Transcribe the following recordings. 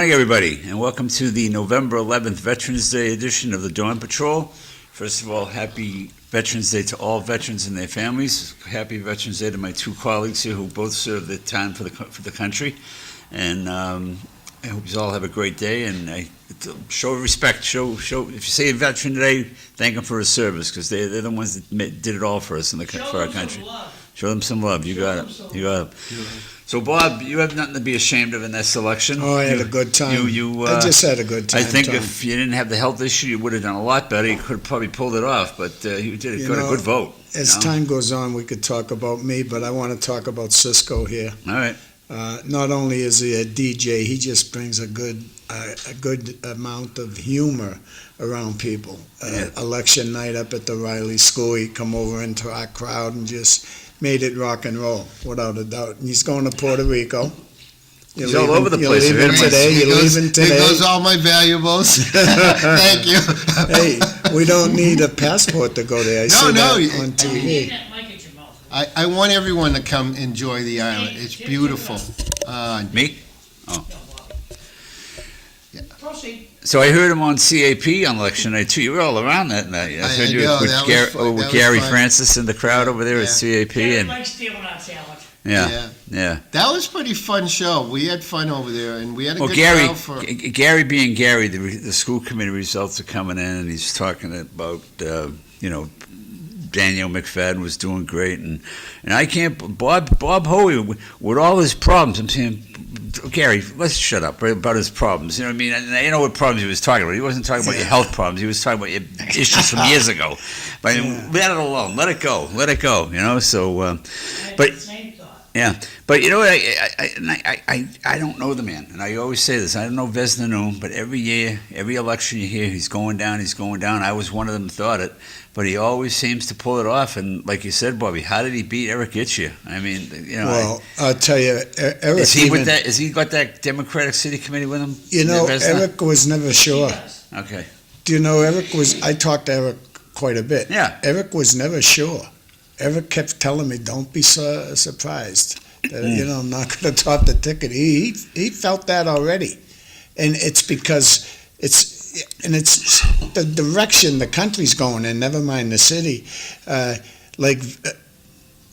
morning, everybody, and welcome to the November 11th Veterans Day edition of the Dawn Patrol. First of all, happy Veterans Day to all veterans and their families. Happy Veterans Day to my two colleagues here who both served their time for the country. And I hope you all have a great day. And show respect. Show. If you say a veteran today, thank them for his service, because they're the ones that did it all for us for our country. Show them some love. You got it. You got it. So, Bob, you have nothing to be ashamed of in that selection. Oh, I had a good time. I just had a good time. I think if you didn't have the health issue, you would have done a lot better. You could have probably pulled it off, but you got a good vote. As time goes on, we could talk about me, but I want to talk about Cisco here. All right. Not only is he a DJ, he just brings a good amount of humor around people. Election night up at the Riley School, he'd come over into our crowd and just made it rock and roll, without a doubt. And he's going to Puerto Rico. He's all over the place. You're leaving today. There goes all my valuables. Thank you. Hey, we don't need a passport to go there. I see that on TV. I want everyone to come enjoy the island. It's beautiful. Me? Oh. Yeah. So I heard him on CAP on election night too. You were all around that night. I heard you with Gary Francis in the crowd over there at CAP. And yeah. That was a pretty fun show. We had fun over there, and we had a good Gary, crowd Gary being Gary, the school committee results are coming in, and he's talking about Daniel McFadden was doing great, and I can't. Bob Hoey with all his problems. I'm saying, Gary, let's shut up about his problems. You know what I mean? And I know what problems he was talking about. He wasn't talking about your health problems. He was talking about your issues from years ago. But let it alone. Let it go. Let it go. You know. So, but. Yeah, but you know what? I don't know the man, and I always say this. I don't know Vesna, but every year, every election you hear he's going down. I was one of them that thought it, but he always seems to pull it off. And like you said, Bobby, how did he beat Eric Itchia? I mean, Well, I'll tell you, Eric. Is he with that? Is he got that Democratic City Committee with him? You know, Eric was never sure. Okay. Do you know Eric was? I talked to Eric quite a bit. Yeah. Eric was never sure. Eric kept telling me, "Don't be so surprised that I'm not going to top the ticket." He felt that already, and it's because it's the direction the country's going in. Never mind the city. Like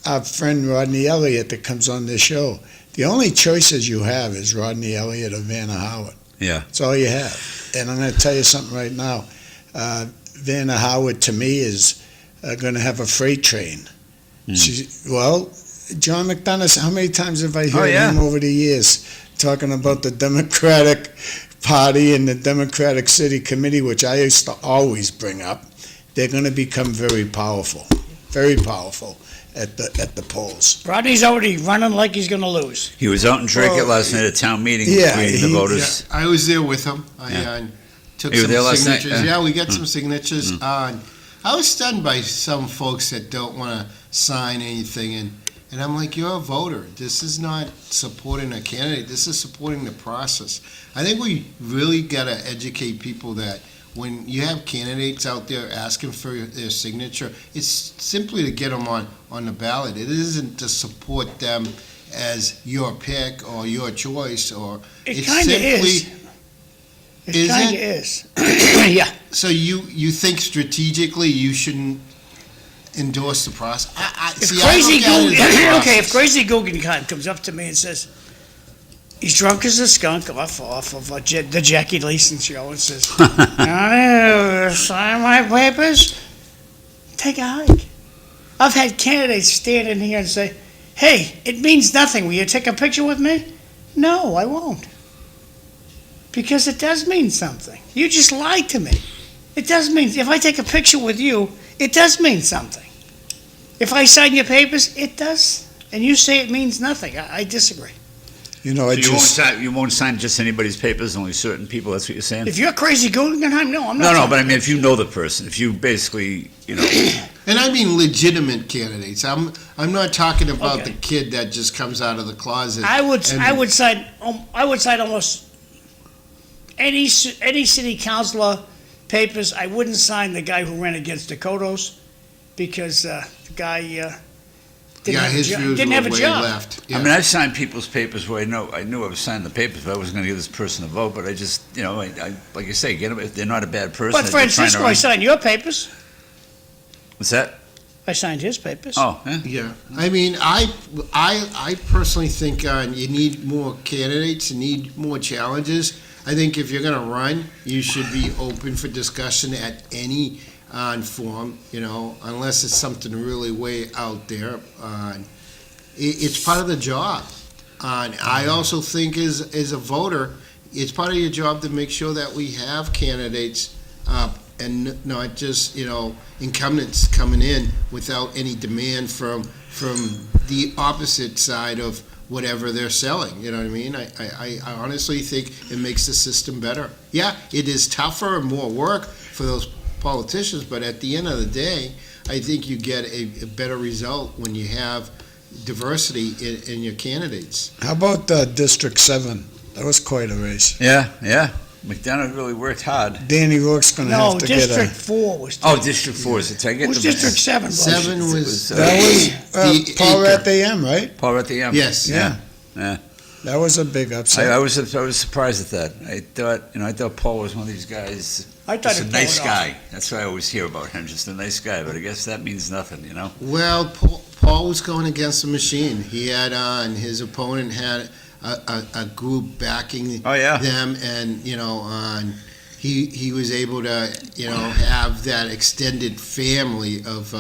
our friend Rodney Elliott that comes on this show. The only choices you have is Rodney Elliott or Vanna Howard. Yeah, that's all you have. And I'm going to tell you something right now. Vanna Howard to me is going to have a freight train. John McDonough, how many times have I heard him over the years talking about the Democratic Party and the Democratic City Committee, which I used to always bring up. They're going to become very powerful at the polls. Rodney's already running like he's going to lose. He was out in Dracut last night at town meeting greeting the voters. Yeah, I was there with him. I took some signatures. Yeah, we got some signatures on. I was stunned by some folks that don't want to sign anything, and I'm like, you're a voter. This is not supporting a candidate. This is supporting the process. I think we really got to educate people that when you have candidates out there asking for their signature, it's simply to get them on the ballot. It isn't to support them as your pick or your choice. Or it kind of is. It kind of is. Yeah. So you think strategically you shouldn't endorse the process? If Crazy Guggenheim comes up to me and says he's drunk as a skunk off of the Jackie Leeson show and says, "Sign my papers," take a hike. I've had candidates stand in here and say, "Hey, it means nothing. Will you take a picture with me?" No, I won't. Because it does mean something. You just lied to me. It does mean, if I take a picture with you, it does mean something. If I sign your papers, it does. And you say it means nothing. I disagree. You won't sign just anybody's papers, only certain people, that's what you're saying? If you're Crazy Guggenheim, no, I'm not. No, but I mean, if you know the person, if you basically, And I mean legitimate candidates. I'm not talking about the kid that just comes out of the closet. I would sign almost any city councilor papers. I wouldn't sign the guy who ran against Dakotas because the guy Didn't have a his jo- views didn't were have a way job. left. Yeah. I mean, I've signed people's papers where I knew I was signing the papers, but I wasn't going to give this person a vote. But I just, I like you say, get them if they're not a bad person. But Francisco, I signed your papers. What's that? I signed his papers. Oh, yeah. Yeah, I mean, I personally think you need more candidates, you need more challenges. I think if you're going to run, you should be open for discussion at any forum, unless it's something really way out there. It's part of the job. I also think as a voter, it's part of your job to make sure that we have candidates and not just, incumbents coming in without any demand from the opposite side of whatever they're selling. You know what I mean? I honestly think it makes the system better. Yeah, it is tougher and more work for those politicians, but at the end of the day, I think you get a better result when you have diversity in your candidates. How about District 7? That was quite a race. Yeah. McDonough really worked hard. Danny Rourke's going to No, have to District get 4 was. Oh, District 4 is it? It was District 7. Bush. 7 was That was the Paul acre. at the M, right? Paul at the end. Yes. Yeah. Yeah. That was a big upset. I was surprised at that. I thought Paul was one of these guys. I thought Just a it nice pulled it off. guy. That's what I always hear about him. Just a nice guy. But I guess that means nothing, Well, Paul was going against the machine. He had his opponent had a group backing Oh yeah. them, and he was able to have that extended family of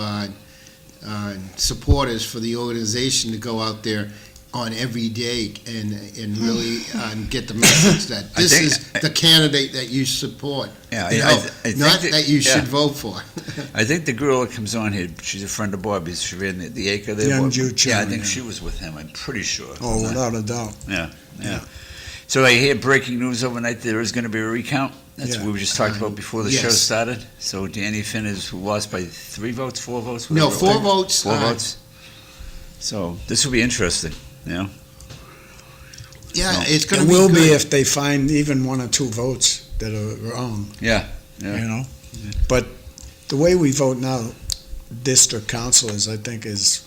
supporters for the organization to go out there on every day and really get the message that this is the candidate that you support. Yeah. I Not think that you should yeah. vote for. I think the girl that comes on here, she's a friend of Bobby's. She ran the acre there. Young Bob. Jew Yeah, I Chairman, think yeah. she was with him. I'm pretty sure. Oh, without a doubt. Yeah. Yeah. So I hear breaking news overnight. There is going to be a recount. That's Yeah. what we just talked about before the show Yes. started. So Danny Finn is who lost by 3 votes, 4 votes. No, whatever it 4 was. votes. 4 votes. So this will be interesting. Yeah, No. it's going It to be will good. be if they find even 1 or 2 votes that are wrong, Yeah. But the way we vote now, district councilors, I think it's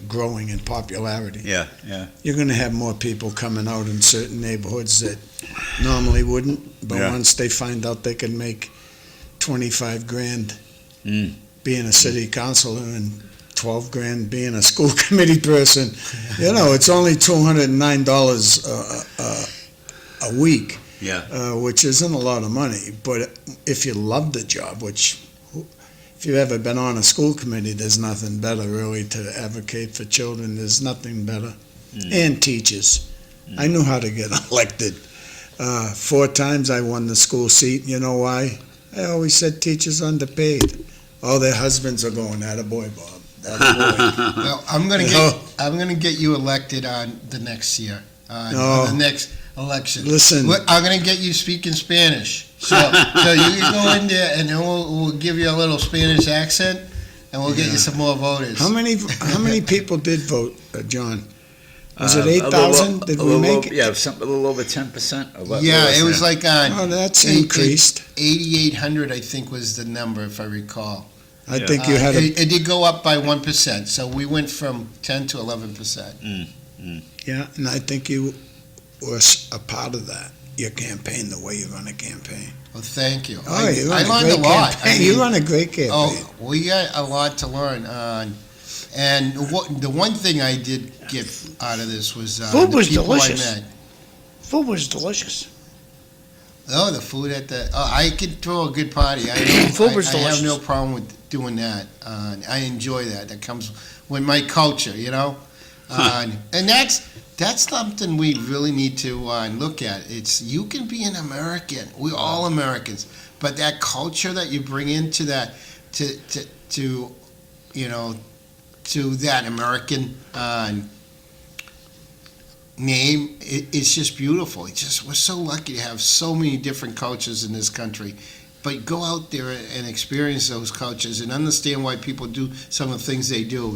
growing in popularity. Yeah. You're going to have more people coming out in certain neighborhoods that normally wouldn't, but Yeah. once they find out they can make 25 grand Mm. being a city councilor and 12 grand being a school committee person, it's only $209 a week. Yeah. Which isn't a lot of money, but if you love the job, which if you've ever been on a school committee, there's nothing better really to advocate for children. There's nothing better. And teachers. I knew how to get elected. 4 times I won the school seat. You know why? I always said teachers underpaid. All their husbands are going, attaboy, Bob. Attaboy. Well, I'm gonna get you elected on the next year, on the next election. Listen. I'm gonna get you speaking Spanish, so you can go in there and then we'll give you a little Spanish accent, and we'll get you some more voters. How many people did vote, John? Was it A little 8,000? Did we make it? Yeah, a little over 10%. Of what Yeah, it was like on Oh, that's increased. 8,800, I think was the number, if I recall. I think you had It did go up by 1%, so we went from 10 to 11%. yeah, and I think you were a part of that, your campaign, the way you run a campaign. Well, thank you. Oh, you I run a learned great a lot. campaign. You run a great campaign. Oh, we got a lot to learn on. And the one thing I did get out of this was Food the was people delicious. I met. Food was delicious. Oh, the food at the. Oh, I could throw a good party. I Food was I have delicious. no problem with doing that. I enjoy that. That comes with my culture, and that's something we really need to look at. It's you can be an American. We're all Americans, but that culture that you bring into that to that American name, it's just beautiful. We're so lucky to have so many different cultures in this country. But go out there and experience those cultures and understand why people do some of the things they do,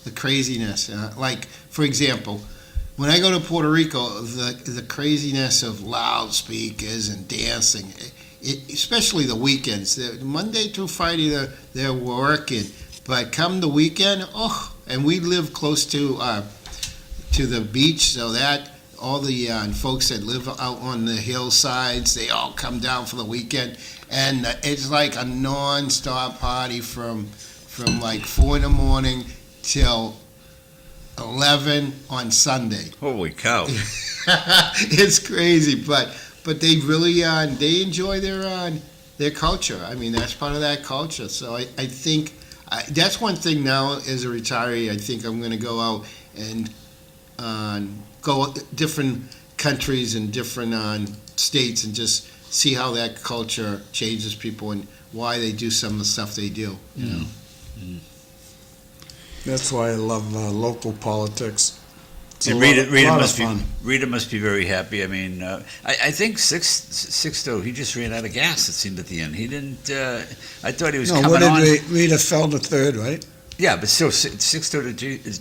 the craziness. Like, for example, when I go to Puerto Rico, the craziness of loudspeakers and dancing, especially the weekends. Monday through Friday, they're working. But come the weekend, and we live close to the beach, so that all the folks that live out on the hillsides, they all come down for the weekend, and it's like a non-stop party from like 4 in the morning till 11 on Sunday. Holy cow! It's crazy, but they really they enjoy their culture. I mean, that's part of that culture. So I think that's one thing now as a retiree. I think I'm going to go out and go different countries and different states and just see how that culture changes people and why they do some of the stuff they do. You know. That's why I love local politics. It's Rita must be very happy. I mean, I think Sixto, he just ran out of gas, it seemed, at the end. He didn't, I thought he was coming on. Rita fell to third, right? Yeah, but still, Sixto de Jesus?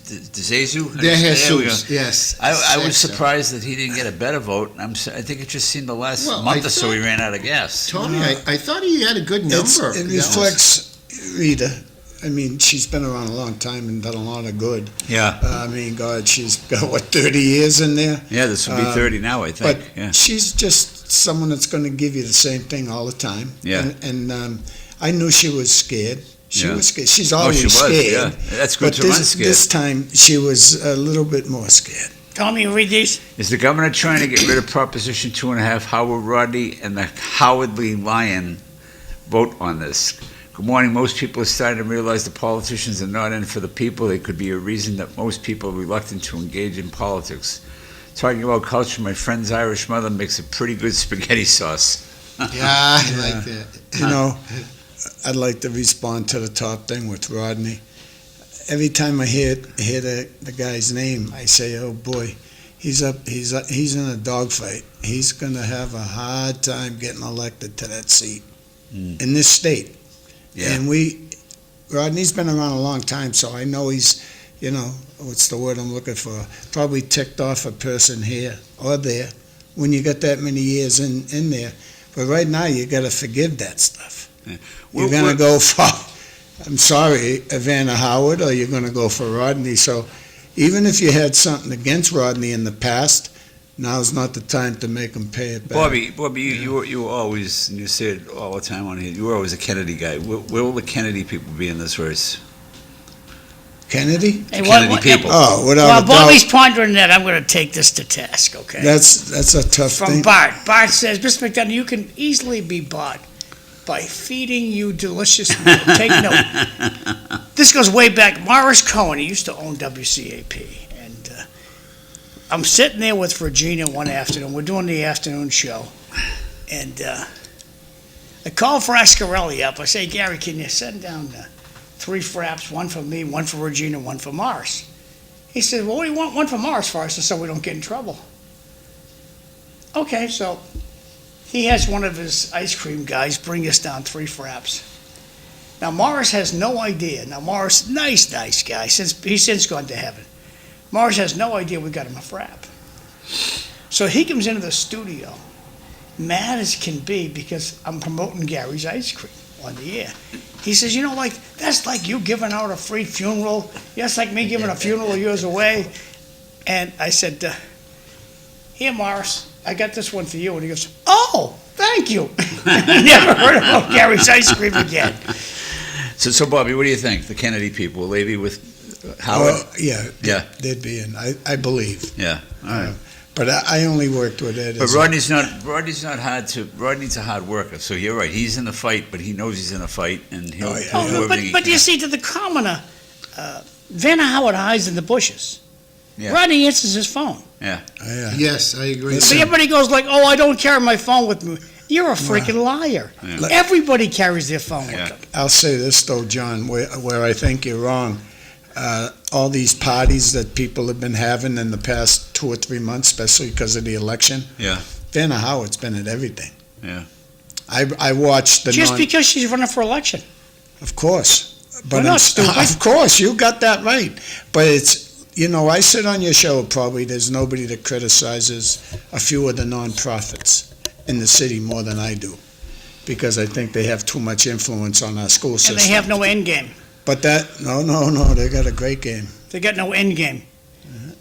Yes. I was surprised that he didn't get a better vote. I think it just seemed the last month or so he ran out of gas. Tony, I thought he had a good number. It reflects Rita. I mean, she's been around a long time and done a lot of good. Yeah. I mean, God, she's got, 30 years in there? Yeah, this will be 30 now, I think. But yeah. She's just someone that's going to give you the same thing all the time. Yeah. And I knew she was scared. She was scared. She's Oh, always she was, scared. yeah. That's good But to run scared. this time, she was a little bit more scared. Tommy, read these. Is the governor trying to get rid of Proposition 2.5? Howard Rodney and the cowardly lion vote on this? Good morning. Most people are starting to realize the politicians are not in for the people. They could be a reason that most people are reluctant to engage in politics. Talking about culture, my friend's Irish mother makes a pretty good spaghetti sauce. Yeah, I like that. You know, I'd like to respond to the top thing with Rodney. Every time I hear the guy's name, I say, "Oh boy, he's in a dogfight. He's going to have a hard time getting elected to that seat in this state." Yeah. And Rodney's been around a long time, so I know he's, what's the word I'm looking for? Probably ticked off a person here or there when you got that many years in there. But right now, you got to forgive that stuff. Yeah. You're going to go for, I'm sorry, Vanna Howard, or you're going to go for Rodney. So even if you had something against Rodney in the past, now's not the time to make him pay it back. Bobby, you were always, and you say it all the time on here, you were always a Kennedy guy. Where will the Kennedy people be in this race? Kennedy? Hey, Kennedy people. Oh, without While a doubt. Bobby's pondering that, I'm going to take this to task, okay? That's a tough From thing. Bart. Bart says, Mr. McDonough, you can easily be bought by feeding you delicious meal. Take note. This goes way back. Morris Cohen, he used to own WCAP. And I'm sitting there with Regina one afternoon. We're doing the afternoon show. And I call for Ascarelli up. I say, Gary, can you send down 3 fraps, one for me, one for Regina, one for Morris? He said, well, what do you want one for Morris for? I said, so we don't get in trouble. Okay, so he has one of his ice cream guys bring us down 3 fraps. Now, Morris has no idea. Now, Morris, nice guy. He's since gone to heaven. Morris has no idea we got him a frap. So he comes into the studio, mad as can be, because I'm promoting Gary's ice cream on the air. He says, that's like you giving out a free funeral. That's like me giving a funeral of yours away. And I said, here, Morris, I got this one for you. And he goes, oh, thank you. Never heard about Gary's ice cream again. So Bobby, what do you think? The Kennedy people, will they be with Howard? Yeah, they'd be in, I believe. Yeah, all right. But I only worked with Ed. But Rodney's not hard to. Rodney's a hard worker, so you're right. He's in the fight, but he knows he's in a fight, and he'll do everything he But can. you see, to the commoner, Vanna Howard hides in the bushes. Yeah. Rodney answers his phone. Yeah. Yes, I agree. So everybody goes like, oh, I don't carry my phone with me. You're a freaking liar. Yeah. Everybody carries their phone with them. I'll say this, though, John, where I think you're wrong. All these parties that people have been having in the past 2 or 3 months, especially because of the election. Yeah. Vanna Howard's been at everything. Yeah. I watched the Just because she's running for election. Of course. But We're not stupid. Of course, you got that right. But it's, I sit on your show, probably there's nobody that criticizes a few of the nonprofits in the city more than I do. Because I think they have too much influence on our school system. And they have no end game. But they got a great game. They got no end game.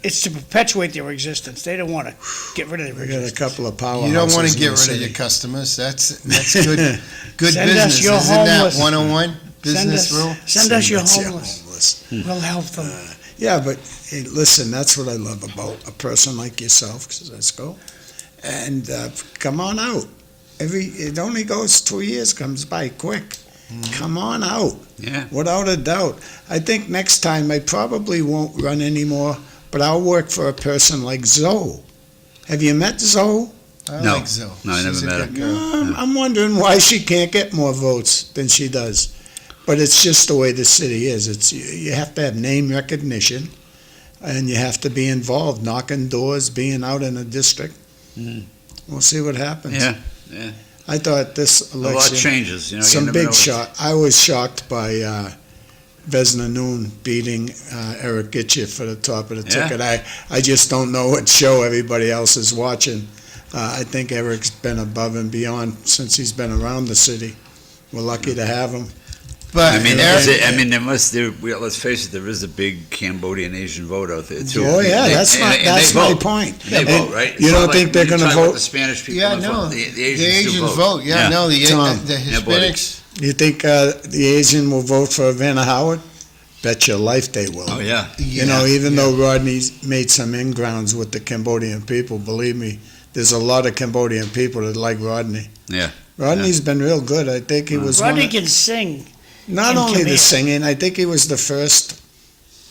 It's to perpetuate their existence. They don't want to get rid of their We got a existence. couple of powerhouses. You don't want to get in the rid of city. your customers. That's good. Good Send us business. your Isn't that homeless. 101 business rule? Send us your That's homeless. We'll help them. Yeah, but hey, listen, that's what I love about a person like yourself, Cisco. And come on out. It only goes 2 years, comes by quick. Come on out. Yeah. Without a doubt. I think next time I probably won't run anymore, but I'll work for a person like Zoe. Have you met Zoe? I No. like Zoe. No, I never She's a met her. good girl. I'm wondering why she can't get more votes than she does. But it's just the way the city is. You have to have name recognition, and you have to be involved, knocking doors, being out in a district. We'll see what happens. Yeah. I thought this A lot election, changes. You know, some you never know big what's- shot. I was shocked by Vesna Noon beating Eric Gitche for the top of the Yeah. ticket. I just don't know what show everybody else is watching. I think Eric's been above and beyond since he's been around the city. We're lucky to have him. But I mean, Eric- let's face it, there is a big Cambodian Asian vote out there too. Oh yeah, And that's they- my and they that's my vote. point. They And vote, right? You It's don't not think like they're when you going to talk about vote? The Spanish people. yeah, don't no, vote. The Asians do vote. Yeah, no, the Tom. Hispanics. You think the Asian will vote for Vanna Howard? Bet your life they will. Oh yeah. You know, even though Rodney's made some ingrounds with the Cambodian people, believe me, there's a lot of Cambodian people that like Rodney. Yeah. Rodney's been real good. I think he was Rodney one of, can sing. not in only the Khmer. singing, I think he was the first,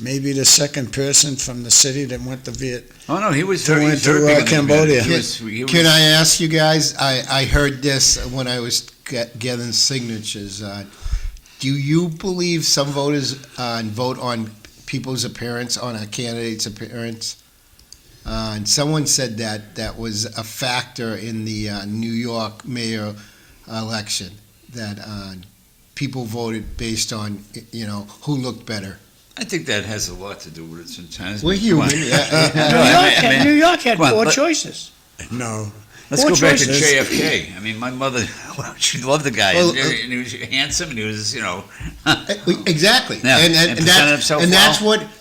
maybe the second person from the city that went to Viet. Oh no, he was Who very, went very to, big in the Cambodia. community. He was- Can I ask you guys? I heard this when I was gathering signatures. Do you believe some voters vote on people's appearance, on a candidate's appearance? And someone said that was a factor in the New York mayor election, that people voted based on, who looked better. I think that has a lot to do with it sometimes. We're Come on. human. New Yeah. I mean, York had come on, 4 let- choices. No. Let's Four go back to choices. JFK. I mean, my mother, she loved the guy. Well, and he was handsome, and he was, Exactly. Yeah, and presented himself well.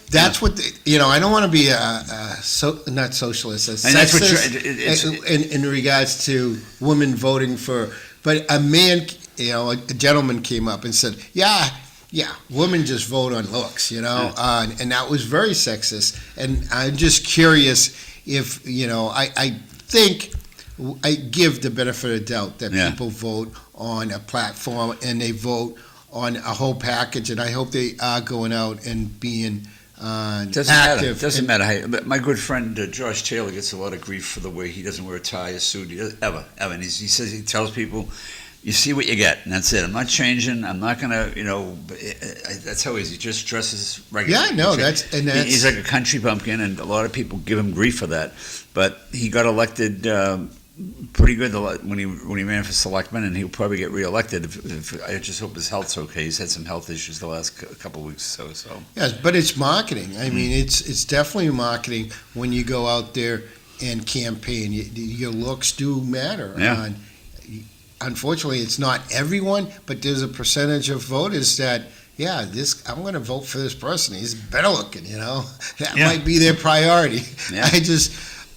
That's what I don't want to be not socialist, a And that's what sexist in regards to women voting for, but a man, a gentleman came up and said, yeah, women just vote on looks, and that was very sexist. And I'm just curious if, I think I give the benefit of the doubt that Yeah. people vote on a platform and they vote on a whole package, and I hope they are going out and being Doesn't active. Doesn't matter. But my good friend George Taylor gets a lot of grief for the way he doesn't wear a tie, a suit, ever. And he says, he tells people, you see what you get, and that's it. I'm not changing. I'm not gonna, that's how he is. He just dresses regular. Yeah, no, that's He's like a country bumpkin, and a lot of people give him grief for that. But he got elected pretty good when he ran for selectman, and he'll probably get reelected. If I just hope his health's okay. He's had some health issues the last couple of weeks, so. yes, but it's marketing. I mean, it's definitely marketing when you go out there and campaign. Your looks do matter. Yeah. Unfortunately, it's not everyone, but there's a percentage of voters that, I'm going to vote for this person. He's better looking, That Yeah. might be their priority. Yeah.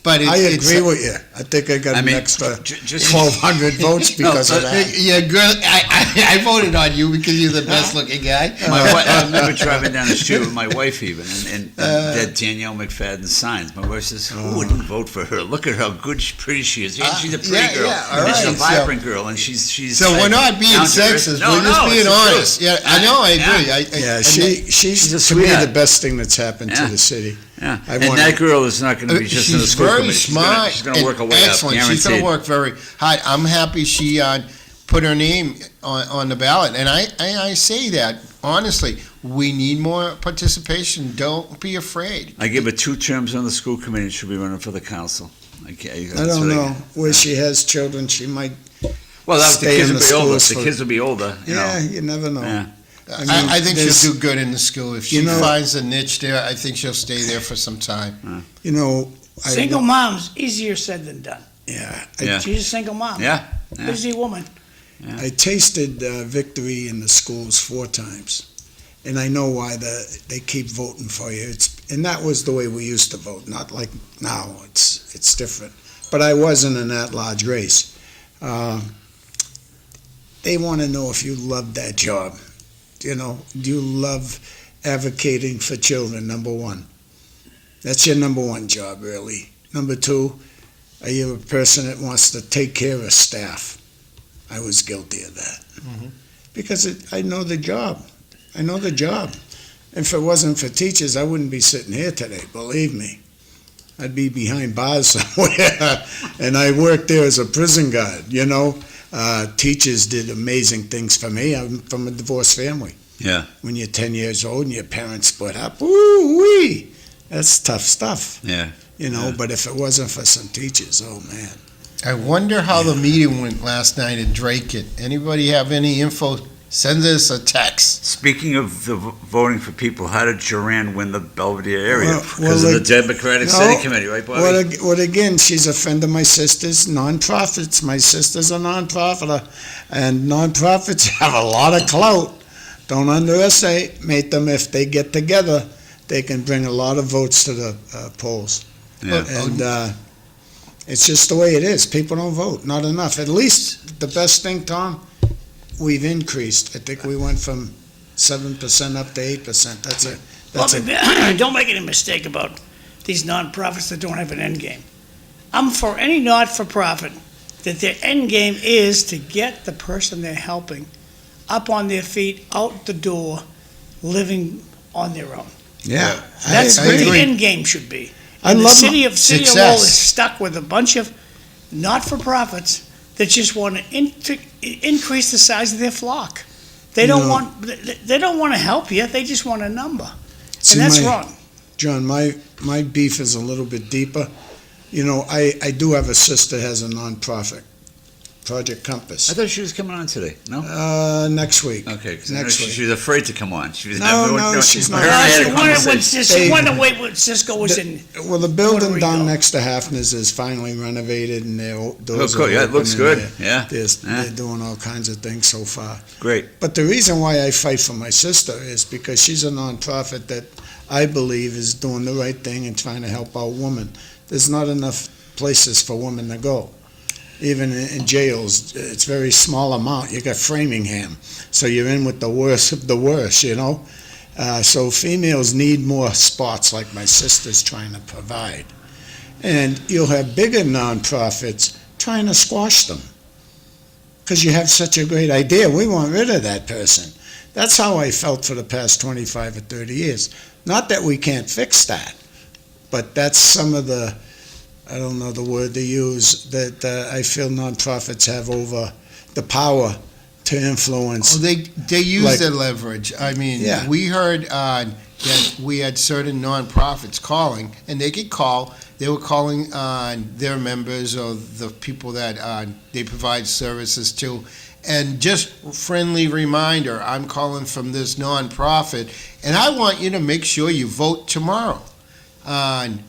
But I agree with you. I think I got an extra 1,200 votes because of that. Yeah, girl, I voted on you because you're the best looking guy. I remember driving down the street with my wife even, and that Danielle McFadden signs. My wife says, who wouldn't vote for her? Look at how good, pretty she is. And she's a pretty girl. all And she's a right, vibrant girl, and she's So we're not being down to earth. sexist. No, we're just no, being it's the honest. truth. Yeah, I know. I agree. Yeah, She's she's a to me sweetheart. the best thing that's happened to Yeah. the city. Yeah, I and want that it. girl is not going to be just in the She's school very committee. smart. She's going to work her way up, excellent. guaranteed. She's going to work very hard. I'm happy she put her name on the ballot, and I say that honestly. We need more participation. Don't be afraid. I give her 2 terms on the school committee. She'll be running for the council. I don't know. Where she has children, she might. Well, the Stay kids in will the be older. schools The for- kids will be older. You never know. Yeah. I think there's- she'll do good in the school. If she You know- finds a niche there, I think she'll stay there for some time. Single mom's easier said than done. Yeah. Yeah. She's a single mom. Yeah. Busy woman. I tasted victory in the schools 4 times. and I know why they keep voting for you. And that was the way we used to vote, not like now. It's different. But I wasn't in that large race. They want to know if you love that job. Do you love advocating for children, number one? That's your number one job, really. Number two, are you a person that wants to take care of staff? I was guilty of that. Mm-hmm. Because I know the job. I know the job. If it wasn't for teachers, I wouldn't be sitting here today, believe me. I'd be behind bars somewhere. And I worked there as a prison guard, Teachers did amazing things for me. I'm from a divorced family. Yeah. When you're 10 years old and your parents split up, woo-wee, that's tough stuff. Yeah. But if it wasn't for some teachers, oh, man. I wonder how the meeting went last night in Drake. Anybody have any info? Send us a text. Speaking of the voting for people, how did Joanne win the Belvedere area? Well, Because of the Democratic City Committee, right, Bobby? Well, again, she's a friend of my sister's, nonprofits. My sister's a nonprofiter, and nonprofits have a lot of clout. Don't underestimate them. If they get together, they can bring a lot of votes to the polls. Yeah. And it's just the way it is. People don't vote, not enough. At least the best thing, Tom, we've increased. I think we went from 7% up to 8%. That's it. Don't make any mistake about these nonprofits that don't have an end game. I'm for any not-for-profit that their end game is to get the person they're helping up on their feet, out the door, living on their own. Yeah, That's I what the agree. end game should be. I And the love city of success. Lowell is stuck with a bunch of not-for-profits that just want to increase the size of their flock. They don't want to help you. They just want a number, See, and that's my- wrong. John, my beef is a little bit deeper. I do have a sister has a nonprofit, Project Compass. I thought she was coming on today. No? Next week. Okay, because Next week. she was afraid to come on. She was No, she's not. her and I had a She wanted conversation. to wait when Cisco was in. Well, the building Puerto down Rico. next to Hafner's is finally renovated, and those cool. Yeah, it looks good. Yeah. They're doing all kinds of things so far. Great. But the reason why I fight for my sister is because she's a nonprofit that I believe is doing the right thing and trying to help out women. There's not enough places for women to go. Even in jails, it's very small amount. You got Framingham, so you're in with the worst of the worst, So females need more spots like my sister's trying to provide. And you'll have bigger nonprofits trying to squash them because you have such a great idea. We want rid of that person. That's how I felt for the past 25 or 30 years. Not that we can't fix that, but that's some of the, I don't know the word to use, that I feel nonprofits have over the power to influence. Oh, they use Like- their leverage. I mean, Yeah. we heard that we had certain nonprofits calling, and they could call. They were calling on their members or the people that they provide services to. And just friendly reminder, I'm calling from this nonprofit, and I want you to make sure you vote tomorrow. On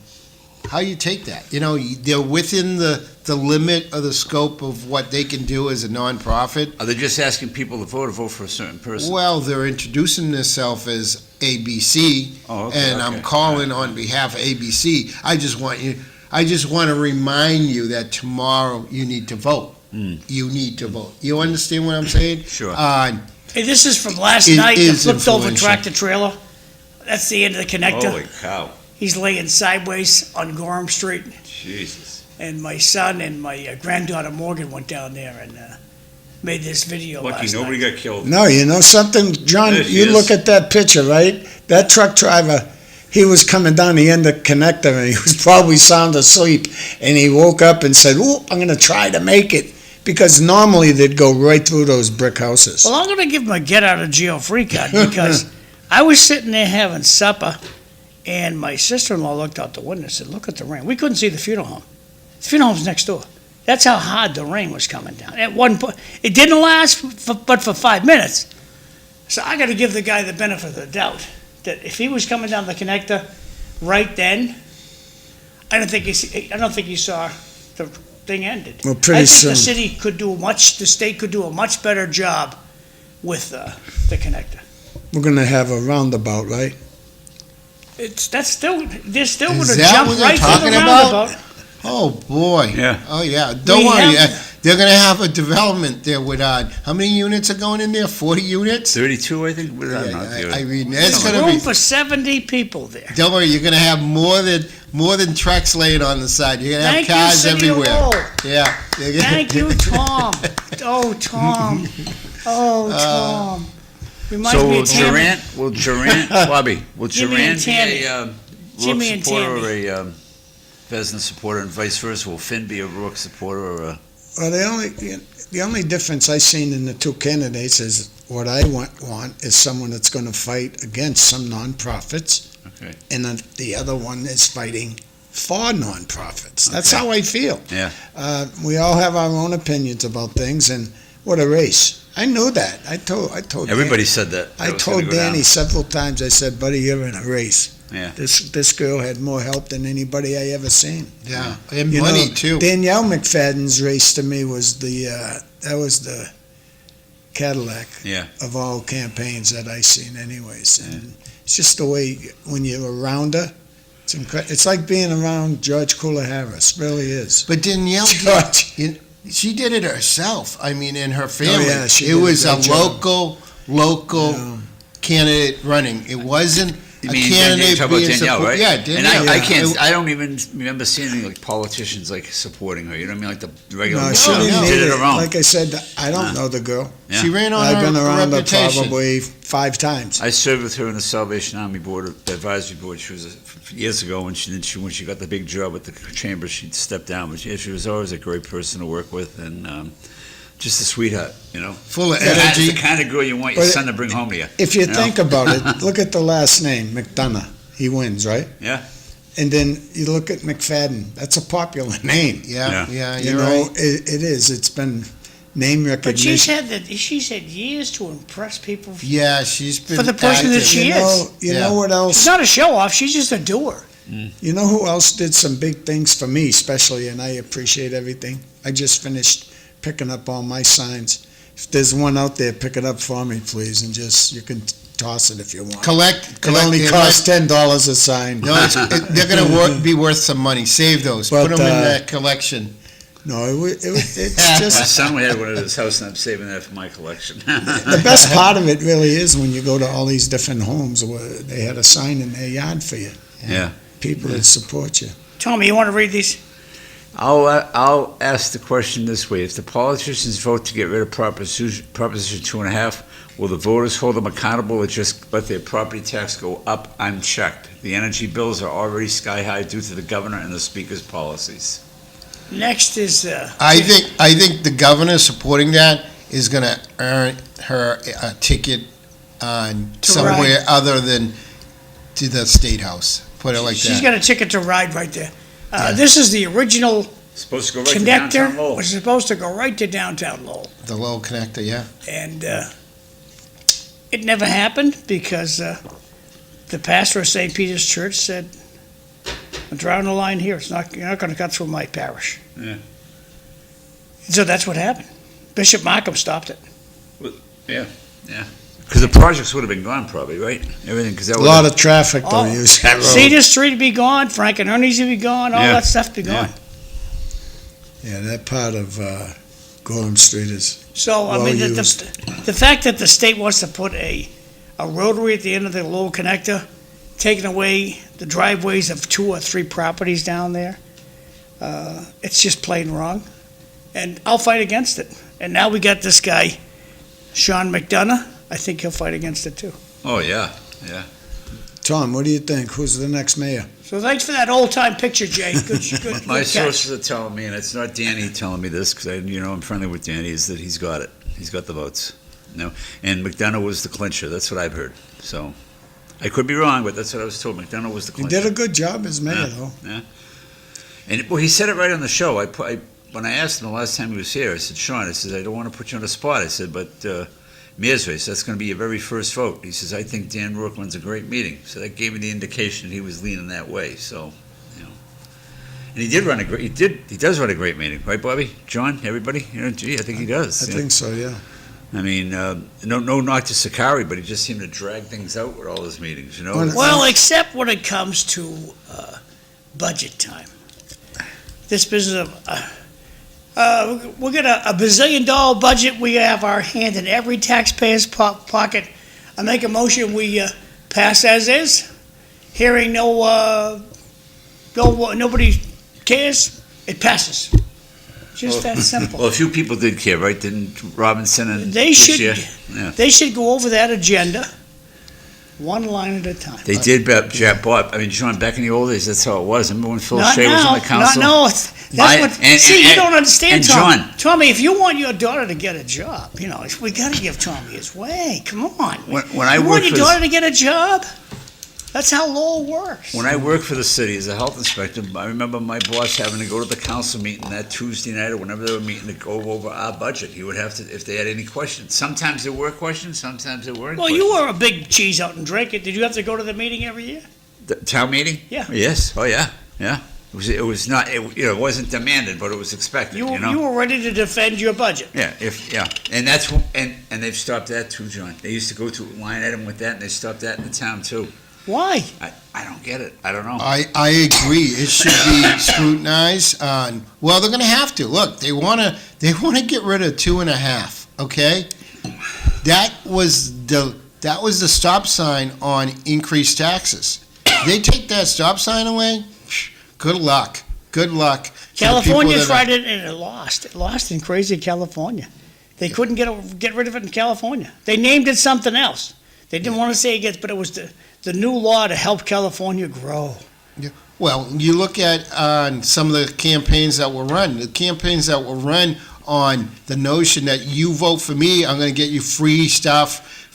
how you take that. They're within the limit of the scope of what they can do as a nonprofit. Are they just asking people to vote for a certain person? Well, they're introducing themselves as ABC, Oh, okay, and I'm okay. calling on behalf of ABC. I just want to remind you that tomorrow you need to vote. You need to vote. You understand what I'm saying? Sure. Hey, this is from last It night. The is flipped over influential. tractor trailer. That's the end of the connector. Holy cow. He's laying sideways on Gorham Street. Jesus. And my son and my granddaughter Morgan went down there and made this video Lucky last nobody night. got killed. No, you know something, John? There she You is. look at that picture, right? That truck driver, he was coming down the end of the connector, and he was probably sound asleep, and he woke up and said, "Ooh, I'm going to try to make it," because normally they'd go right through those brick houses. Well, I'm going to give him a get out of jail free card because I was sitting there having supper, and my sister-in-law looked out the window and said, "Look at the rain." We couldn't see the funeral home. The funeral home's next door. That's how hard the rain was coming down. At one point, it didn't last but for 5 minutes. So I got to give the guy the benefit of the doubt that if he was coming down the connector right then, I don't think he saw the thing ended. Well, pretty I think soon. the state could do a much better job with the connector. we're gonna have a roundabout, right? They're still Is gonna that jump what they're right to the talking about? roundabout. Oh, boy. Yeah. Oh, yeah. Don't We worry. have- They're going to have a development there with, how many units are going in there? 40 units? 32, I think. What did I Yeah, know? I mean, it's There's going to room be. for 70 people there. Don't worry, you're going to have more than trucks laying on the side. You're going to have Thank you, cars City everywhere. Hall. Yeah. Thank you, Tom. Oh, Tom. Oh, Tom. Reminds So me will of Tammy. Durant, Bobby, will Jimmy Durant and be Tammy. a Rourke Jimmy and supporter or Tammy. a Vesna supporter, and vice versa? Will Finn be a Rourke supporter or a? Well, the only difference I seen in the two candidates is what I want is someone that's going to fight against some nonprofits, Okay. and the other one is fighting for nonprofits. That's Okay. how I feel. Yeah. We all have our own opinions about things, and what a race! I knew that. I told Everybody said that. I that was gonna told go Danny down. several times. I said, "Buddy, you're in a race. Yeah. This girl had more help than anybody I ever seen." Yeah. And You money, know, too. Danielle McFadden's race to me was that was the Cadillac Yeah. of all campaigns that I seen, anyways. And it's just the way when you're around her. It's like being around George Cooler Harris. Really is. But Danielle, George. she did it herself. I mean, in her family. yeah, she it did a was a great job. local Yeah. candidate running. It wasn't You a mean candidate talk about being Danielle, support- right? Yeah, And Danielle. I can't. It- I don't even remember seeing any like politicians like supporting her. You know what I mean? Like the regular. No, people. she didn't no. Did need it it. her own. Like I said, I don't know the girl. Yeah. She ran on I've her been around her reputation. probably 5 times. I served with her in the Salvation Army Board, the advisory board. She was years ago when she got the big job at the chamber. She stepped down, but she was always a great person to work with and just a sweetheart. You know, Full of That's energy. the kind of girl you want your But son to bring home to you. If you know? think about it, look at the last name, McDonough. He wins, right? Yeah. And then you look at McFadden. That's a popular name. Yeah, You you're know, right. it is. It's been name But she's recognition. had years to impress people. Yeah, she's been For the person that active. she you is. know, you Yeah. know what She's else? not a show off. She's just a doer. You know who else did some big things for me, especially, and I appreciate everything. I just finished picking up all my signs. If there's one out there, pick it up for me, please, and just you can toss it if you want. Collect. It only it costs $10 a sign. No, they're going to be worth some money. Save those. But, Put them in that collection. No, it's My just son had one at his house, and I'm saving that for my collection. the best part of it. Really is when you go to all these different homes where they had a sign in their yard for you. Yeah. People that support you. Tommy, you want to read these? I'll ask the question this way: if the politicians vote to get rid of Proposition 2.5, will the voters hold them accountable or just let their property tax go up unchecked? The energy bills are already sky high due to the governor and the speaker's policies. Next is I think the governor supporting that is going to earn her a ticket on To somewhere other than to the State House. Put it like she's that. got a ticket to ride right there. This is the original Supposed to go right to connector. downtown Lowell. Was supposed to go right to downtown Lowell, The Lowell connector, yeah. and it never happened because the pastor of St. Peter's Church said, "I'm drawing the line here. You're not going to cut through my parish." Yeah. So that's what happened. Bishop Markham stopped it. Because the projects would have been gone probably, right? Everything, because that A would lot of traffic though. Oh, Use that road. Cedar Street would be gone. Frank and Ernie's would be gone. All Yeah. that stuff would be gone. Yeah, that part of Gorham Street is. So, I Well mean, used. the fact that the state wants to put a rotary at the end of the Lowell connector, taking away the driveways of 2 or 3 properties down there, it's just plain wrong. And I'll fight against it. And now we got this guy, Sean McDonough. I think he'll fight against it too. Oh, yeah. Tom, what do you think? Who's the next mayor? So thanks for that old-time picture, Jay. Good My catch. sources are telling me, and it's not Danny telling me this, because I'm friendly with Danny, is that he's got it. He's got the votes. And McDonough was the clincher. That's what I've heard. So I could be wrong, but that's what I was told. McDonough was the He clincher. did a good job as mayor, though. And he said it right on the show. When I asked him the last time he was here, I said, Sean, I don't want to put you on the spot. I said, but mayor's race, that's going to be your very first vote. He says, I think Dan Rourke runs a great meeting. So that gave me the indication that he was leaning that way. So, and he does run a great meeting, right, Bobby? John, everybody? Gee, I think he does. I think so, yeah. I mean, no knock to Sakari, but he just seemed to drag things out with all his meetings, you know? Well, except when it comes to budget time. This business of, we got a bazillion-dollar budget. We have our hand in every taxpayer's pocket. I make a motion, we pass as is. Hearing nobody cares, it passes. Just that simple. Well, a few people did care, right? Didn't Robinson and They this should, year? Yeah. they should go over that agenda, one line at a time. They did, Bob. I mean, John, back in the old days, that's how it was. Remember when Phil Not Shea was now, on the council? You don't understand, and Tom. John. Tommy, if you want your daughter to get a job, we got to give Tommy his way. Come on. When I you want worked your for daughter to get a job? That's how law works. When I worked for the city as a health inspector, I remember my boss having to go to the council meeting that Tuesday night or whenever they were meeting to go over our budget. He would have to, if they had any questions. Sometimes there were questions, sometimes there weren't. Well, you were a big cheese out and drink it. Did you have to go to the meeting every year? The town meeting? Yeah. Yes. Oh, yeah. Yeah. It was not. It wasn't demanded, but it was expected. You know. were ready to defend your budget. Yeah. And that's and they've stopped that too, John. They used to go to line item with that, and they stopped that in the town too. Why? I don't get it. I don't know. I agree. It should be scrutinized. Well, they're going to have to. Look, they want to get rid of 2.5. Okay, that was the stop sign on increased taxes. They take that stop sign away. Good luck. Good luck. California tried it and it lost. It lost in crazy California. They couldn't get rid of it in California. They named it something else. They didn't want to say it, but it was the new law to help California grow. Yeah. Well, you look at some of the campaigns that were run. The campaigns that were run on the notion that you vote for me, I'm going to get you free stuff,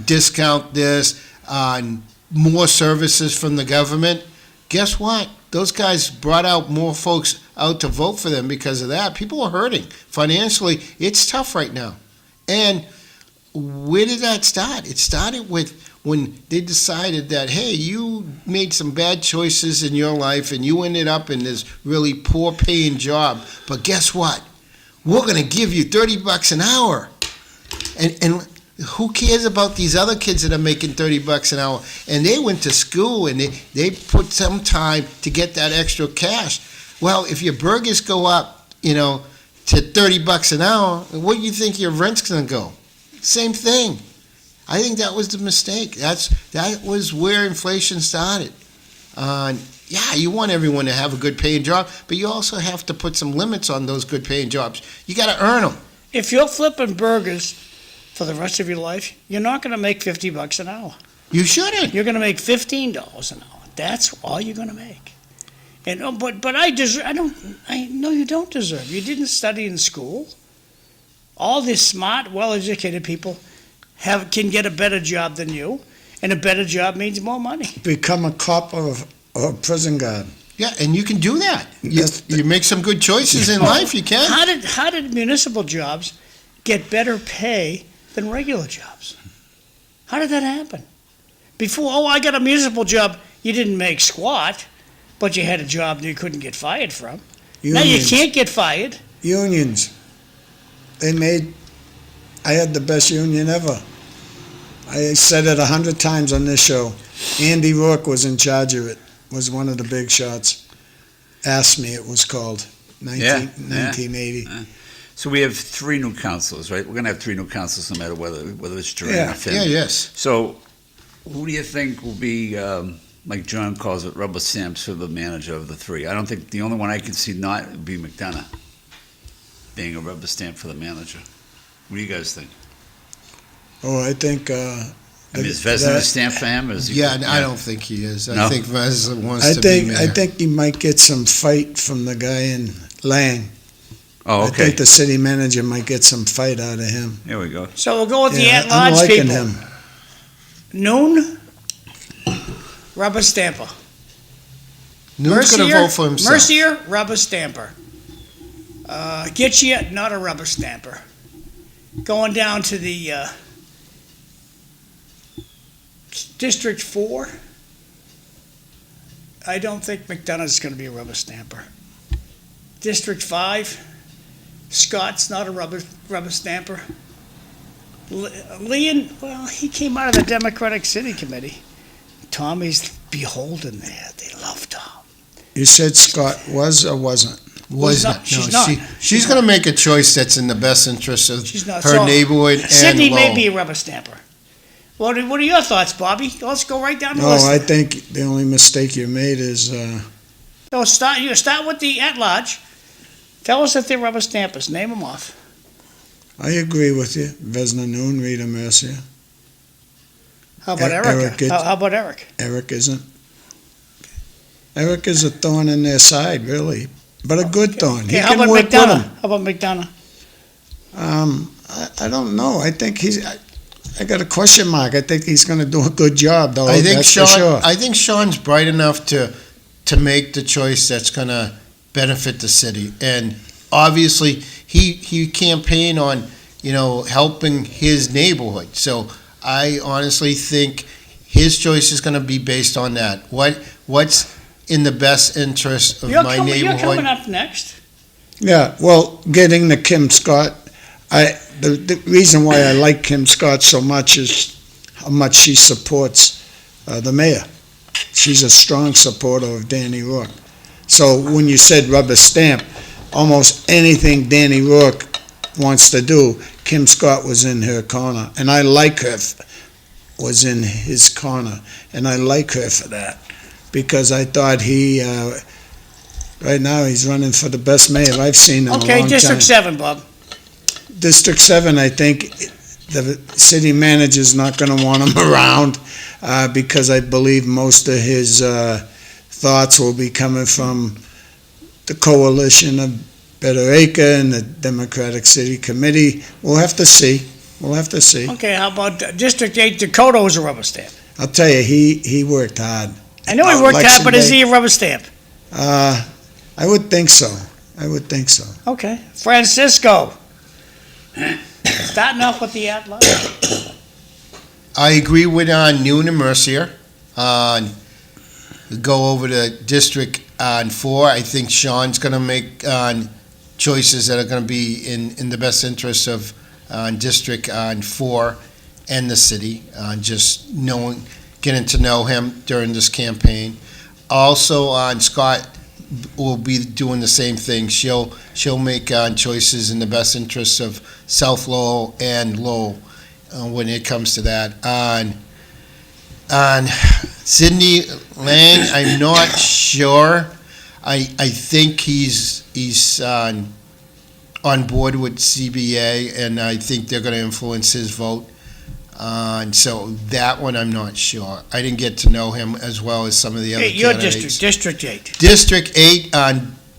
discount this, more services from the government. Guess what? Those guys brought out more folks out to vote for them because of that. People are hurting. Financially, it's tough right now. And where did that start? It started with when they decided that, hey, you made some bad choices in your life and you ended up in this really poor paying job. But guess what? We're going to give you $30 an hour. And who cares about these other kids that are making $30 an hour? And they went to school and they put some time to get that extra cash. Well, if your burgers go up, to $30 an hour, what do you think your rent's going to go? Same thing. I think that was the mistake. That was where inflation started. You want everyone to have a good paying job, but you also have to put some limits on those good paying jobs. You got to earn them. If you're flipping burgers for the rest of your life, you're not going to make $50 an hour. You shouldn't. You're going to make $15 an hour. That's all you're going to make. And but I know you don't deserve. You didn't study in school. All these smart, well-educated people can get a better job than you, and a better job means more money. Become a cop or a prison guard. Yeah, and you can do that. You make some good choices in life. You can. How did municipal jobs get better pay than regular jobs? How did that happen? Before, I got a municipal job, you didn't make squat, but you had a job that you couldn't get fired from. Now you can't get fired. Unions. I had the best union ever. I said it 100 times on this show. Andy Rourke was in charge of it, was one of the big shots. Ask Me, it was called, 1980. So we have 3 new councils, right? We're going to have 3 new councils no matter whether it's Duran or Finn. Yeah, yes. So who do you think will be, like John calls it, rubber stamps for the manager of the 3? I don't think the only one I can see not would be McDonough being a rubber stamp for the manager. What do you guys think? I think... is Vezina a stamp for him? I don't think he is. No? I think Vezina wants to be mayor. I think he might get some fight from the guy in Lang. Oh, okay. I think the city manager might get some fight out of him. There we go. So we'll go with the I'm at-large liking people. him. Noon, rubber stamper. Noon's going to vote for himself. Mercier, rubber stamper. Gitchia, not a rubber stamper. Going down to the District 4, I don't think McDonough's going to be a rubber stamper. District 5, Scott's not a rubber stamper. Leon, well, he came out of the Democratic City Committee. Tommy's beholden there. They love Tom. You said Scott was or wasn't? She's not. She's going to make a choice that's in the best interest of She's not. her So, neighborhood and Sydney may Lowell. be a rubber stamper. What are your thoughts, Bobby? Let's go right down the No, list. I think the only mistake you made is No, you start with the at-large. Tell us if they're rubber stampers. Name them off. I agree with you. Vesna Noon, Rita Mercier. How about Eric Eric? How about Eric? Eric isn't. Eric is a thorn in their side, really, but a good thorn. Okay, He how can about work with McDonough? him. How about McDonough? I don't know. I think I got a question mark. I think he's going to do a good job, though. I think that's Sean. for sure. I think Sean's bright enough to make the choice that's going to benefit the city, and obviously he campaigned on helping his neighborhood. So I honestly think his choice is going to be based on that. What's in the best interest of my You're neighborhood? coming up next. Yeah, well, getting to Kim Scott, the reason why I like Kim Scott so much is how much she supports the mayor. She's a strong supporter of Danny Rourke. So when you said rubber stamp, almost anything Danny Rourke wants to do, Kim Scott was in her corner, and I like her. Was in his corner, and I like her for that because I thought he. Right now, he's running for the best mayor I've seen in a long time. Okay, District 7, Bob. District 7, I think the city manager's not going to want him around because I believe most of his thoughts will be coming from the coalition of Better Acre and the Democratic City Committee. We'll have to see. Okay, how about District 8, Dakota was a rubber stamp. I'll tell you, he worked hard. I know he worked hard, but is Election he a rubber stamp? I would think so. Okay. Francisco. Starting off with the at-large. I agree with Noon and Mercier. Go over to District 4. I think Sean's going to make choices that are going to be in the best interest of District 4 and the city. Just getting to know him during this campaign. Also, Scott will be doing the same thing. She'll make choices in the best interests of South Lowell and Lowell when it comes to that. On Sidney Lang, I'm not sure. I think he's on board with CBA, and I think they're going to influence his vote. And so that one, I'm not sure. I didn't get to know him as well as some of the other Your candidates. District 8. District 8,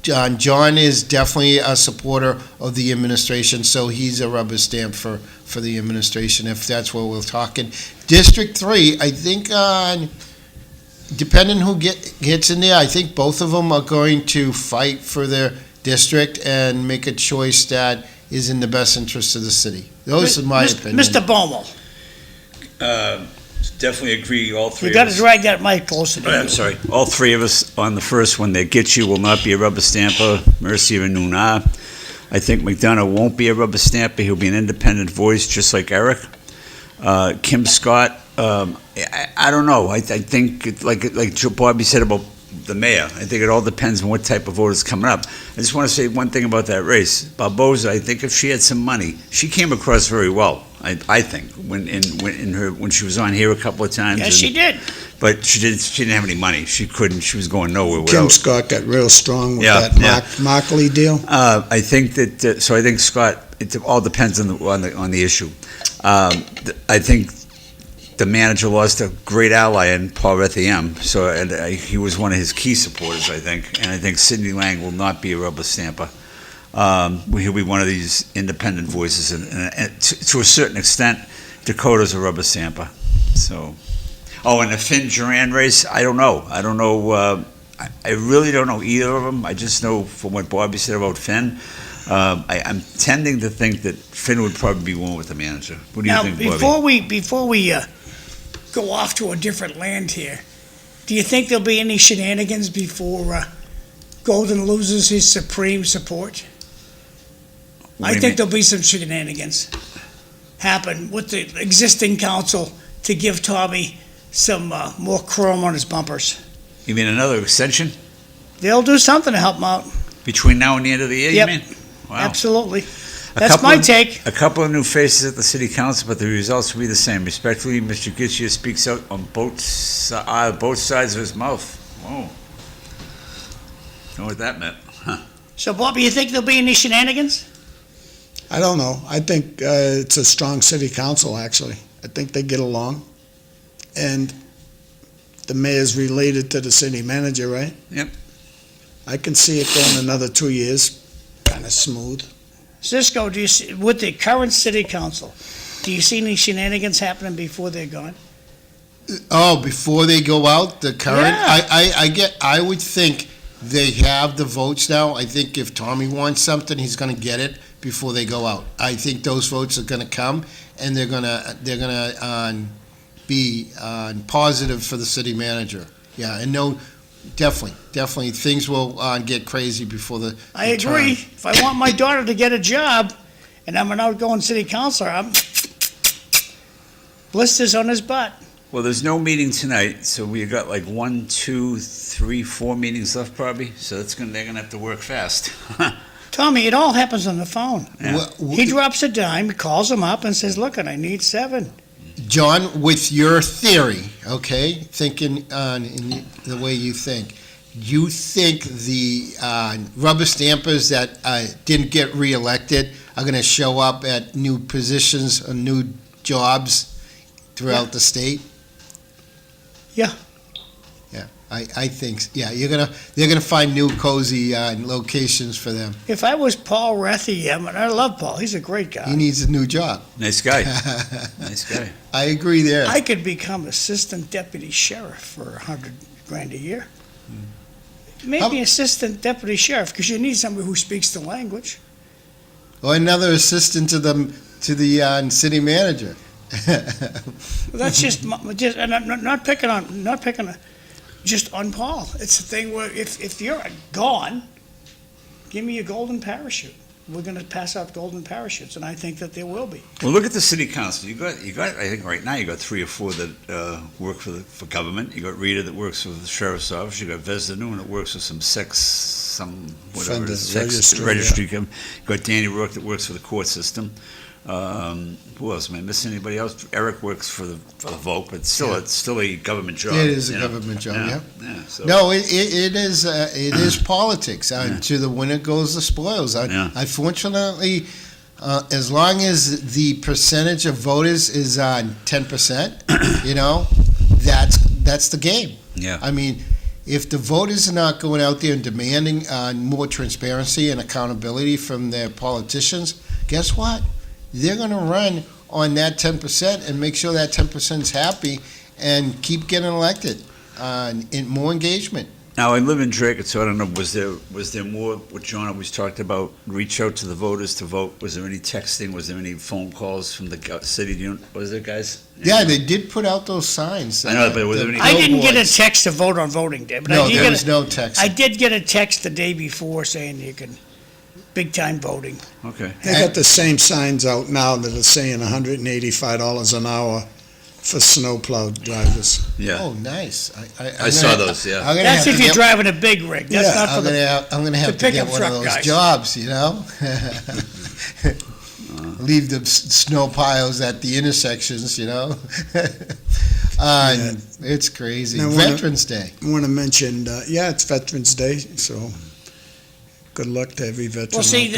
John is definitely a supporter of the administration, so he's a rubber stamp for the administration, if that's what we're talking. District 3, I think, depending who gets in there, I think both of them are going to fight for their district and make a choice that is in the best interest of the city. Those are my opinion. Mr. Bomil. Definitely agree. All three. You got of to us. drag that mic closer to you. I'm sorry. All three of us on the first one that gets you will not be a rubber stamper. Mercier and Nuna. I think McDonough won't be a rubber stamper. He'll be an independent voice, just like Eric. Kim Scott. I don't know. I think like Bobby said about the mayor. I think it all depends on what type of vote is coming up. I just want to say one thing about that race. Barboza, I think if she had some money, she came across very well. I think when she was on here a couple of times. Yes, she did. But she didn't have any money. She couldn't. She was going nowhere without. Kim Scott got real strong with Yeah, that Markley deal. I think that. So I think Scott. It all depends on the issue. I think the manager lost a great ally in Paul Rethiem, so he was one of his key supporters, I think. And I think Sidney Lang will not be a rubber stamper. He'll be one of these independent voices, and to a certain extent, Dakota's a rubber stamper. So, and the Finn Duran race, I don't know. I really don't know either of them. I just know from what Bobby said about Finn. I'm tending to think that Finn would probably be one with the manager. What do you think, Bobby? Before we go off to a different land here, do you think there'll be any shenanigans before Golden loses his supreme support? I think there'll be some shenanigans. happen with the existing council to give Tommy some more chrome on his bumpers. You mean another extension They'll do something to help him out. between now and the end of the year? Yep. You mean? Wow. Absolutely. A That's couple my of- take. A couple of new faces at the city council, but the results will be the same. Respectfully, Mr. Gitschia speaks out on both sides of his mouth. Whoa. Know what that meant? Huh. So, Bobby, you think there'll be any shenanigans? I don't know. I think it's a strong city council, actually. I think they get along. And the mayor's related to the city manager, right? Yep. I can see it going another 2 years, kind of smooth. Cisco, do you see, with the current city council, do you see any shenanigans happening before they're gone? Oh, before they go out, the current, Yeah. I would think they have the votes now. I think if Tommy wants something, he's gonna get it before they go out. I think those votes are gonna come, and they're gonna be positive for the city manager. Yeah, and no, definitely, things will get crazy before the. I the agree. term. If I want my daughter to get a job, and I'm an outgoing city councilor, I'm blisters on his butt. Well, there's no meeting tonight, so we got like 1, 2, 3, 4 meetings left probably. So they're gonna have to work fast. Tommy, it all happens on the phone. Yeah. He drops a dime, calls him up and says, look, I need 7. John, with your theory, okay, thinking in the way you think the rubber stampers that didn't get reelected are going to show up at new positions or new jobs throughout the state? Yeah. Yeah, I think, yeah, they're gonna find new cozy locations for them. If I was Paul Rethiam, and I love Paul, he's a great He guy, needs a new job. Nice guy. Nice guy. I agree there. I could become assistant deputy sheriff for $100,000 a year. Maybe assistant deputy sheriff, because you need somebody who speaks the language. Or another assistant to the city manager. That's just, and I'm not picking on, just on Paul. It's a thing where if you're gone, give me a golden parachute. We're going to pass out golden parachutes, and I think that there will be. Well, look at the city council. You got. I think right now you got 3 or 4 that work for government. You got Rita that works for the sheriff's office. You got Vesda Noon that works for some whatever it is, registry. You got Danny Rourke that works for the court system. Who else? Am I missing anybody else? Eric works for the vote, but it's still a government job. It is a government job. Yeah. Yeah. So. No, it is politics. To the winner goes the spoils. Unfortunately, as long as the percentage of voters is on 10%, that's the game. Yeah. I mean, if the voters are not going out there and demanding more transparency and accountability from their politicians, guess what? They're going to run on that 10% and make sure that 10% is happy and keep getting elected. And more engagement. Now, I live in Drake, so I don't know, was there more, what John always talked about, reach out to the voters to vote? Was there any texting? Was there any phone calls from the city? Was there, guys? Yeah, they did put out those signs. I know, but were there any? I didn't get a text to vote on voting day, but No, there was no text. I did get a text the day before saying you can, big time voting. Okay. They got the same signs out now that are saying $185 an hour for snowplow drivers. Yeah. Oh, nice. I saw those, yeah. That's if you're driving a big rig. That's not for I'm gonna have to get pickup one of truck those guys. jobs, Leave the snow piles at the intersections, It's crazy. Now, Veterans Day. I want to mention, it's Veterans Day, so good luck to every veteran Well, see, out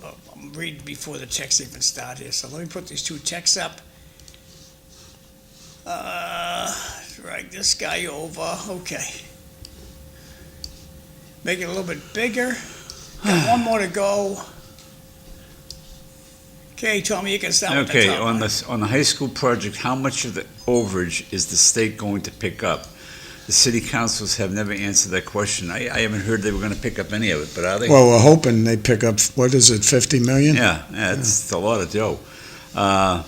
there. I'm reading before the texts even start here, so let me put these 2 texts up. Drag this guy over, okay. Make it a little bit bigger. Got one more to go. Okay, Tommy, you can start with the Okay, top on one. on the high school project, how much of the overage is the state going to pick up? The city councils have never answered that question. I haven't heard they were going to pick up any of it, but are they? Well, we're hoping they pick up, what is it, 50 million? Yeah, it's a lot of dough. No,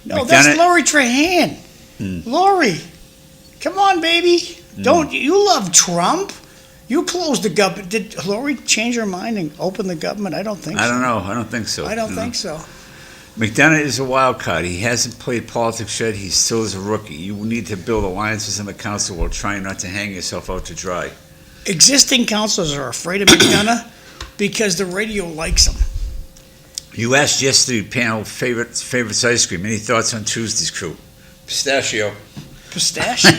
McDonough- that's Lori Trahan. Hmm. Lori, come on, baby. Don't you love Trump? You closed the government. Did Lori change her mind and open the government? I don't think so. I don't know. I don't think so. I don't No. think so. McDonough is a wild card. He hasn't played politics yet. He still is a rookie. You need to build alliances in the council while trying not to hang yourself out to dry. Existing councilors are afraid of McDonough because the radio likes him. You asked yesterday panel favorites ice cream. Any thoughts on Tuesday's crew? Pistachio. Pistachio.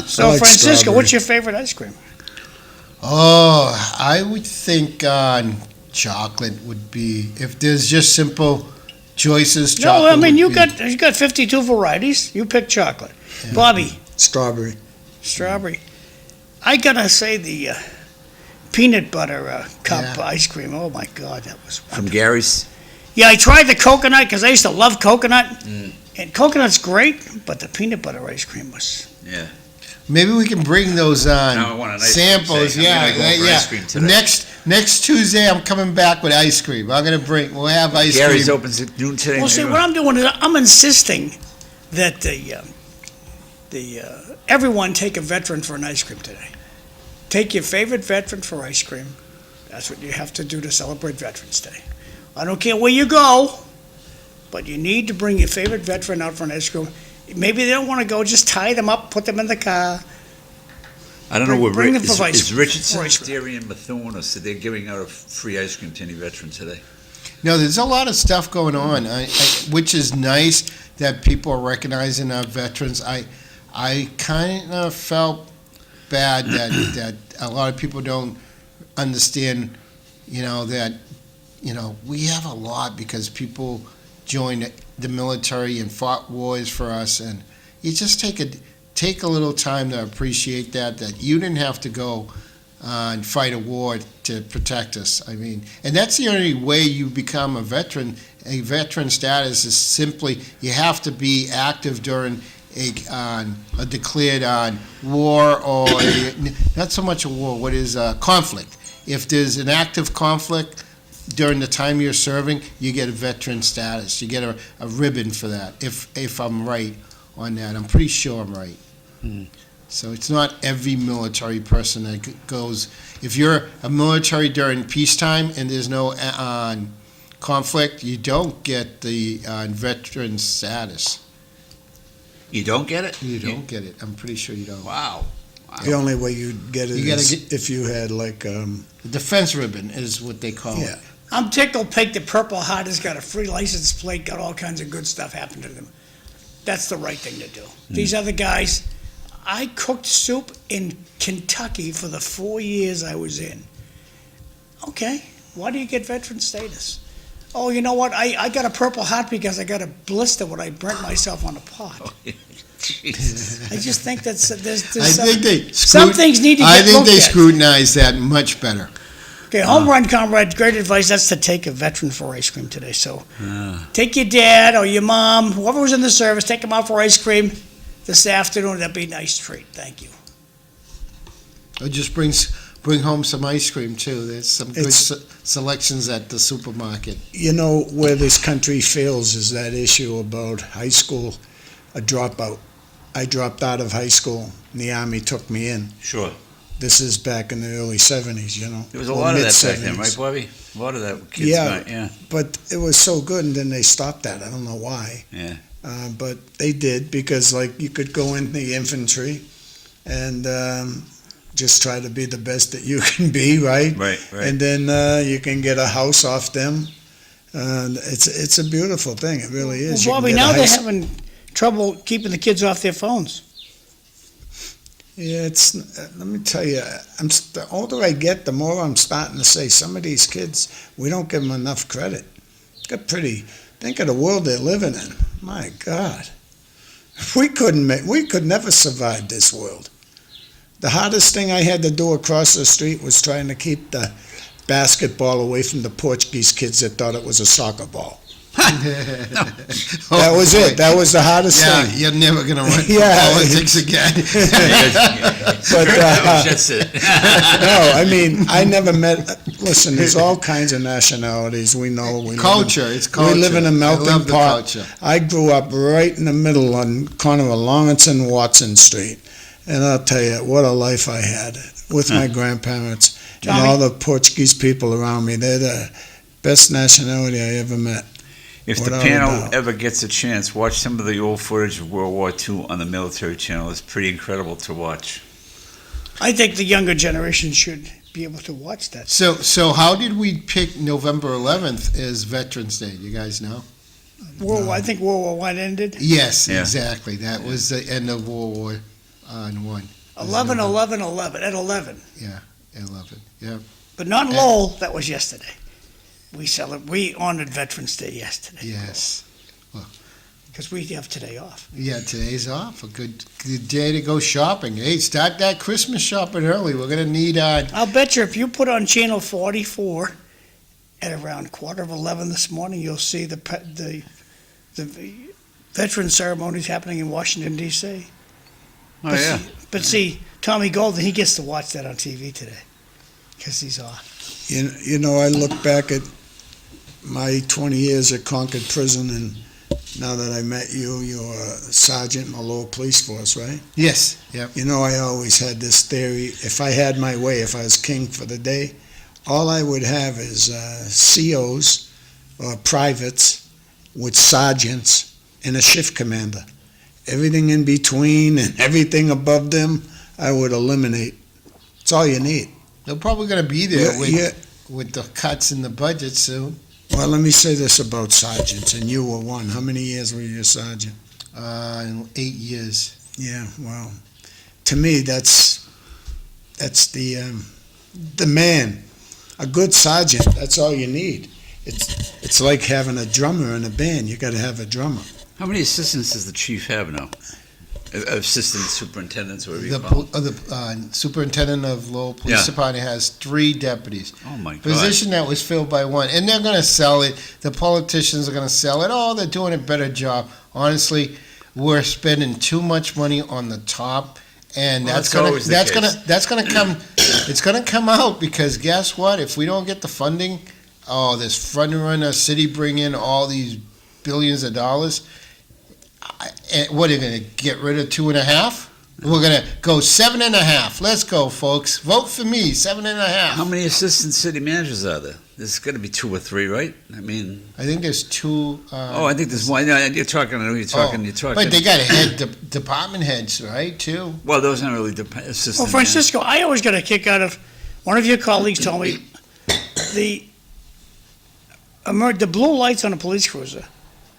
So, like Francisco, strawberry. what's your favorite ice cream? Oh, I would think chocolate would be, if there's just simple choices, chocolate No, I mean you would be- got 52 varieties. You pick chocolate. Yeah. Bobby, Strawberry. strawberry. I gotta say the peanut butter cup Yeah. ice cream. Oh my God, that was From wonderful. Gary's. Yeah, I tried the coconut because I used to love coconut, Mm. and coconut's great, but the peanut butter ice cream was. Yeah. Maybe we can bring those on Now I want an ice cream samples. today. I'm Yeah, gonna go for yeah. ice cream today. Next Tuesday, I'm coming back with ice cream. We'll have ice Gary's cream. opens at noon today. Well, see, what I'm doing is I'm insisting that everyone take a veteran for an ice cream today. Take your favorite veteran for ice cream. That's what you have to do to celebrate Veterans Day. I don't care where you go, but you need to bring your favorite veteran out for an ice cream. Maybe they don't want to go, just tie them up, put them in the car. I don't know what bring them for ice is cream. Richardson, For ice cream. Dairy, and Methuen, or so they're giving out a free ice cream to any veteran today. No, there's a lot of stuff going on, which is nice that people are recognizing our veterans. I kind of felt bad that a lot of people don't understand, that, we have a lot because people joined the military and fought wars for us, and you just take a little time to appreciate that you didn't have to go and fight a war to protect us. I mean, and that's the only way you become a veteran. A veteran status is simply you have to be active during a declared war, or not so much a war, what is conflict. If there's an active conflict during the time you're serving, you get a veteran status. You get a ribbon for that, if I'm right on that. I'm pretty sure I'm right. So it's not every military person that goes. If you're a military during peacetime and there's no conflict, you don't get the veteran status. You don't get it? You don't get it. I'm pretty sure you don't. Wow. The only way you'd get it You gotta is if you had like, The defense ribbon is what they call yeah. it. I'm tickled pink the Purple Heart has got a free license plate, got all kinds of good stuff happen to them. That's the right thing to do. These other guys, I cooked soup in Kentucky for the 4 years I was in. Okay, why do you get veteran status? Oh, you know what? I got a Purple Heart because I got a blister when I burnt myself on a pot. Jesus. I just think that's there's I think they some things need to get I think looked they at. scrutinize that much better. Okay, home run, comrade. Great advice. That's to take a veteran for ice cream today. So Ah. take your dad or your mom, whoever was in the service, take them out for ice cream this afternoon. That'd be a nice treat. Thank you. Or just bring home some ice cream too. There's some good selections at the supermarket. you know, where this country fails is that issue about high school, a dropout. I dropped out of high school, and the Army took me in. Sure. This is back in the early 70s, you know. There was a or lot of that back then, mid-70s. right, Bobby? A lot of that kids Yeah. got, yeah. But it was so good, and then they stopped that. I don't know why. Yeah. But they did, because, like, you could go in the infantry and just try to be the best that you can be, right? Right, right. And then you can get a house off them. It's a beautiful thing. It really is. You Well, can Bobby, get a now they're high- having trouble keeping the kids off their phones. Yeah, it's. Let me tell you, the older I get, the more I'm starting to say some of these kids, we don't give them enough credit. Think of the world they're living in. My God, we could never survive this world. The hardest thing I had to do across the street was trying to keep the basketball away from the Portuguese kids that thought it was a soccer ball. That was it. That was the hardest thing. You're never gonna run for Yeah. politics again. But That's it. no, I mean, I never met. Listen, there's all kinds of nationalities. We know. Culture. It's culture. We live in a I melting love the pot. culture. I grew up right in the middle on corner of Lawrence and Watson Street, and I'll tell you what a life I had with my grandparents and Tommy? all the Portuguese people around me. They're the best nationality I ever met. If the Without a panel doubt. ever gets a chance, watch some of the old footage of World War II on the military channel. It's pretty incredible to watch. I think the younger generation should be able to watch that. So how did we pick November 11th as Veterans Day? You guys know? I think World War I ended. Yes, Yeah. exactly. That was the end of World War One. 11, 11, 11, at 11. 11. Yeah. But not in Lowell, that was yesterday. We honored Veterans Day yesterday. Yes. Because we have today off. Yeah, today's off. A good day to go shopping. Hey, start that Christmas shopping early. We're gonna need. I'll bet you if you put on channel 44 at around 11:15 this morning, you'll see the veteran ceremonies happening in Washington, D.C. Oh, yeah. But see, Tommy Golden, he gets to watch that on TV today because he's off. You know, I look back at my 20 years at Concord Prison, and now that I met you, you're a sergeant in the Lowell Police Force, right? Yes. Yep. You know, I always had this theory, if I had my way, if I was king for the day, all I would have is COs or privates with sergeants and a shift commander. Everything in between and everything above them, I would eliminate. That's all you need. They're probably gonna be there Yeah. with the cuts in the budget soon. Well, let me say this about sergeants, and you were one. How many years were you a sergeant? 8 years. Yeah, well, to me, that's the man. A good sergeant, that's all you need. It's like having a drummer in a band. You got to have a drummer. How many assistants does the chief have now? Assistant superintendents, whatever you The call them. superintendent of Lowell Police Yeah. Department has 3 deputies. Oh, my God. Position that was filled by 1, and they're going to sell it. The politicians are going to sell it. Oh, they're doing a better job. Honestly, we're spending too much money on the top, and Well, that's that's always the going to come. It's going to come out because guess what? If we don't get the funding, this front runner city bring in all these billions of dollars. And what are you going to get rid of 2.5? We're going to go 7.5. Let's go, folks. Vote for me, 7.5. How many assistant city managers are there? There's got to be 2 or 3, right? I mean, I think there's 2. I think there's one. No, you're talking. I know you're talking. You're talking. But they got department heads, right? Too. Well, those aren't really assistant. Well, Francisco, I always got a kick out of one of your colleagues told me the blue lights on a police cruiser.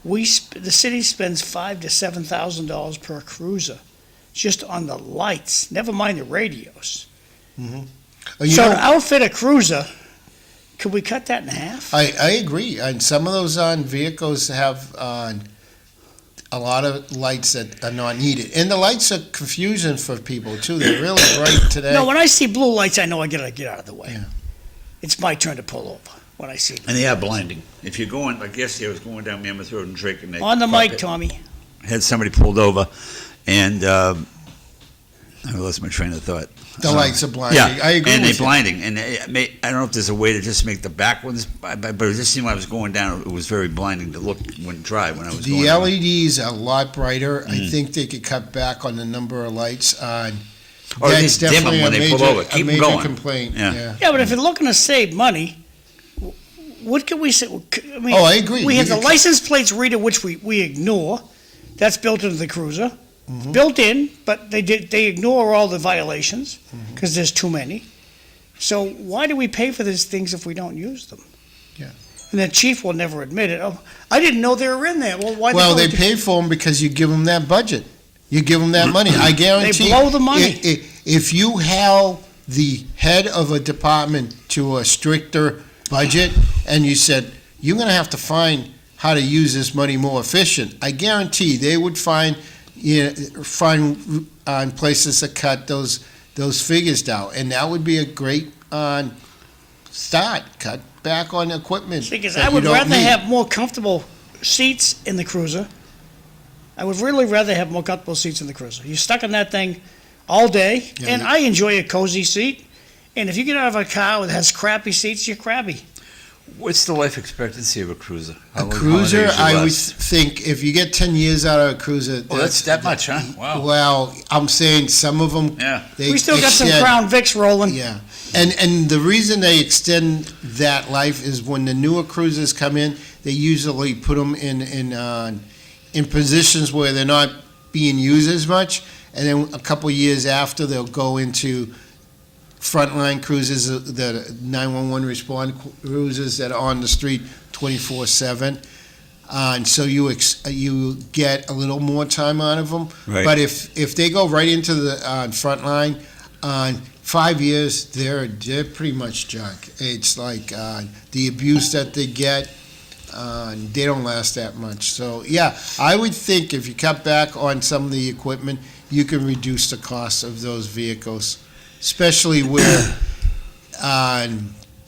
The city spends $5,000 to $7,000 per cruiser just on the lights. Never mind the radios. You So know, to outfit a cruiser, could we cut that in half? I agree. And some of those vehicles have a lot of lights that are not needed. And the lights are confusion for people, too. They're really bright today. No, when I see blue lights, I know I gotta get out of the way. Yeah. It's my turn to pull over when I see them. And they are blinding. If you're going, like yesterday, I was going down Mammoth Road and Drake, and they On the mic, Tommy. had somebody pulled over, and I lost my train of thought. The lights are blinding. Yeah, I agree and with they're you. blinding. And I don't know if there's a way to just make the back ones, but it just seemed when I was going down, it was very blinding to look when I was The going down. LEDs are a lot brighter. I think they could cut back on the number of lights. Or at That's least dim them definitely when a they pull major- over. a Keep them major going. complaint. Yeah. Yeah, but if you're looking to save money, what can we say? I mean, Oh, I agree. We have You the can- license plates reader, which we ignore. That's built into the cruiser. Mm-hmm. Built in, but they ignore all the violations because there's too many. So why do we pay for these things if we don't use them? Yeah. And the chief will never admit it. Oh, I didn't know they were in there. Well, why? Well, they they pay for them because you give them that budget. You give them that money. I guarantee. blow the money. If you held the head of a department to a stricter budget, and you said you're going to have to find how to use this money more efficient, I guarantee they would find places to cut those figures down, and that would be a great start. Cut back on equipment. Because that I you would don't rather need. have more comfortable seats in the cruiser. I would really rather have more comfortable seats in the cruiser. You're stuck in that thing all day, Yeah, and I enjoy a cozy seat. And if you get out of a car that has crappy seats, you're crabby. What's the life expectancy of a cruiser? A cruiser, I would think, if you get 10 years out of a cruiser. Oh, that's that much, huh? Wow. Well, I'm saying some of them. Yeah. We still got some extend- Crown Vics rolling. Yeah. And the reason they extend that life is when the newer cruisers come in, they usually put them in positions where they're not being used as much, and then a couple years after, they'll go into frontline cruisers, the 911 respond cruisers that are on the street 24/7. And so you get a little more time out of them. Right. But if they go right into the front line, 5 years, they're pretty much junk. It's like the abuse that they get, they don't last that much. So, yeah, I would think if you cut back on some of the equipment, you can reduce the cost of those vehicles, especially where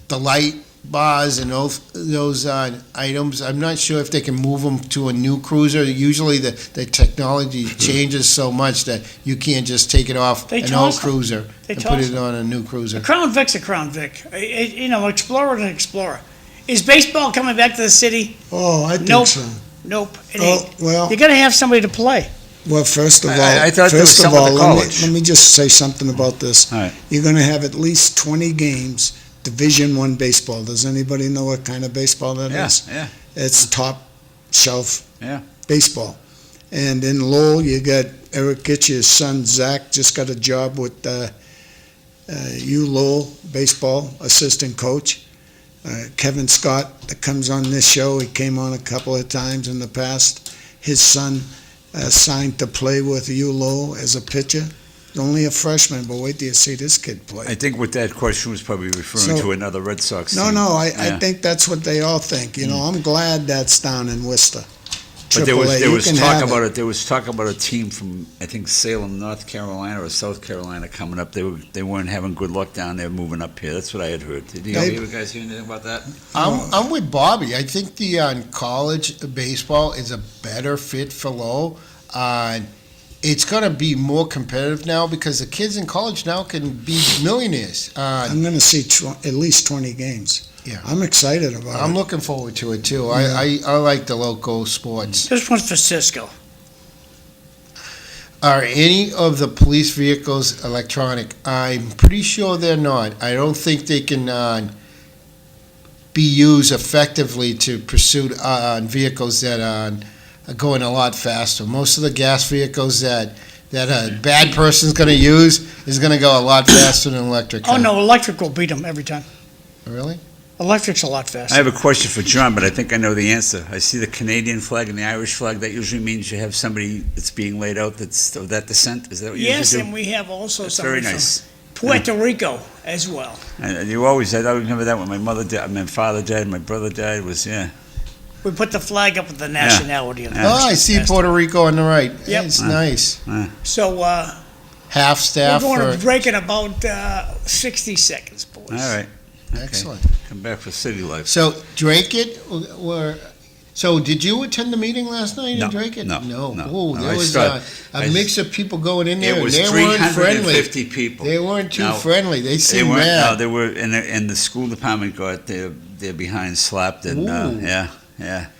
the light bars and those items, I'm not sure if they can move them to a new cruiser. Usually the technology changes so much that you can't just take it off an old cruiser and put it on a new cruiser. A Crown Vic's a Crown Vic. Explorer is an Explorer. Is baseball coming back to the city? Oh, I think Nope. so. Nope. It Oh, ain't. well, You're going to have somebody to play. well, first of all, I thought there was some at the college. let me just say something about this. All right. You're going to have at least 20 games, Division I baseball. Does anybody know what kind of baseball that is? Yeah. It's top shelf Yeah. baseball. And in Lowell, you got Eric Kitch's son, Zach, just got a job with Lowell baseball assistant coach. Kevin Scott, that comes on this show, he came on a couple of times in the past. His son signed to play with Lowell as a pitcher. Only a freshman, but wait till you see this kid play. I think what that question was probably referring to another Red Sox team. No, I Yeah. think that's what they all think. I'm glad that's down in Worcester. But there was AAA, you can talk have about it. There was talk about a team from, I think, Salem, North Carolina or South Carolina coming up. They weren't having good luck down there, moving up here. That's what I had heard. Did you guys hear anything about that? I'm with Bobby. I think the college baseball is a better fit for Lowell. It's going to be more competitive now because the kids in college now can be millionaires. I'm going to see at least 20 games. Yeah. I'm excited about it. I'm looking forward to it too. I like the local sports. This one's for Cisco. Are any of the police vehicles electronic? I'm pretty sure they're not. I don't think they can be used effectively to pursue vehicles that are going a lot faster. Most of the gas vehicles that a bad person's going to use is going to go a lot faster than electric. Oh, no, electric will beat them every time. Really? Electric's a lot faster. I have a question for John, but I think I know the answer. I see the Canadian flag and the Irish flag. That usually means you have somebody that's being laid out that's of that descent. Is that what you Yes, usually do? and we have also That's somebody very nice. from Puerto Rico as well. And you always said, I remember that when my mother died, my father died, my brother died, We put the flag up with the nationality of the Oh, I see Puerto Rico on the right. Yep. It's nice. So Half we're staff. going to For, break in about 60 seconds, boys. All right. excellent. Come back for city life. So Drake it. So did you attend the meeting last night No, in Drake it? no. Oh, there I was started- a mix of people going in there. It was and they weren't friendly. 350 people. They weren't too No. friendly. They They seemed weren't. No, mad. they were, and the school department got their behind slapped, and Ooh.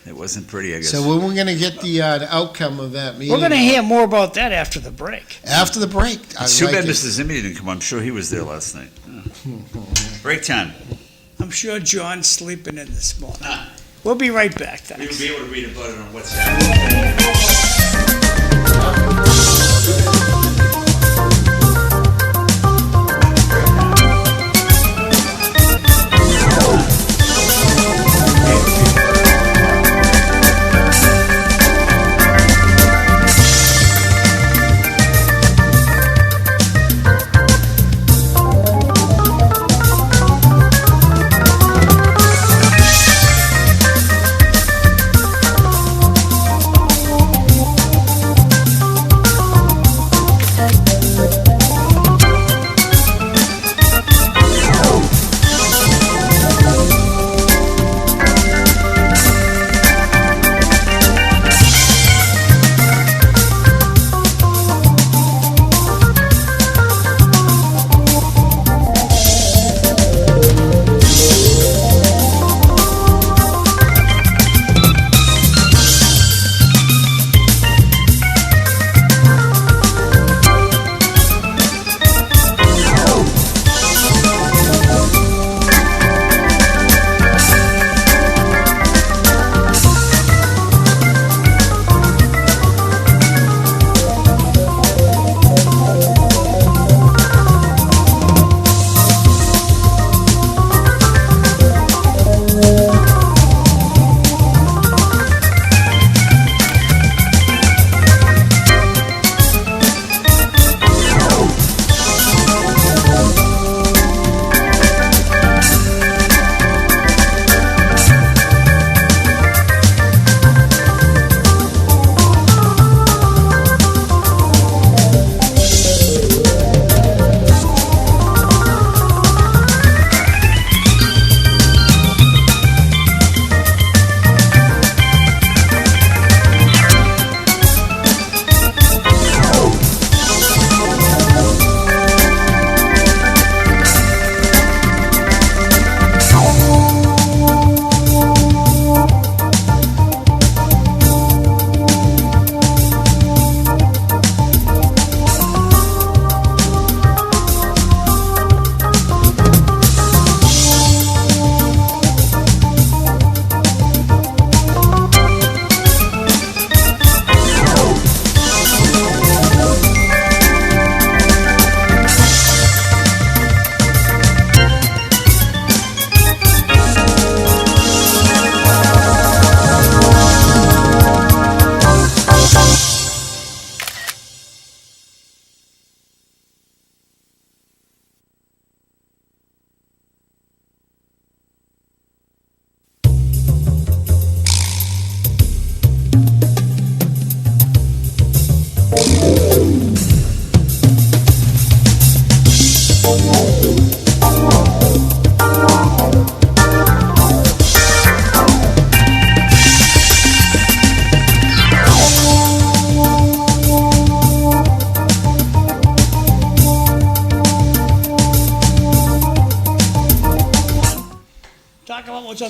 it wasn't pretty. I guess. So when we're going to get the outcome of that meeting? We're going to hear more about that after the break. After the break. It's too bad Mr. Zimmy didn't come. I'm sure he was there last night. Break time. I'm sure John's sleeping in this morning. We'll be right back. We Thanks. will be able to read about it on WhatsApp.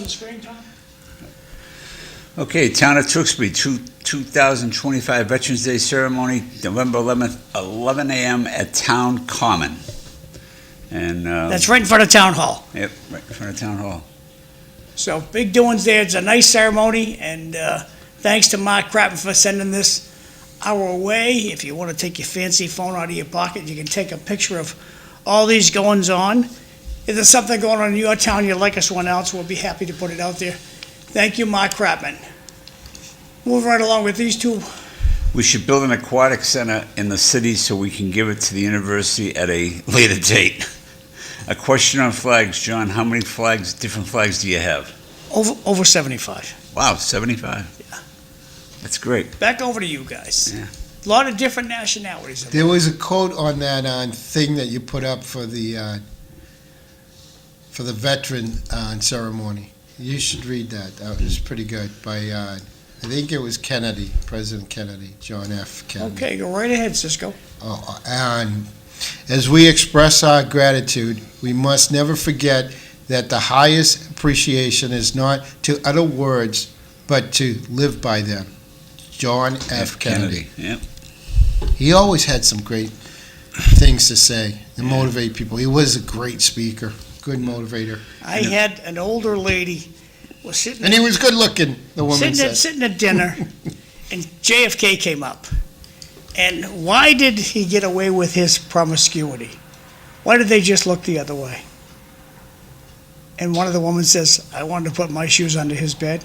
the screen, Tom? Okay, Town of Tewksbury, 2025 Veterans Day Ceremony, November 11th, 11 a.m. at Town Common. And That's right in front of Town Hall. Yep, right in front of Town Hall. So big doings there. It's a nice ceremony, and thanks to Mark Crappen for sending this our way. If you want to take your fancy phone out of your pocket, you can take a picture of all these goings on. If there's something going on in your town you'd like us to announce, we'll be happy to put it out there. Thank you, Mark Crappen. Move right along with these two. We should build an aquatic center in the city so we can give it to the university at a later date. A question on flags, John. How many flags, different flags do you have? Over 75. Wow, 75. Yeah. That's great. Back over to you guys. Yeah. A lot of different nationalities. There was a quote on that thing that you put up for the veteran ceremony. You should read that. That was pretty good. By I think it was Kennedy, President Kennedy, John F. Kennedy. Okay, go right ahead, Cisco. And as we express our gratitude, we must never forget that the highest appreciation is not to utter words, but to live by them. John F. Kennedy. Yep. He always had some great things to say and motivate people. He was a great speaker, good motivator. I had an older lady was sitting. And he was good looking, the woman said. Sitting at dinner, and JFK came up. And why did he get away with his promiscuity? Why did they just look the other way? And one of the women says, I wanted to put my shoes under his bed.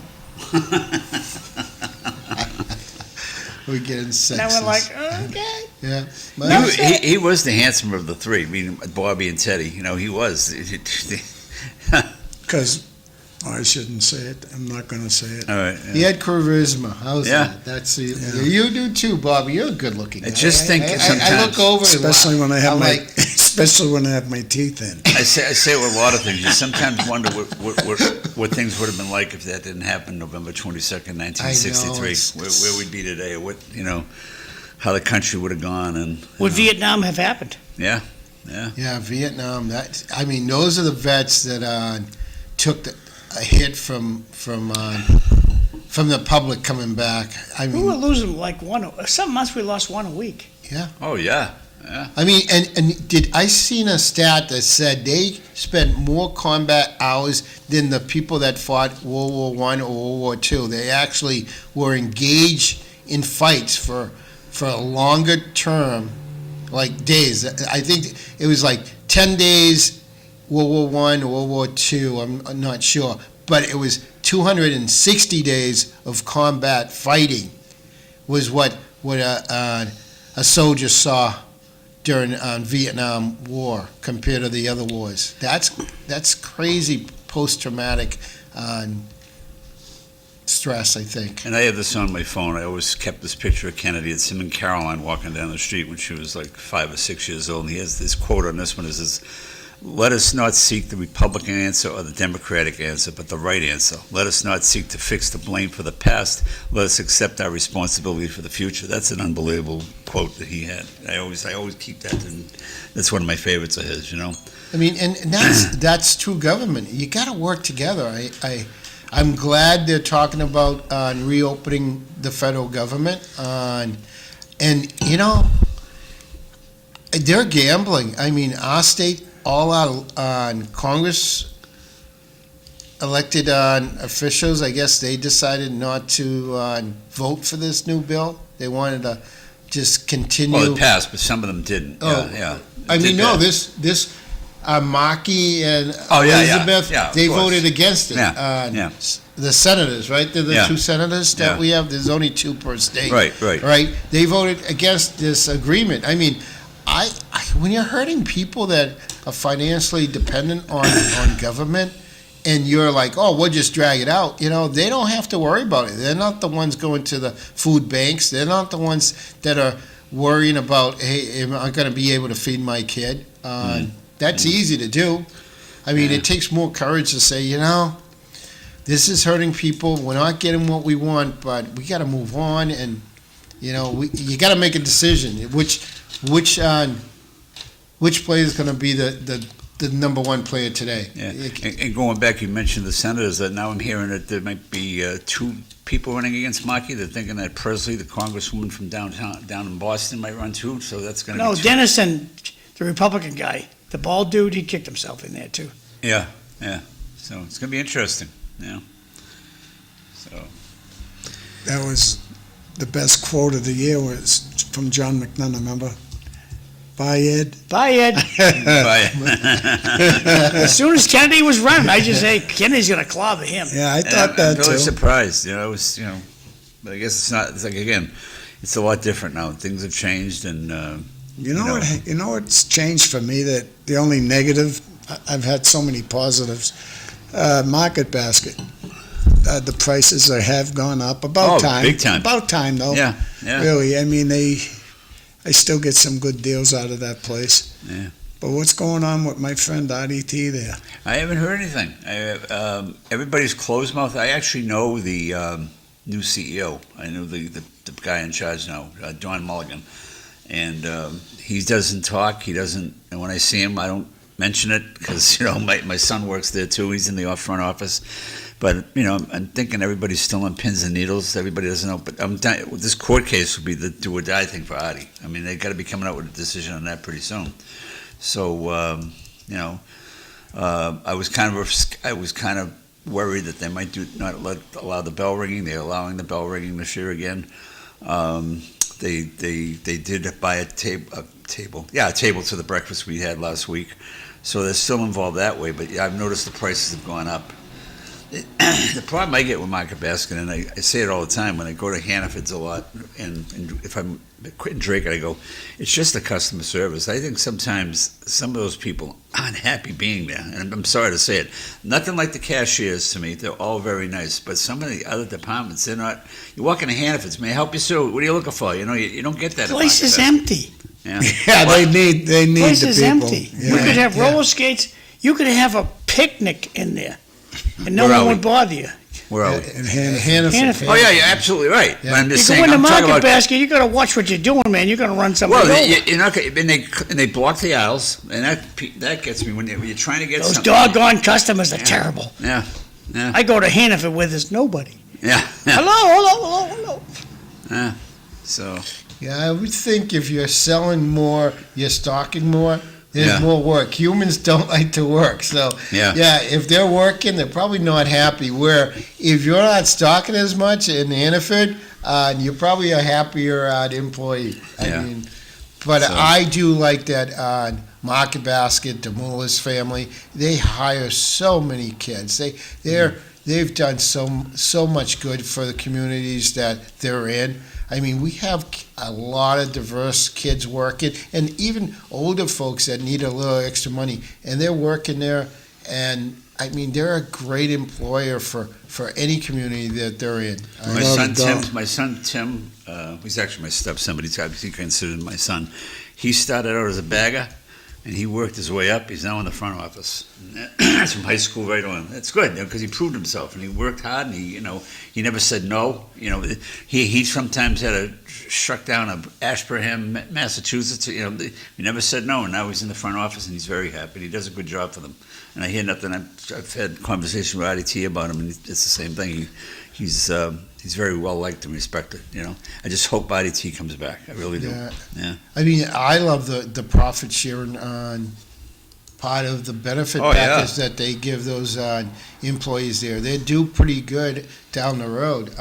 We're getting sexist. And I went like, okay. Yeah. No, He was the handsomer of the three. I mean, Bobby and Teddy. You know, he was. Because I shouldn't say it. I'm not going to say it. All right. He had charisma. How's Yeah. that? That's you do too, Bobby. You're a good looking guy. I just think I sometimes, look over, Especially when I have I'm my, like, especially when I have my teeth in. I say with a lot of things. You sometimes wonder what things would have been like if that didn't happen November 22nd, 1963. it's- Where we'd be today, or what how the country would have gone, and Would Vietnam have happened? yeah. yeah, Vietnam. Those are the vets that took a hit from the public coming back. I We were mean, losing like some months we lost one a week. Oh yeah. I mean, and did I seen a stat that said they spent more combat hours than the people that fought World War I or World War II. They actually were engaged in fights for a longer term, like days. I think it was like 10 days World War I or World War II, I'm not sure. But it was 260 days of combat fighting was what a soldier saw during Vietnam War compared to the other wars. That's crazy post-traumatic stress, I think. And I have this on my phone. I always kept this picture of Kennedy. It's him and Caroline walking down the street when she was like 5 or 6 years old. And he has this quote on this one. It says, "Let us not seek the Republican answer or the Democratic answer, but the right answer. Let us not seek to fix the blame for the past. Let us accept our responsibility for the future." That's an unbelievable quote that he had. I always keep that, and that's one of my favorites of his. I mean, and that's true government. You got to work together. I'm glad they're talking about reopening the federal government, and they're gambling. I mean, our state, all our Congress elected officials, I guess they decided not to vote for this new bill. They wanted to just continue. Well, it passed, but some of them didn't. Oh, yeah. I mean, no, pass. this Markey and Oh, yeah, Elizabeth, yeah, of they course. voted against it. Yeah. The senators, right? They're the Yeah. two senators that Yeah. we have. There's only two per state. Right. Right? They voted against this agreement. I mean, when you're hurting people that are financially dependent on government, and you're like, oh, we'll just drag it out, they don't have to worry about it. They're not the ones going to the food banks. They're not the ones that are worrying about, hey, am I going to be able to feed my kid? That's easy to do. I mean, it takes more courage to say, this is hurting people. We're not getting what we want, but we got to move on, and you got to make a decision. Which player is going to be the the number one player today. Yeah. And going back, you mentioned the Senators. Now I'm hearing that there might be 2 people running against Markey. They're thinking that Presley, the congresswoman from down in Boston, might run too. So that's going to No, be Dennison, the Republican guy, the bald dude, he kicked himself in there too. Yeah. So it's going to be interesting. Yeah. So That was the best quote of the year was from John McDonough, remember? Bye, Ed. Bye, Ed. As soon as Kennedy was running, I just say Kennedy's going to clobber him. Yeah, I thought that I'm really too. surprised. I was, but I guess it's not. It's like again, it's a lot different now. Things have changed, and You know what's changed for me, that the only negative, I've had so many positives, market basket. The prices have gone up about time. Big time. About time, though. Yeah. Really, I mean, I still get some good deals out of that place. Yeah. But what's going on with my friend RDT there? I haven't heard anything. Everybody's closed mouth. I actually know the new CEO. I know the guy in charge now, Don Mulligan. And he doesn't talk. He doesn't. And when I see him, I don't mention it because my son works there too. He's in the front office. But I'm thinking everybody's still on pins and needles. Everybody doesn't know. But this court case will be the do or die thing for Artie. I mean, they got to be coming out with a decision on that pretty soon. So I was kind of worried that they might not allow the bell ringing. They're allowing the bell ringing this year again. They did buy a table to the breakfast we had last week. So they're still involved that way. But I've noticed the prices have gone up. The problem I get with Market Basket, and I say it all the time when I go to Hannaford's a lot, and if I'm quitting Drake, I go, it's just the customer service. I think sometimes some of those people aren't happy being there, and I'm sorry to say it. Nothing like the cashiers to me; they're all very nice, but some of the other departments, they're not. You walk into Hannaford's, may I help you, sir? What are you looking for? You don't get that. The place is empty. Yeah, Yeah, they need The place the is people. empty. Yeah. You could have roller skates. You could have a picnic in there, and no Where are one we? would bother you. Where are we? And Hannaford. Hannaford. Oh yeah, you're absolutely right. Yeah. But I'm just You go saying. in the I'm talking Market about. Basket, you got to watch what you're doing, man. You're going to run somebody Well, over. you're not. And they block the aisles, and that gets me when you're trying to get Those something. doggone customers are terrible. Yeah. I go to Hannaford where there's nobody. Yeah. Hello. Yeah. So. Yeah, I would think if you're selling more, you're stocking more, there's Yeah. more work. Humans don't like to work. So, Yeah. if they're working, they're probably not happy. Where if you're not stocking as much in Hannaford, you're probably a happier employee. Yeah. But So- I do like that Market Basket, DeMoulas family. They hire so many kids. They've done so much good for the communities that they're in. I mean, we have a lot of diverse kids working, and even older folks that need a little extra money, and they're working there. And I mean, they're a great employer for any community that they're in. My son Tim, he's actually my stepson, but he's considered my son. He started out as a bagger, and he worked his way up. He's now in the front office. That's from high school right on. That's good because he proved himself, and he worked hard, and he never said no. He sometimes had to shut down Ashburnham, Massachusetts. He never said no, and now he's in the front office, and he's very happy. He does a good job for them. And I hear nothing. I've had conversation with IDT about him, and it's the same thing. He's very well liked and respected. I just hope IDT comes back. I really do. Yeah. I mean, I love the profit sharing on part of the benefit package that they give those employees there. They do pretty good down the road.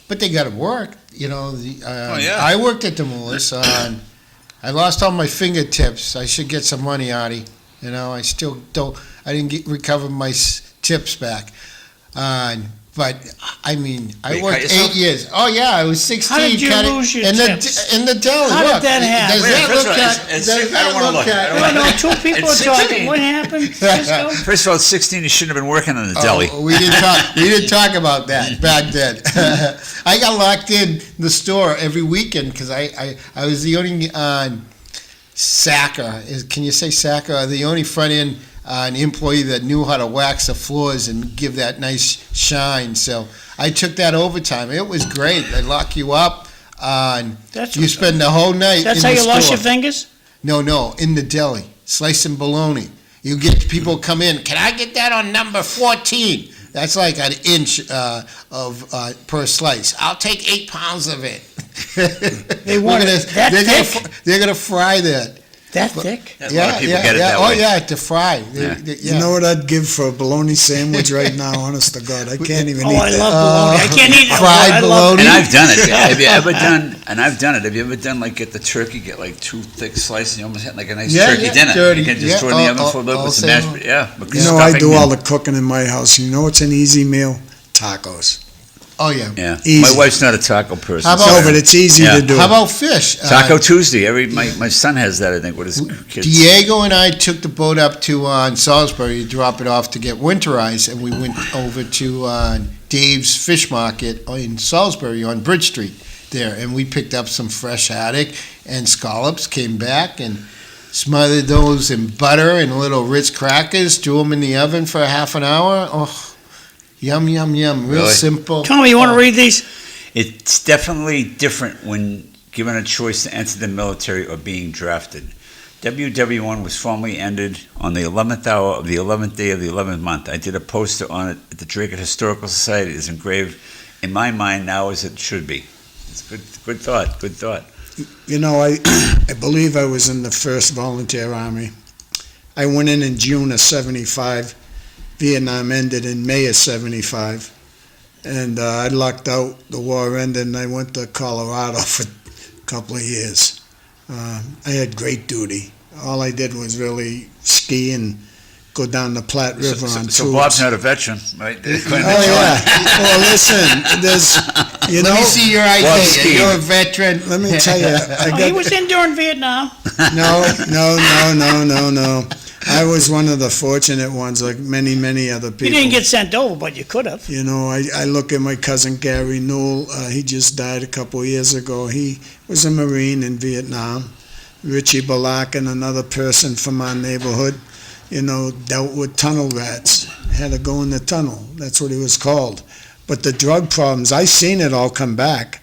But they got to work. I worked at DeMoulas. I lost all my fingertips. I should get some money, Artie. I still don't. I didn't recover my tips back. But I mean, I worked 8 years. Oh yeah, I was 16. How did you lose your tips? In the deli. How Look, did that happen? Does that look at? No, two people are talking. What happened, Cisco? First of all, at 16, you shouldn't have been working in the deli. We didn't talk about that back then. I got locked in the store every weekend because I was the only sacker. Can you say sacker? The only front end an employee that knew how to wax the floors and give that nice shine. So I took that overtime. It was great. They lock you up. You spend the whole night. That's in how the you lost store. your fingers? No, in the deli, slicing bologna. You get people come in. Can I get that on number 14? That's like an inch per slice. I'll take 8 pounds of it. They want it that thick? They're gonna fry that. That thick? A lot of people get it that way. Oh yeah, to fry. You know what I'd give for a bologna sandwich right now? Honest to God, I can't even eat I that. love bologna. I can't eat it. Fried bologna. And I've done it. Have you ever done? And I've done it. Have you ever done like get the turkey, get like 2 thick slices, and you almost had like a nice turkey dinner. Dirty. You can just throw it in the oven for a little with some mashed. Yeah. You know, I do all the cooking in my house. You know what's an easy meal? Tacos. Oh yeah. Yeah. Easy. My wife's not a taco person. How about- No, but it's easy Yeah. to do. How about fish? Taco Tuesday. My son has that. I think with his kids. Diego and I took the boat up to Salisbury to drop it off to get winterized, and we went over to Dave's Fish Market in Salisbury on Bridge Street there, and we picked up some fresh haddock and scallops, came back and smothered those in butter and little Ritz crackers, threw them in the oven for half an hour. Oh, yum, yum, yum. Real Really? simple. Tommy, you want to read these? It's definitely different when given a choice to enter the military or being drafted. WW1 was formally ended on the 11th hour of the 11th day of the 11th month. I did a poster on it at the Dracut Historical Society. It is engraved in my mind now as it should be. It's good thought, good thought. You know, I believe I was in the 1st Volunteer Army. I went in June of 75. Vietnam ended in May of 75. And I lucked out. The war ended, and I went to Colorado for a couple of years. I had great duty. All I did was really ski and go down the Platte River on tours. So Bob's not a veteran, right? Oh, yeah. Well, listen, there's, you know. Let me see your ID. You're a veteran. Let me tell you. He was in during Vietnam. No. I was one of the fortunate ones, like many, many other people. You didn't get sent over, but you could have. You know, I look at my cousin Gary Newell. He just died a couple of years ago. He was a Marine in Vietnam. Richie Balakin, another person from our neighborhood, you know, dealt with tunnel rats. Had to go in the tunnel. That's what he was called. But the drug problems, I seen it all come back.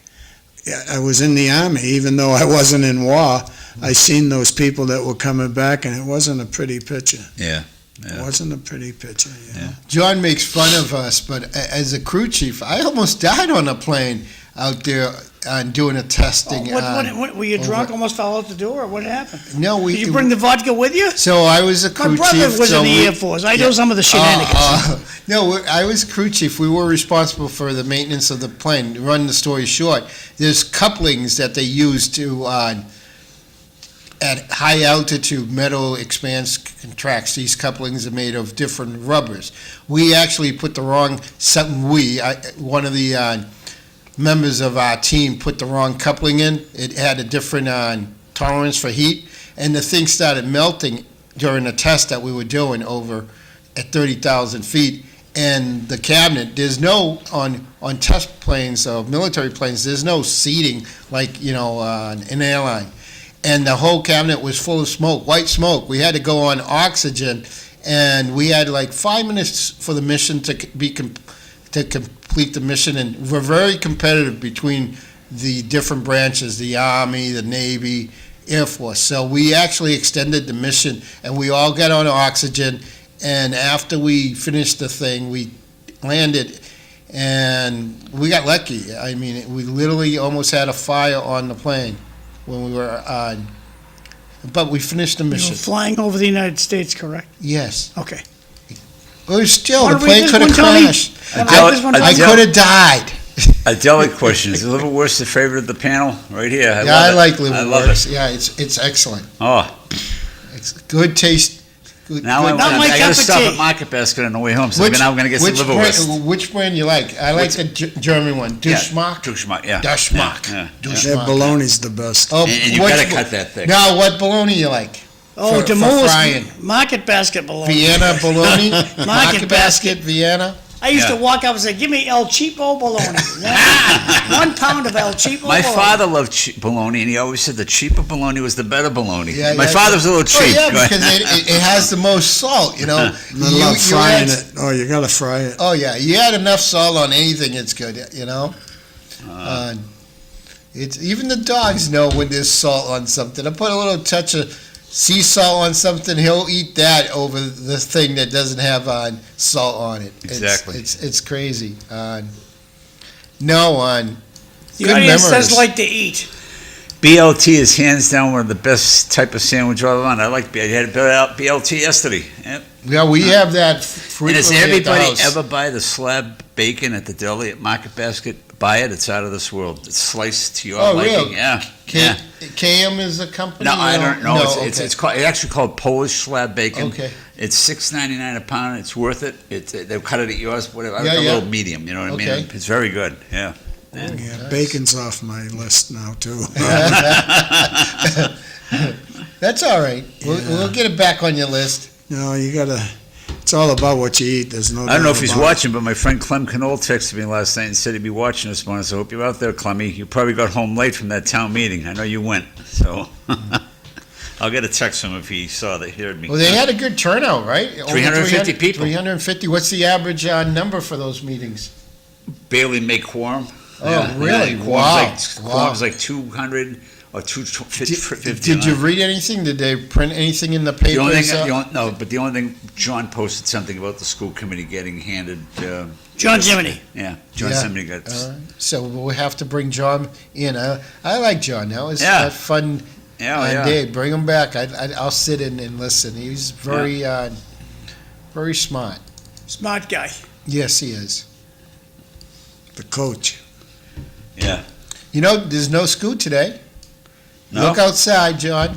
I was in the Army, even though I wasn't in war. I seen those people that were coming back, and it wasn't a pretty picture. Yeah. It wasn't a pretty picture. You know? John makes fun of us, but as a crew chief, I almost died on a plane out there doing a testing. Were you drunk, almost fell out the door, or what happened? No, Did you bring the vodka with you? So I was a crew My chief. brother was in the Air Force. I know some of the shenanigans. No, I was crew chief. We were responsible for the maintenance of the plane. To run the story short, there's couplings that they use to at high altitude metal expands contracts. These couplings are made of different rubbers. We actually put the wrong one of the members of our team put the wrong coupling in. It had a different tolerance for heat, and the thing started melting during a test that we were doing over at 30,000 feet. And the cabinet, there's no on test planes or military planes, there's no seating like an airline. And the whole cabinet was full of smoke, white smoke. We had to go on oxygen, and we had like 5 minutes for the mission to complete the mission. And we're very competitive between the different branches, the Army, the Navy, Air Force. So we actually extended the mission, and we all got on oxygen. And after we finished the thing, we landed, and we got lucky. I mean, we literally almost had a fire on the plane when we were on. But we finished the You mission. were flying over the United States, correct? Yes. Okay. It was still, Wanna the read plane this could have one, Tony? crashed. I I could have died. A deli question. Is liverwurst the favorite of the panel? Right here. I I love like it. I love liverwurst. it. Yeah, it's excellent. Oh, It's good taste. Good, now good Not my I cup got of to stop tea. at Market Basket on the way home. So now I'm going to get some liverwurst. Which brand you like? I like the German one. Duschmark? Duschmark, yeah. Duschmark. Yeah, yeah. Their bologna's the best. Oh, And you got to cut that thick. Now, what bologna you like? Oh, For Demoulas frying. Market Basket bologna. Vienna bologna? Market Basket, Vienna? I used to Yeah. walk up and say, "Give me El Cheapo bologna." 1 pound of El Cheapo My bologna. father loved bologna, and he always said the cheaper bologna was the better bologna. Yeah, My yeah. father was a little cheap. Oh, yeah, Go ahead. because it has the most salt, you know. I love You frying add- it. Oh, you gotta fry it. Oh, yeah. You add enough salt on anything, it's good, you know. It's even the dogs know when there's salt on something. I put a little touch of sea salt on something, he'll eat that over the thing that doesn't have salt on it. Exactly. It's crazy. No, The good audience memories. does like to eat. BLT is hands down one of the best type of sandwich all around. I like I had BLT yesterday. Yep. Yeah, we have that And frequently does at the everybody house. ever buy the slab bacon at the deli at Market Basket? Buy it. It's out of this world. It's sliced to your Oh, liking. really? Yeah. K- KM is a company? No, I don't know. No, It's okay. called, it's actually called Polish slab bacon. Okay. It's $6.99 a pound. It's worth it. They'll cut it at yours, whatever. Yeah, a yeah. little medium. You know what I mean? Okay. It's very good. Yeah. Yeah, nice. bacon's off my list now too. That's all right. We'll get it back on your list. No, you gotta. It's all about what you eat. There's no. I don't know if doubt he's about it. watching, but my friend Clem Canole texted me last night and said he'd be watching this morning. So I hope you're out there, Clemmy. You probably got home late from that town meeting. I know you went. So I'll get a text from him if he saw that, heard me. Well, they had a good turnout, right? Over 350 people. 350. What's the average number for those meetings? Barely make quorum. Oh, really? Quorum's Wow. Quorum's like 200 or 250. Did you read anything? Did they print anything in the papers? The only thing, but the only thing, John posted something about the school committee getting handed. John Jiminy. Yeah, John Yeah. Jiminy got. All right. So we'll have to bring John in. I like John. That was Yeah. a fun Yeah. day. Bring him back. I'll sit in and listen. He's very, very smart. Smart guy. Yes, he is. The coach. Yeah. You know, there's no school today. No? Look outside, John.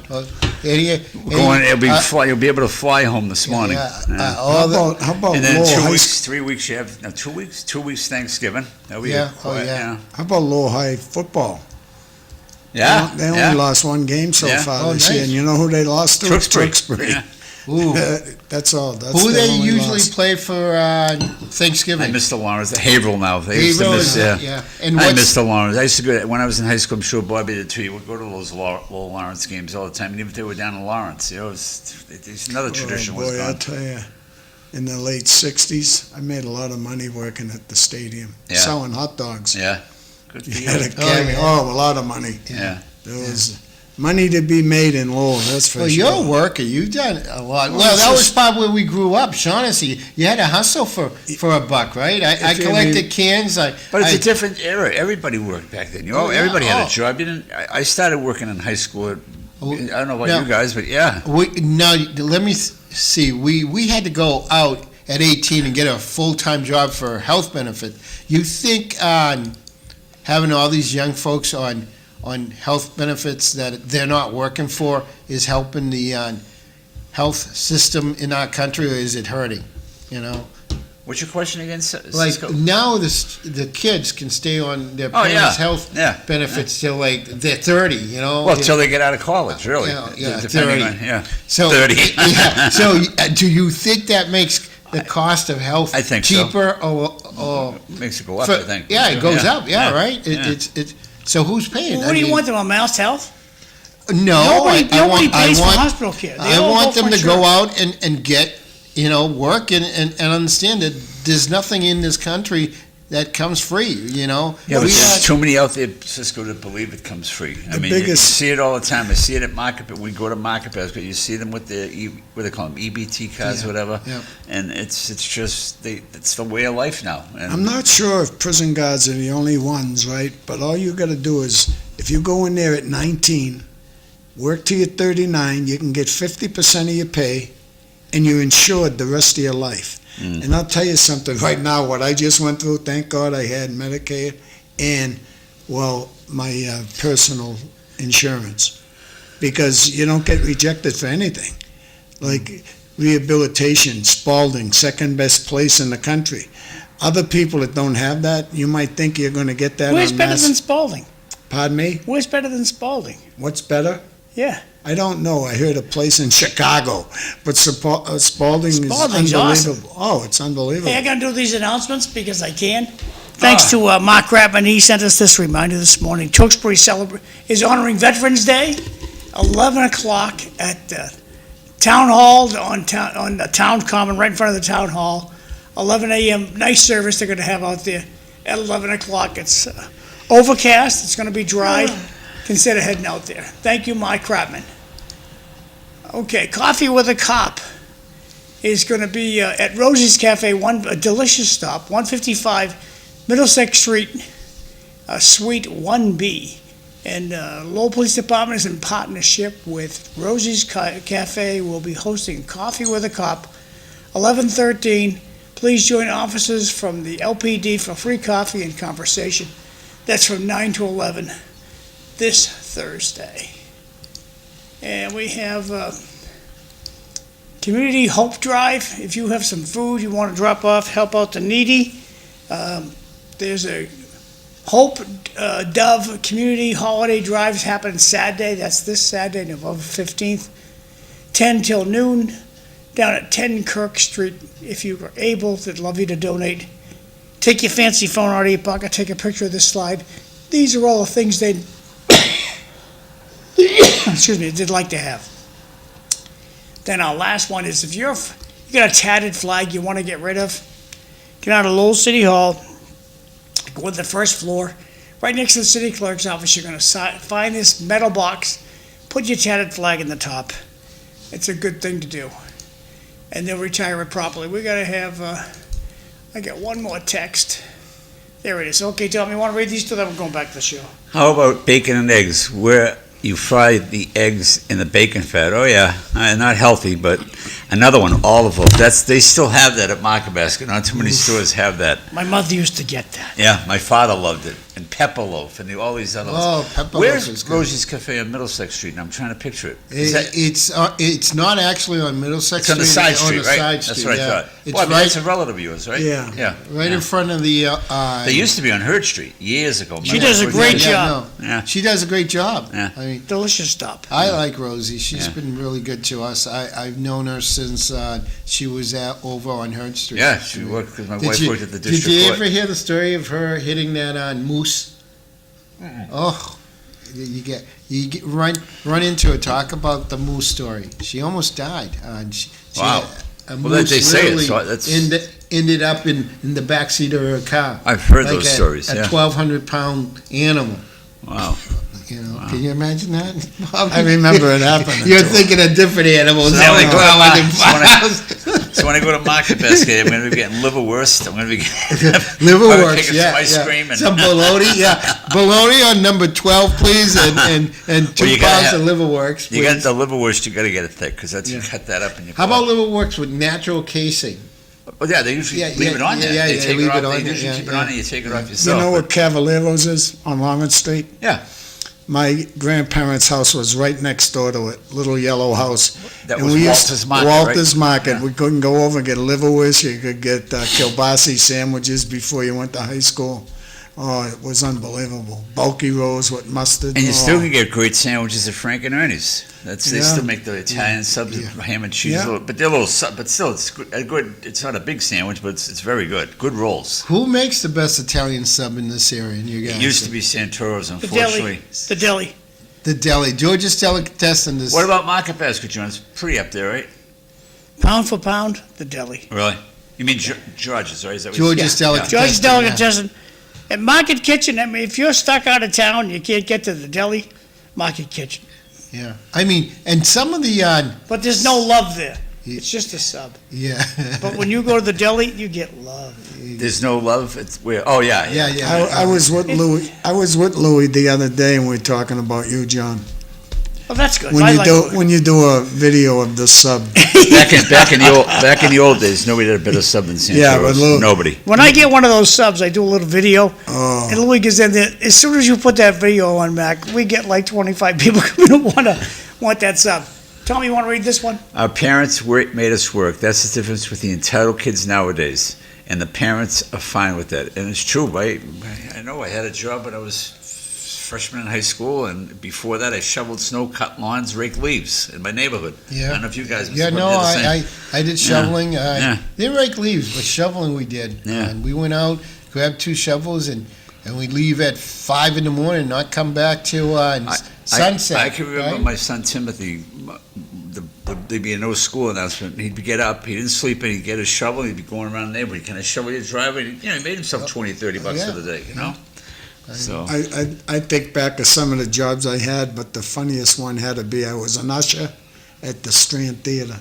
You'll be able to fly home this morning. Yeah. How about And then Lowell 2 High weeks, 3 weeks. You have 2 weeks. 2 weeks Thanksgiving. That'll be Yeah. quiet, Yeah. How about Lowell High football? Yeah. They only lost one game so Yeah. far Oh, this year, nice. and you know who they lost to? Tewksbury. Yeah. Ooh. That's all. That's Who their they only usually loss. play for I Thanksgiving? miss the Lawrence. The Haverhill now. They used to Haverhill miss. is- Yeah. And I what's miss the Lawrence. I used to go when I was in high school. I'm sure Bobby did too. You would go to those little Lawrence games all the time, and even if they were down in Lawrence, it's another tradition was Boy, I'll gone. tell you, in the late '60s, I made a lot of money working at the stadium, Yeah. selling hot dogs. Yeah. Good for You you. had to carry, yeah. a lot of money. Yeah. There was money to be made in Lowell, that's for Well, sure. you're a worker. You've done a lot. Well, Well, it's that was just- probably where we grew up, Shaughnessy. You had to hustle for a buck, right? I If you collected mean- cans. But it's a different era. Everybody worked back then. Oh, yeah. Everybody had Oh. a job. I started working in high school. Oh, I don't know about now- you guys, but yeah. Now, let me see. We had to go out at 18 and get a full-time job for health benefit. You think having all these young folks on health benefits that they're not working for is helping the health system in our country, or is it hurting? You know, What's your question again, like Cisco? now the kids can stay on their Oh, parents' yeah. health Yeah. benefits till like they're 30. You know, Well, till they get out of college, really. Yeah, Depending 30. on- yeah. So 30. yeah. So do you think that makes the cost of health I think so. cheaper or Makes it go up, for- I think. Yeah, it goes up. Yeah, right. Yeah. It's so who's paying? What do you want them on Mouse Health? No, Nobody I pays want for hospital care. They I all want go them for to go insurance. out and get work and understand that there's nothing in this country that comes free. Yeah, but We there's had- too many out there, Cisco, to believe it comes free. I The mean, you biggest- see it all the time. I see it at Market. We go to Market Basket. You see them with the what do they call them, EBT cards, Yeah, whatever. yeah. And it's just it's the way of life now. And I'm not sure if prison guards are the only ones, right? But all you gotta do is, if you go in there at 19, work till you're 39, you can get 50% of your pay, and you're insured the rest of your life. Mm. And I'll tell you something, right now, what I just went through, thank God I had Medicare and, my personal insurance. Because you don't get rejected for anything. Like rehabilitation, Spalding, second best place in the country. Other people that don't have that, you might think you're gonna get that Where's on better mass. than Spalding? Pardon me? Where's better than Spalding? What's better? Yeah. I don't know. I heard a place in Chicago, but Spalding is Spalding's unbelievable. Oh, it's unbelievable. Hey, I gotta do these announcements because I can. Thanks to Mark Rapman, he sent us this reminder this morning. Tewksbury is honoring Veterans Day, 11 o'clock at Town Hall on the Town Common, right in front of the Town Hall. 11 a.m. Nice service they're gonna have out there at 11 o'clock. It's overcast. It's gonna be dry. Consider heading out there. Thank you, Mike Kratman. Okay, Coffee with a Cop is going to be at Rosie's Cafe, a delicious stop, 155 Middlesex Street, Suite 1B. And Lowell Police Department is in partnership with Rosie's Cafe. Will be hosting Coffee with a Cop, 11:13. Please join officers from the LPD for free coffee and conversation. That's from 9 to 11 this Thursday. And we have Community Hope Drive. If you have some food you want to drop off, help out the needy. There's a Hope Dove Community Holiday Drives happening Saturday. That's this Saturday, November 15th, 10 till noon, down at 10 Kirk Street. If you are able, they'd love you to donate. Take your fancy phone out of your pocket, take a picture of this slide. These are all the things they'd they'd like to have. Then our last one is if you got a tattered flag you want to get rid of, get out of Lowell City Hall, go to the first floor, right next to the city clerk's office. You're going to find this metal box, put your tattered flag in the top. It's a good thing to do. And they'll retire it properly. We got to have, I got one more text. There it is. Okay, Tom, you want to read these two? Then we're going back to the show. How about bacon and eggs? Where you fry the eggs in the bacon fat. Oh yeah, not healthy, but another one, olive oil. They still have that at Market Basket. Not too many stores have that. My mother used to get that. Yeah, my father loved it. And pepper loaf and all these other ones. Pepper Where's loaf is good. Rosie's Cafe on Middlesex Street? And I'm trying to picture it. It's not actually on Middlesex It's on the Street. side street, on the right? side That's street, what I yeah. thought. It's Well, I mean, right, that's a relative of yours, right? Yeah. Yeah. right in front of the. They used to be on Hurd Street years ago. She does a great job. No. Yeah. She does a great job. Yeah. I mean, Delicious stuff. I like Rosie. She's Yeah. been really good to us. I've known her since she was over on Hurd Street. Yeah, she worked because my Did wife you- worked at the district Did you court. ever hear the story of her hitting that moose? Oh, you get run into it. Talk about the moose story. She almost died. She Wow. had a Well, they moose say it, literally so that's- ended up in the backseat of her car. I've heard Like those stories. A Yeah. 1,200-pound animal. Wow. You know, Wow. can you imagine that? I remember it happening. You're thinking of different animals. So now, when I go to 1,200 Market- so when I go to Market Basket, I'm going to be getting liverwurst. I'm going to be getting Liverwurst, taking yeah, some ice cream and some bologna, yeah, bologna on number 12, please, and 2 Well, you gotta pounds of have- liverwurst, You got please. the liverwurst. You got to get it thick because that's you Yeah. cut that up and you. How about liverwurst with natural casing? Oh, yeah, they usually Yeah, leave it on there. yeah, They yeah, take leave it off. it on They there, usually yeah, keep it yeah. on and you take it off You yourself. know but- what Cavalieros is on Longwood Street? Yeah. My grandparents' house was right next door to it, little yellow house. That And was we used Walter's to- Market, right? Walter's Market. Yeah. We couldn't go over and get liverwurst. You could get kielbasa sandwiches before you went to high school. Oh, it was unbelievable. Bulky rolls with mustard. And you oh. still can get great sandwiches at Frank and Ernie's. They Yeah. still make the Italian subs, Yeah. ham and cheese, Yeah. but they're a little, but still it's good. It's not a big sandwich, but it's very good. Good rolls. Who makes the best Italian sub in this area? In you guys? It used to be Santoro's, The unfortunately. deli. The deli. the deli. George's Delicatessen. This. What about Market Basket, John? It's pretty up there, right? Pound for pound, the deli. Really? You mean George's, right? Is that what George's yeah. Delicatessen? George's yeah. Delicatessen. At Market Kitchen, I mean, if you're stuck out of town, you can't get to the deli, Market Kitchen. Yeah, I mean, and some of the But there's no love there. It's just a sub. yeah. But when you go to the deli, you get love. There's no love. It's where. Oh yeah. yeah. I was with Louis. I was with Louis the other day, and we were talking about you, John. Well, that's good. When I you like do Louis. when you do a video of the sub, back in the old days, nobody did a better sub than Santoro's. Yeah, but look- Nobody. When I get one of those subs, I do a little video, oh, and Louis gets in there. As soon as you put that video on, Mac, we get like 25 people coming to want that sub. Tommy, you want to read this one? Our parents made us work. That's the difference with the entitled kids nowadays, and the parents are fine with that. And it's true. I know I had a job when I was freshman in high school, and before that, I shoveled snow, cut lawns, raked leaves in my neighborhood. Yeah. I don't know if you guys. Yeah, did no, the same. I did shoveling. Yeah. Didn't rake leaves, but shoveling we did. Yeah. And we went out, grabbed 2 shovels, and we leave at 5 in the morning, not come back till sunset. I can remember right? my son Timothy. There'd be a no school announcement. He'd get up. He didn't sleep, and he'd get his shovel. He'd be going around the neighborhood. Can I shovel your driveway? He made himself $20, $30 Yeah. for the day. You know. So I think back to some of the jobs I had, but the funniest one had to be I was an usher at the Strand Theater.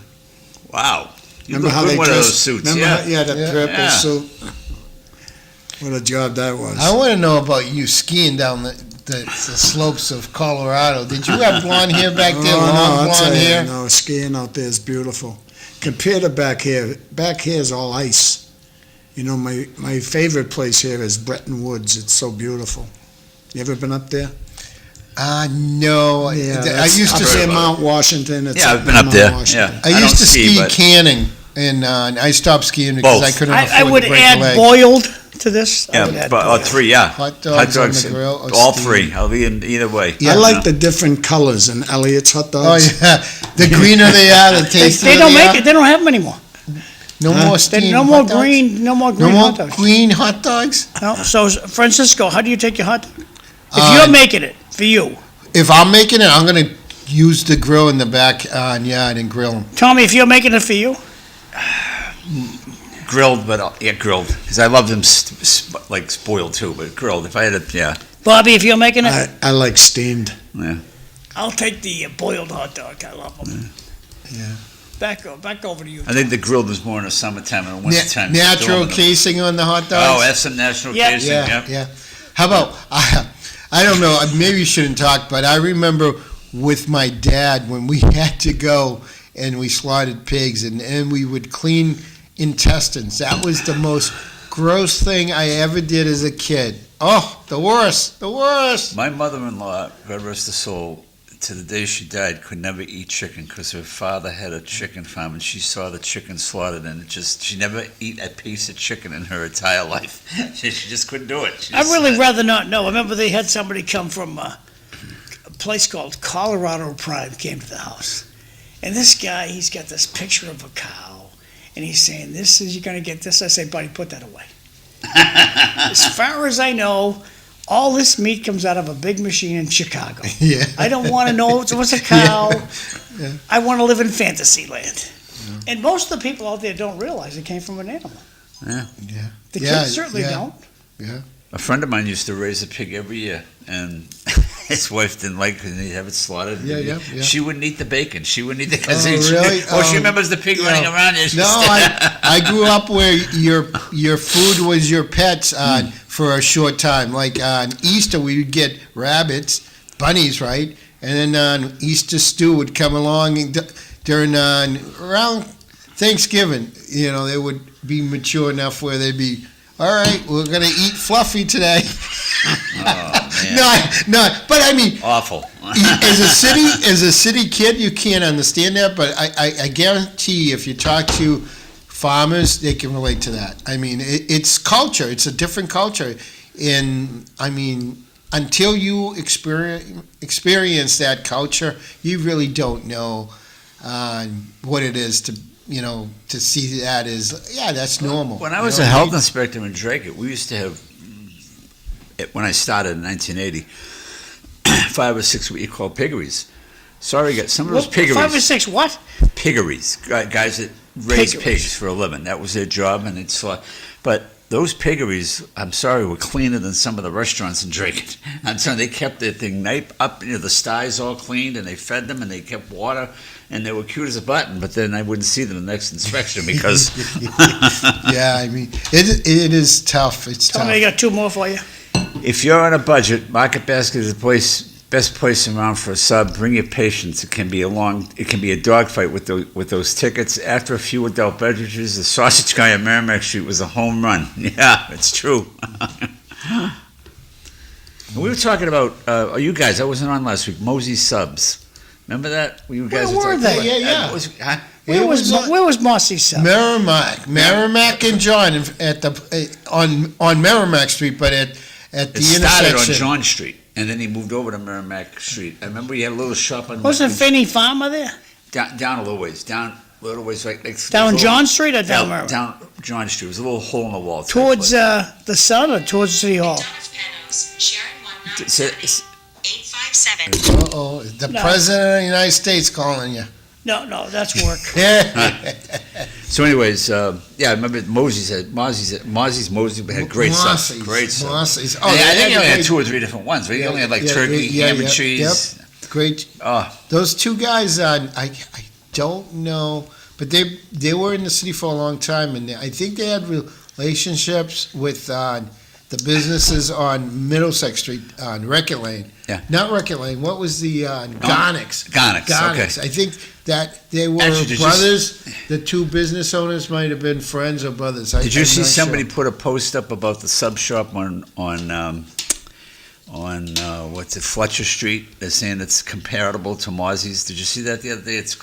Wow. You Remember look how good they in one of dressed? those suits. Remember Yeah. that purple Yeah. suit. What a job that was. I want to know about you skiing down the slopes of Colorado. Did you have blonde hair back there, long I'll blonde tell you, hair? no, skiing out there is beautiful. Compared to back here is all ice. You know, my favorite place here is Bretton Woods. It's so beautiful. You ever been up there? No. Yeah, I used to up see in Mount Washington. It's Yeah, I've been in up Mount there. Washington. Yeah. I used to don't ski, ski but- canning, and I stopped skiing because Both. I couldn't I afford would to break a add leg. boiled to this. I would Yeah, add but boiled. 3, yeah. Hot dogs on the grill or all steam. 3. I'll be in either way. Yeah. I like the different colors in Elliot's hot Oh dogs. yeah, the greener they are, the They, tastier they don't they make are. it. They don't have them anymore. No Huh? more They, steam. no more hot dogs? green. No more No green more hot dogs. green hot dogs. No. So, Francisco, how do you take your hot dog? If Uh, you're making it for you, If I'm making it, I'm gonna use the grill in the backyard and grill them. Tommy, if you're making it for you, Grilled, but grilled. Because I love them like spoiled too, but grilled. If I had it, yeah. Bobby, if you're making it, I like steamed. I'll take the boiled hot dog. I love them. Yeah. Back over to you. I think the grilled is more in the summertime and the wintertime. Natural casing on the hot dogs. Oh, that's some natural Yeah. casing. Yeah, yeah. How about I don't know. Maybe you shouldn't talk, but I remember with my dad when we had to go and we slaughtered pigs and we would clean intestines. That was the most gross thing I ever did as a kid. Oh, the worst, the worst. My mother-in-law, God rest her soul, to the day she died, could never eat chicken because her father had a chicken farm and she saw the chicken slaughtered and she never eat a piece of chicken in her entire life. She just couldn't do it. I'd really rather not know. I remember they had somebody come from a place called Colorado Prime came to the house. And this guy, he's got this picture of a cow. And he's saying, you're going to get this. I say, buddy, put that away. As far as I know, all this meat comes out of a big machine in Chicago. Yeah. I don't want to know what's a cow. Yeah. I want to live in fantasy land. And most of the people out there don't realize it came from an animal. Yeah. The Yeah, kids certainly yeah. don't. Yeah. A friend of mine used to raise a pig every year, and his wife didn't like it and he'd have it slaughtered. Yeah. She wouldn't eat the bacon. She wouldn't eat the Oh, really? She remembers the pig running around. And No, I grew up where your food was your pets for a short time. Like on Easter, we would get rabbits, bunnies, right? And then Easter stew would come along during around Thanksgiving. You know, they would be mature enough where they'd be, all right, we're gonna eat fluffy today. Oh, man. No, but I mean, Awful. as a city kid, you can't understand that. But I guarantee, if you talk to farmers, they can relate to that. I mean, it's culture. It's a different culture, and I mean, until you experience that culture, you really don't know what it is to see that as that's normal. When I was a health inspector in Drake, we used to have, when I started in 1980, 5 or 6 what you call piggeries. Sorry, guys, some of those piggeries. 5 or 6 what? Piggeries, guys that raise Piggeries. pigs for a living. That was their job, and it's but those piggeries, I'm sorry, were cleaner than some of the restaurants in Drake. I'm telling you, they kept their thing up, the sties all cleaned, and they fed them, and they kept water, and they were cute as a button. But then I wouldn't see them the next inspection because. Yeah, I mean, it is tough. It's Tell tough. me, I got 2 more for you. If you're on a budget, Market Basket is the best place around for a sub. Bring your patience. It can be a dogfight with those tickets. After a few adult beverages, the sausage guy on Merrimack Street was a home run. Yeah, it's true. We were talking about you guys. I wasn't on last week. Mosey's subs. Remember that? You guys Where were talking they? about- Yeah. Where was Mossy's son? Merrimack and John at on Merrimack Street, but at the It started on intersection. John Street, and then he moved over to Merrimack Street. I remember he had a little shop on. Wasn't Finney Farmer there? Down a little ways. Down like Down little- John Street or down Merrimack? Down John Street. It was a little hole in the wall. type Towards place. the Sun or towards City Hall? So- 857. Uh-oh, the No. President of the United States calling you. No, that's work. So, anyways, I remember Mosey had great stuff. Mossy's, Great stuff. Mossy's. Oh, they I think he had only had great- 2 or 3 different ones. Right? He only had like yeah, turkey, yeah, ham, and yeah, cheese. Great. Oh, Those two guys, I don't know, but they were in the city for a long time, and I think they had relationships with the businesses on Middlesex Street on Reckitt Lane. Yeah. Not Reckitt Lane. What was the Gonics? Gonics, okay. I think that they were Actually, did you brothers. The two business owners might have been friends or brothers. Did you I'm see not somebody sure. put a post up about the sub shop on what's it, Fletcher Street? They're saying it's comparable to Mozzie's. Did you see that the other day? It's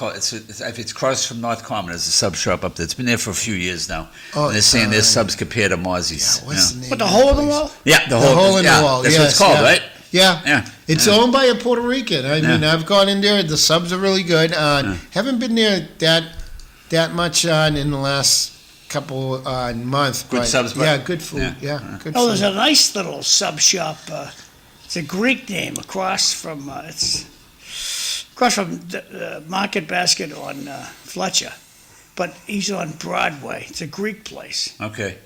across from North Common. There's a sub shop up there. It's been there for a few years now. Oh, And they're saying their subs compare to Mozzie's. Yeah, what's the name? With the of hole in the place? wall? Yeah, The hole in the wall. That's yes, what it's called, yeah. right? Yeah. Yeah. It's Yeah. owned by a Puerto Rican. I mean, I've gone in there. The subs are really good. Haven't been there that much in the last couple months. Good but subs, but- yeah, good food. Yeah. Yeah, good Oh, there's food. a nice little sub shop. It's a Greek name across from the Market Basket on Fletcher, but he's on Broadway. It's a Greek place. Okay.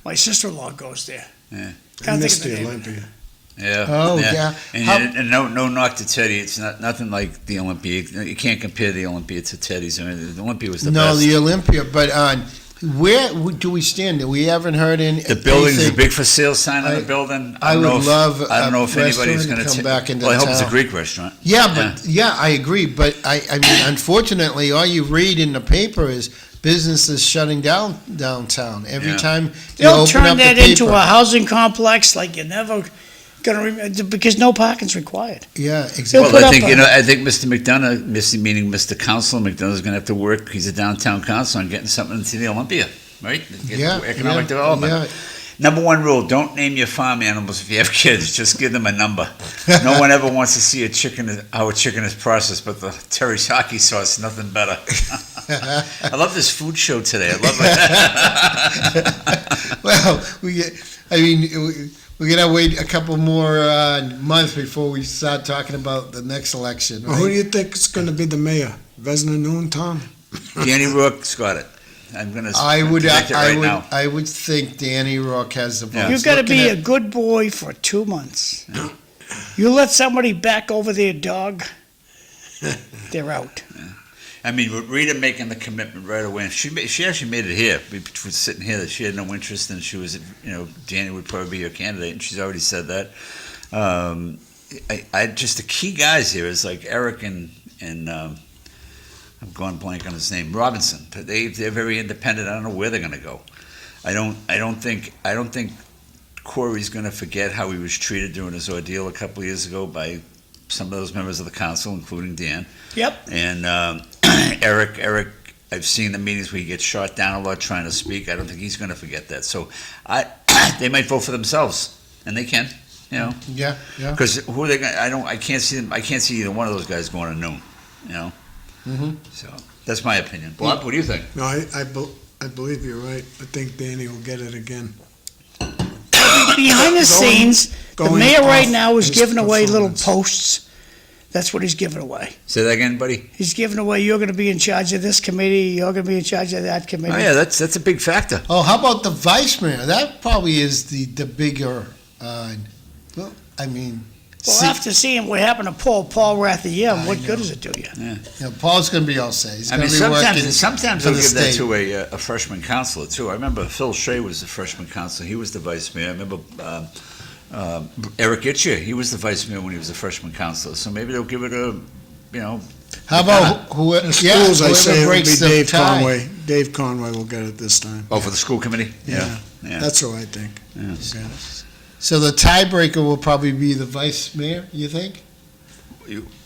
My sister-in-law goes there. Yeah. I Can't missed think of the the name. Olympia. Yeah. Oh, yeah. And, How- and no knock to Teddy. It's nothing like the Olympia. You can't compare the Olympia to Teddy's. I mean, the Olympia was the No, best. the Olympia. But where do we stand? We haven't heard any. The building's a anything- big for sale sign on I- the building. I don't know would if- love I don't know a if anybody's restaurant going to come back into Well, I hope it's a town. Greek restaurant. Yeah, but yeah, I agree. But I mean, unfortunately, all you read in the paper is businesses shutting down downtown every Yeah. time you They'll open turn up the that paper. into a housing complex like you're never gonna because no parking's required. Yeah, They'll exactly. put Well, I up think a- I think Mr. McDonough, meaning Mr. Councilor McDonough, is going to have to work. He's a downtown councilor on getting something into the Olympia, right? Get Yeah, economic yeah, development. yeah. Number one rule: don't name your farm animals if you have kids. Just give them a number. No one ever wants to see how a chicken is processed, but the teriyaki sauce, nothing better. I love this food show today. I love it. Well, we're gonna wait a couple more months before we start talking about the next election. Well, who do Right? you think is going to be the mayor? Vesna Noon, Tom? Danny Rourke's got it. I'm going to predict it right now. I would think Danny Rourke has the votes. Yeah. You've got to Looking be at- a good boy for 2 months. You let somebody back over their dog, they're out. I mean, with Rita making the commitment right away, she actually made it here. We were sitting here that she had no interest, and she was, Danny would probably be her candidate, and she's already said that. I just the key guys here is like Eric and I'm going blank on his name, Robinson. They're very independent. I don't know where they're going to go. I don't think Corey's going to forget how he was treated during his ordeal a couple of years ago by some of those members of the council, including Dan. Yep. And Eric, I've seen the meetings where he gets shot down a lot trying to speak. I don't think he's going to forget that. So they might vote for themselves, and they can, Yeah, yeah. because who are they going? I can't see them. I can't see either one of those guys going to noon. Mhm. So that's my opinion. Bob, what do you think? No, I believe you're right. I think Danny will get it again. Behind the scenes, the going mayor right off now is his giving away little performance. posts. That's what he's giving away. Say that again, buddy. He's giving away, you're going to be in charge of this committee, you're going to be in charge of that committee. Oh yeah, that's a big factor. Oh, how about the vice mayor? That probably is the bigger. Well, I mean, Well, after seeing what happened to Paul Rathie, what good does it do you? Paul's going to be all set. He's I going mean, to be working. sometimes for they'll the give that state. to a freshman counselor too. I remember Phil Shea was the freshman counselor. He was the vice mayor. I remember Eric Itcher. He was the vice mayor when he was a freshman counselor. So maybe they'll give it How about whoever? The schools, I say it will breaks be the Dave tie. Conway. Dave Conway will get it this time. for the school committee. Yeah. Yeah. That's what I think. Yeah. He'll get it. So the tiebreaker will probably be the vice mayor. You think?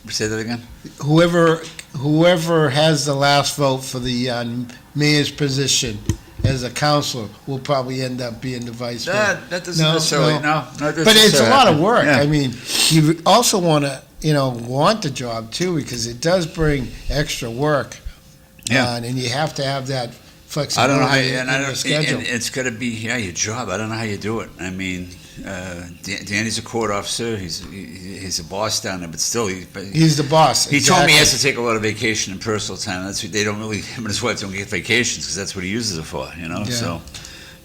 Say that again. Whoever has the last vote for the mayor's position as a counselor will probably end up being the vice mayor. That doesn't No, necessarily. no. No, not But it's a necessarily. lot of work. Yeah. I mean, you also want to, want the job too, because it does bring extra work. Yeah. And you have to have that I flexibility don't know how. in your schedule. And it's got to be your job. I don't know how you do it. I mean, Danny's a court officer. He's a boss down there, but still, He's the boss. he told me he has exactly. to take a lot of vacation and personal time. That's what they don't really. Him and his wife don't get vacations because that's what he uses it for. Yeah. So,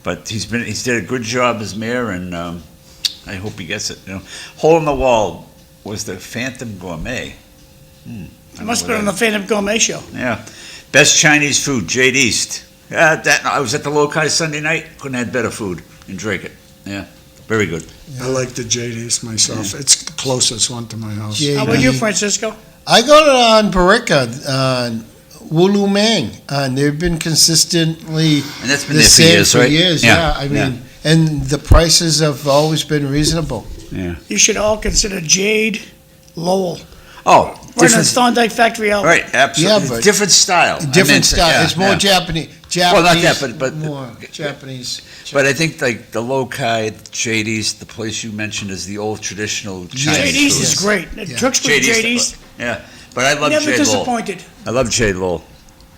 but he's did a good job as mayor, and I hope he gets it. Hole in the wall was the Phantom Gourmet. I must have been on the Phantom Gourmet show. Yeah. Best Chinese food, Jade East. I was at the Lokai Sunday night. Couldn't have better food and drink it. Yeah. Very good. I like the JD's myself. It's the closest one to my house. Yeah. How about you, Francisco? I go on Barica, on Wulu Mang, and they've been consistently And that's been the there for same years, for right? years. Yeah. I mean, and the prices have always been reasonable. Yeah. You should all consider Jade Lowell. Oh, Right on different. Thorndike Factory Outlet. Right, absolutely. Yeah, but- different style. I Different meant, style. yeah, It's more yeah. Japanese. Well, not that, but more Japanese. But I think like the Lokai, JD's, the place you mentioned is the old traditional Chinese JD's food. is great. Yeah. Tewksbury JD's, Yeah, but I love never Jade Lowell. disappointed. I love Jade Lowell.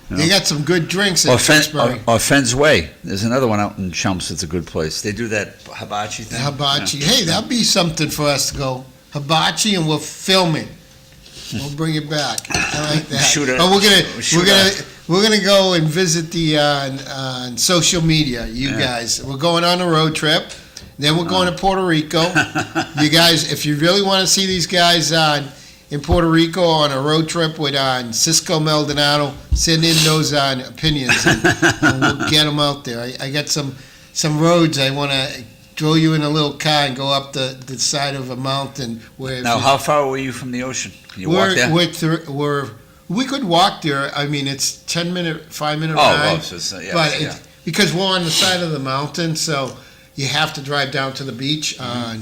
They got some good drinks Or, in Tewksbury. Fenn's Way. There's another one out in Chumps that's a good place. They do that hibachi thing. Hibachi. Hey, that'd be something for us to go. Hibachi, and we'll film it. We'll bring it back. I like that. Shoot it. But Shoot we're gonna go and visit the on social media. You Yeah. guys, we're going on a road trip. Then we're going to Puerto Rico. You guys, if you really want to see these guys in Puerto Rico on a road trip with Cisco Maldonado, send in those opinions, and we'll get them out there. I got some roads I want to throw you in a little car and go up the side of a mountain where. Now, how far were you from the ocean? Can you walk there? We could walk there. I mean, it's 5-minute Oh, ride. so it's, yeah, But yeah. because we're on the side of the mountain, so you have to drive down to the beach. Mm-hmm.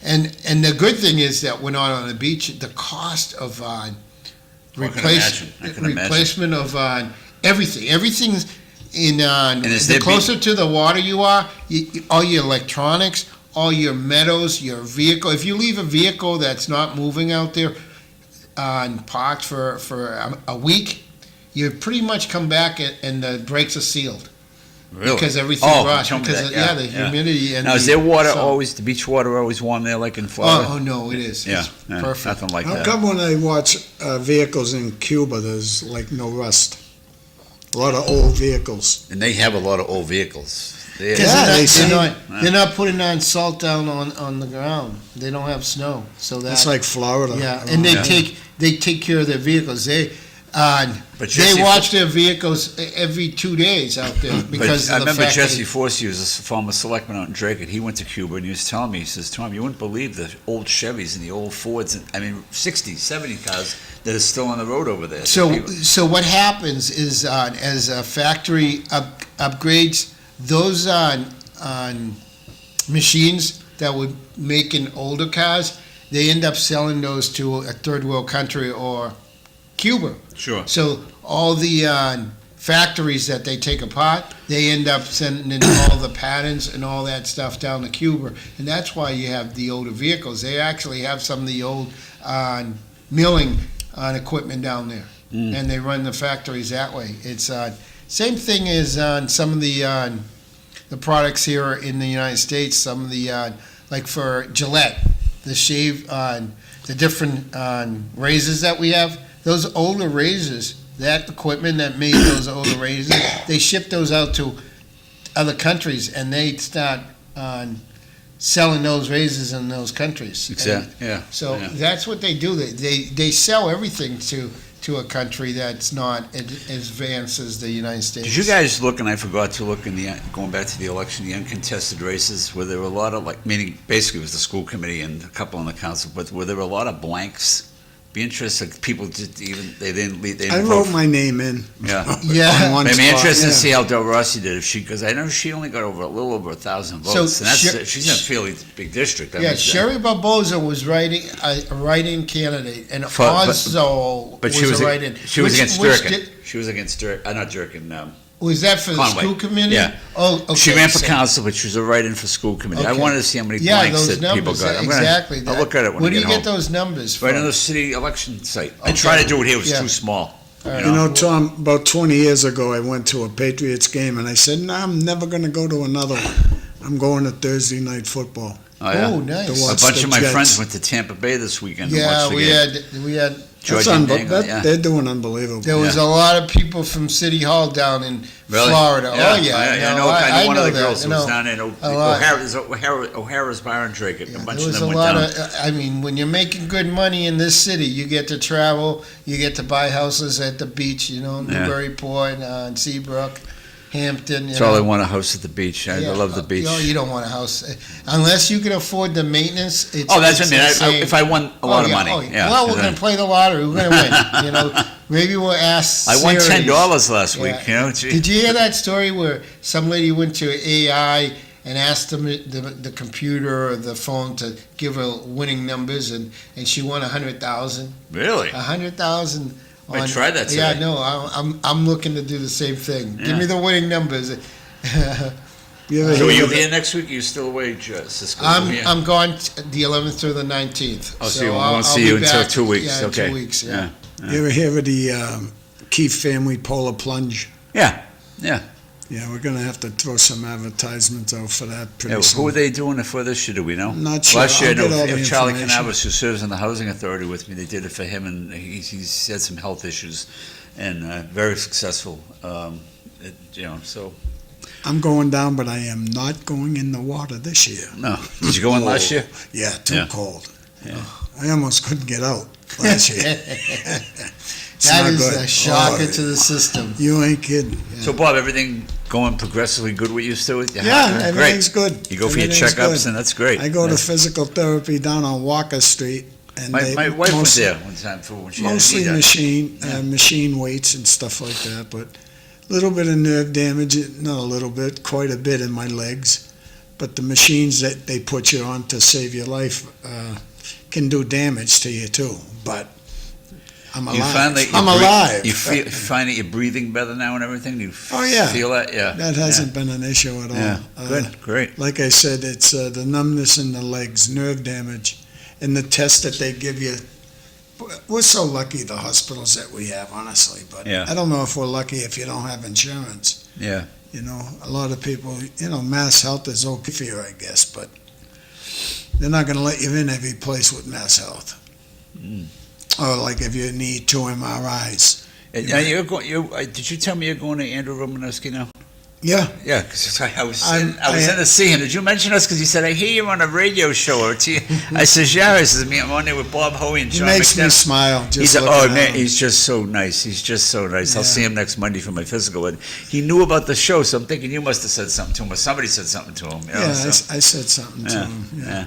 And the good thing is that we're not on the beach. The cost of I can imagine. replacement of everything's in. is The there closer to the water you are, all your electronics, all your metals, your vehicle. If you leave a vehicle that's not moving out there parked for a week, you pretty much come back and the brakes are sealed. Really? Because everything rots. tell me Because that, the humidity and Now, is their water so- always, the beach water always warm there like in Florida? Oh no, it is. yeah, It's yeah, perfect. nothing like How that. come when I watch vehicles in Cuba, there's like no rust? A lot of old vehicles. And they have a lot of old vehicles. They, Because Yeah, they say- they're not putting on salt down on the ground. They don't have snow, so It's that like Florida. yeah. And they Yeah. take care of their vehicles. They But Jesse, they watch their vehicles every 2 days out there because but I of the remember fact Jesse that Forsey was a former selectman out in Drake, and he went to Cuba, and he was telling me, he says, Tom, you wouldn't believe the old Chevys and the old Fords, and, I mean, 60, 70 cars that are still on the road over there. So what happens is as a factory upgrades those on machines that would make in older cars, they end up selling those to a third world country or Cuba. Sure. So all the factories that they take apart, they end up sending in all the patents and all that stuff down to Cuba, and that's why you have the older vehicles. They actually have some of the old milling equipment down there, and they run the factories that way. It's same thing as on some of the products here in the United States. Some of the like for Gillette, the shave the different razors that we have. Those older razors, that equipment that made those older razors, they ship those out to other countries, and they start selling those razors in those countries. Exactly. Yeah. So yeah. that's what they do. They sell everything to a country that's not as advanced as the United States. Did you guys look, and I forgot to look, going back to the election, the uncontested races, where there were a lot of, meaning basically it was the school committee and a couple on the council, but were there a lot of blanks? Be interested, people just they didn't I vote. wrote my name in. Yeah. Yeah. On one I'd be spot, interested to yeah. see how Del Rossi did, because I know she only got a little over 1,000 So votes, and she's in a fairly big district. I Yeah, mean, Sherry Barboza was a write-in candidate, and But Ozzo But she was was a write-in. she was against Which Durkin. did- She was against Durkin. Not Durkin. Was that for the Conway. school committee? Yeah. Oh, okay. She ran for so- council, but she was a write-in for school committee. I Okay. wanted to see how many Yeah, blanks those that people numbers, got. exactly. I'll look at it when Where I do get you home. get those numbers from? Right on the city election site. I Okay. tried to do it here. It was Yeah. too small. All right. You know, Tom, about 20 years ago, I went to a Patriots game, and I said, no, I'm never going to go to another one. I'm going to Thursday night football. Oh, yeah. Oh, nice. To A watch bunch the of my Jets. friends went to Tampa Bay this weekend to Yeah, watch the game. we had George That's Anthes, yeah. They're doing unbelievable. There was a lot of people from City Hall down in Really? Florida. Yeah. Oh, yeah. I know one of the that, girls who was know. down there. A lot. O'Hara's Bar and Drink. A Yeah, bunch there of was them a went lot down. of. I mean, when you're making good money in this city, you get to travel. You get to buy houses at the beach. You know, Yeah. Newburyport, Seabrook, Hampton. That's all I want, a house at the beach. I love the beach. You don't want a house unless you can afford the maintenance. It's, Oh, that's it's what I mean. insane. If I won a lot of money. Oh, Yeah. Well, we're going to play the lottery. We're going to win. You know, maybe we'll ask. I won Siri. $10 last week. Yeah. You know, gee. Did you hear that story where some lady went to AI and asked them the computer or the phone to give her winning numbers, and she won 100,000. Really? 100,000. I tried that Yeah, today. no, I'm looking to do the same thing. Give Yeah. me the winning numbers. You ever So are hear you of here next week? Or are you still away, Cisco? I'm gone the 11th through the 19th. Oh, so you I'll won't see be you until back, 2 weeks. Yeah, Okay. 2 weeks. Yeah. You ever hear of the Keefe family polar plunge? Yeah. Yeah, we're going to have to throw some advertisements out for that pretty Yeah, soon. who are they doing it for this year? Do we know? I'm not sure. Last year, I I'll get all know the Charlie information. Canavas, who serves in the housing authority with me, they did it for him, and he's had some health issues, and very successful. So I'm going down, but I am not going in the water this year. no. Did you go in last year? Yeah, too Yeah. cold. Yeah. I almost couldn't get out last year. It's That not is good. a shocker Oh, to the system. You ain't kidding. So Bob, everything going progressively good with you still? Yeah, everything's Great. good. You go for your Everything's checkups, good. and that's great. I go to That's- physical therapy down on Walker Street, and My wife was mostly- there one time for when she had Mostly a knee done. machine weights and stuff like that, but a little bit of nerve damage, not a little bit, quite a bit in my legs. But the machines that they put you on to save your life can do damage to you too. But I'm alive. You find that I'm alive. You find that you're breathing better now and everything. Do you Oh, yeah. feel that? Yeah, That hasn't been an issue at all. Yeah, good, great. Like I said, it's the numbness in the legs, nerve damage, and the test that they give you. We're so lucky, the hospitals that we have, honestly. But Yeah. I don't know if we're lucky if you don't have insurance. Yeah. You know, a lot of people, Mass Health is okay for you, I guess, but they're not going to let you in every place with Mass Health. Mm. Or like if you need 2 MRIs. And did you tell me you're going to Andrew Romanowski now? Yeah. Yeah, because I was I'm- in to see him. Did you mention us? Because he said, I hear you're on a radio show. I said, yeah. I said, I'm on there with Bob Hoey and He John makes me McDonough. smile just He's looking at him. he's just so nice. He's just so nice. I'll Yeah. see him next Monday for my physical. And he knew about the show, so I'm thinking you must have said something to him, or somebody said something to him. You know, Yeah, so. I said something to Yeah, him. yeah.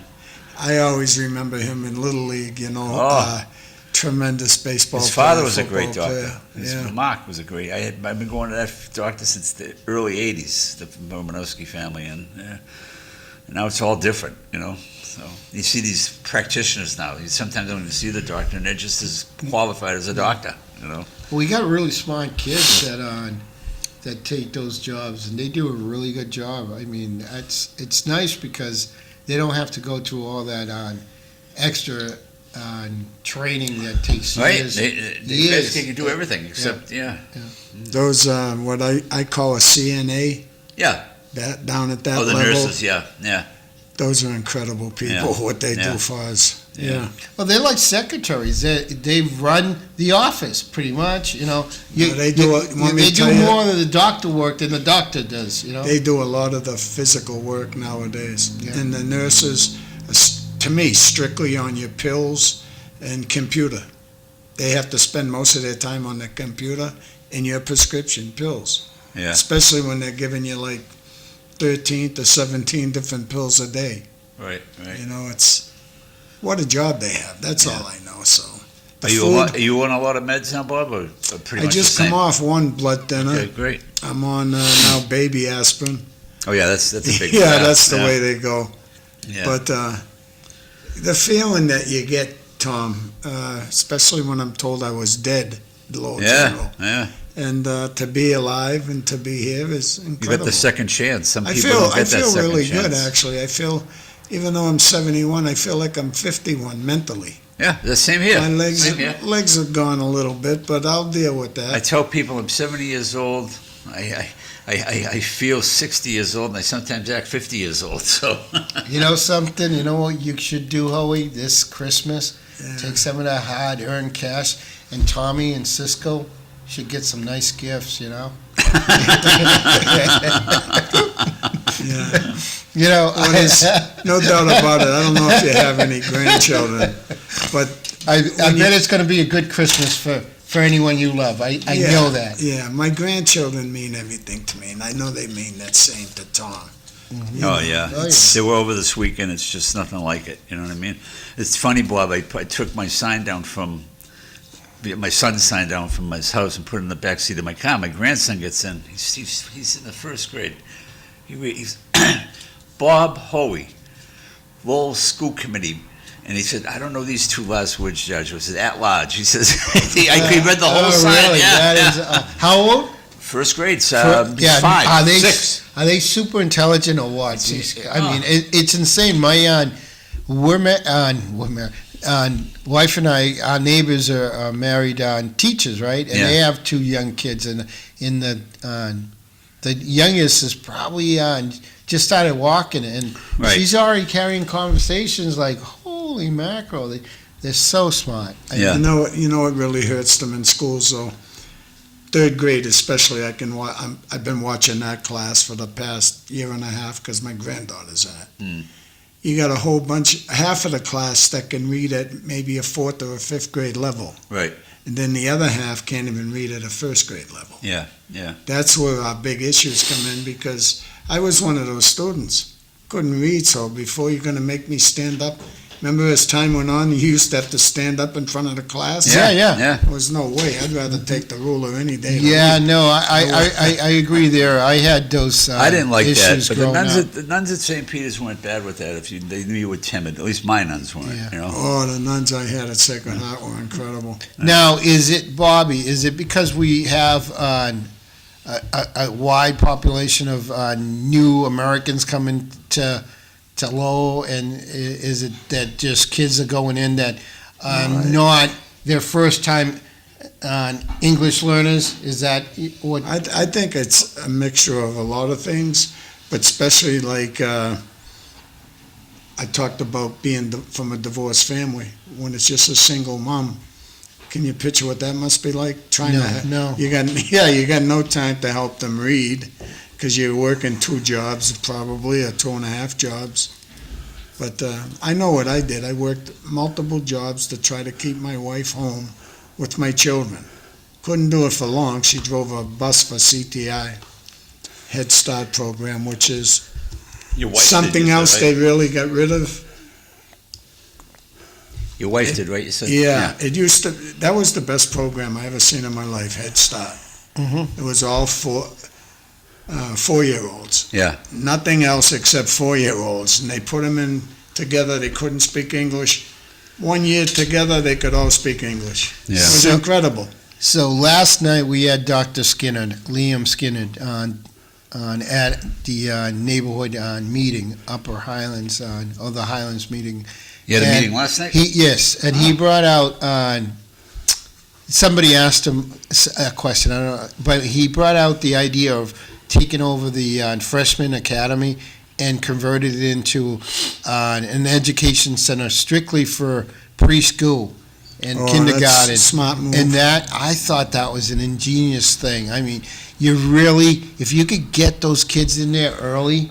I always remember him in Little League, Oh. tremendous baseball His father player, was a great football doctor. player. His Yeah. Mark was a great. I've been going to that doctor since the early '80s, the Romanowski family, and now it's all different, So you see these practitioners now. You sometimes don't even see the doctor, and they're just as qualified as a doctor. We got really smart kids that take those jobs, and they do a really good job. I mean, it's nice because they don't have to go through all that extra training that takes Right? years. They years. basically can do everything except Those, what I call a CNA, Yeah. that down at that Oh, the level, nurses. Yeah. those are incredible people, Yeah. what they Yeah. do for us. Yeah. Well, they're like secretaries. They run the office pretty much. They do it- want me They to do tell you- more of the doctor work than the doctor does. They do a lot of the physical work nowadays. Yeah. And the nurses, to me, strictly on your pills and computer. They have to spend most of their time on the computer and your prescription pills. Yeah. Especially when they're giving you like 13 to 17 different pills a day. Right. It's what a job they have. That's Yeah. all I know. So the Are you on a lot of meds now, Bob? Or pretty I much just the same? come off one blood thinner. Okay, great. I'm on now baby aspirin. Oh yeah, that's a big. Yeah, that's the way they go. Yeah. But the feeling that you get, Tom, especially when I'm told I was dead, below zero, yeah. and to be alive and to be here is You incredible. got the second chance. Some I people feel don't get that second really chance. good actually. I feel, even though I'm 71, I feel like I'm 51 mentally. Yeah, the same here. My Same here. legs have gone a little bit, but I'll deal with I that. tell people I'm 70 years old. I feel 60 years old, and I sometimes act 50 years old. So You know something? You know what you should do, Hoey, this Christmas? Take some of that hard-earned cash, and Tommy and Cisco should get some nice gifts, you know? Yeah. You know, Well, there's no doubt about it. I don't know if you have any grandchildren, but I when bet it's going to be a good Christmas for anyone you love. I know that. Yeah, my grandchildren mean everything to me, and I know they mean that same to Tom. Oh, yeah. Oh, yeah. They were over this weekend. It's just nothing like it. You know what I mean? It's funny, Bob. I took my sign down from my son's sign down from his house and put it in the back seat of my car. My grandson gets in. He's in the first grade. He's Bob Hoey, Lowell School Committee. And he said, I don't know these two last words, Judge. I said, at large. He says, he read the whole sign. Really? Yeah, That is, how old? First grade, Yeah, 5, 6. Are they super intelligent or what? I mean, it's insane. My wife and I, our neighbors are married teachers, right? And Yeah. they have 2 young kids, and in the youngest is probably just started walking, and Right. she's already carrying conversations like, holy mackerel! They're so smart. Yeah. You know what really hurts them in schools, though? Third grade especially, I've been watching that class for the past year and a half because my granddaughter's in it. Mm. You got a whole bunch, half of the class that can read at maybe a 4th or a 5th grade level. Right. And then the other half can't even read at a 1st grade level. Yeah, yeah. That's where our big issues come in, because I was one of those students. Couldn't read, so before you're going to make me stand up, remember as time went on, you used to have to stand up in front of the class? Yeah. There was no way. I'd rather take the ruler any day. to Yeah, read. no, I agree there. I had those I didn't like that, issues but the growing nuns, up. the nuns at St. Peter's weren't bad with that. They knew you were timid. At least my nuns weren't. Yeah. You know. Oh, the nuns I had at Sacred Heart were incredible. Now, Bobby, is it because we have a wide population of new Americans coming to Lowell, and is it that just kids are going in that not their first time English learners? Is that what? I think it's a mixture of a lot of things, but especially like I talked about being from a divorced family. When it's just a single mom, can you picture what that must be like? No. You got no time to help them read because you're working 2 jobs probably, or 2.5 jobs. But I know what I did. I worked multiple jobs to try to keep my wife home with my children. Couldn't do it for long. She drove a bus for CTI, Head Start program, which is Your wife something did, you else said, they really got rid of. Your wife did, right? You said. Yeah, it used to. That was the best program I ever seen in my life, Head Start. Mm-hmm. It was all for 4-year-olds. Yeah. Nothing else except 4-year-olds, and they put them in together. They couldn't speak English. 1 year together, they could all speak English. Yeah. It was incredible. So last night we had Dr. Skinner, Liam Skinner, on at the neighborhood meeting, Upper Highlands, or the Highlands meeting. You had a And meeting last night. Yes, and he brought out. Somebody asked him a question, I don't know, but he brought out the idea of taking over the freshman academy and converted it into an education center strictly for preschool and kindergarten. That's a smart move. And that, I thought that was an ingenious thing. I mean, you really, if you could get those kids in there early,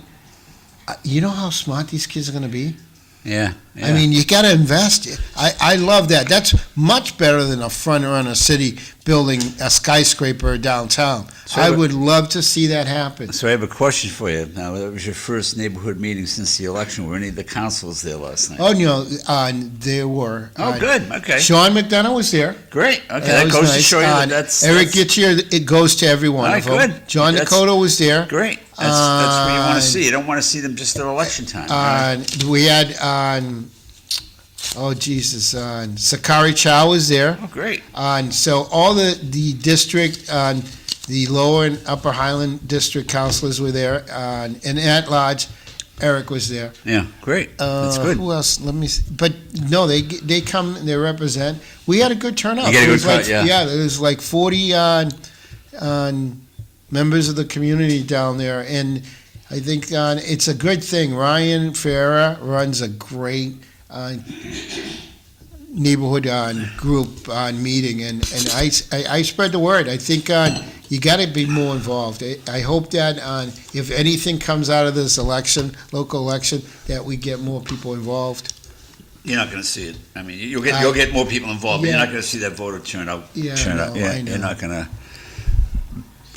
you know how smart these kids are going to be? Yeah. I mean, you got to invest. I love that. That's much better than a front runner city building a skyscraper downtown. So I would love to see that happen. So I have a question for you. Now, that was your first neighborhood meeting since the election. Were any of the councilors there last night? Oh, no, there were. Oh, good. Okay. Sean McDonough was there. Great. Okay, that was goes to nice. show you that that's Eric that's Gittier, it goes to every one All of right, them. good. John That's- Dakota was there. great. That's what you want to see. You don't want to see them just at election time. right? We had Sakari Chow was there. Oh, great. So all the district, the lower and upper Highland district councilors were there, and at large, Eric was there. Yeah, great. That's good. Who else? Let me see. But no, they come, they represent. We had a good turnout. You get a It was good crowd, like, yeah. Yeah, there was like 40 members of the community down there, and I think it's a good thing. Ryan Farah runs a great neighborhood group meeting, and I spread the word. I think you got to be more involved. I hope that if anything comes out of this election, local election, that we get more people involved. You're not going to see it. I mean, you'll get more people involved, but you're not going to see that voter turnout. Yeah, Yeah, I know. you're not going to.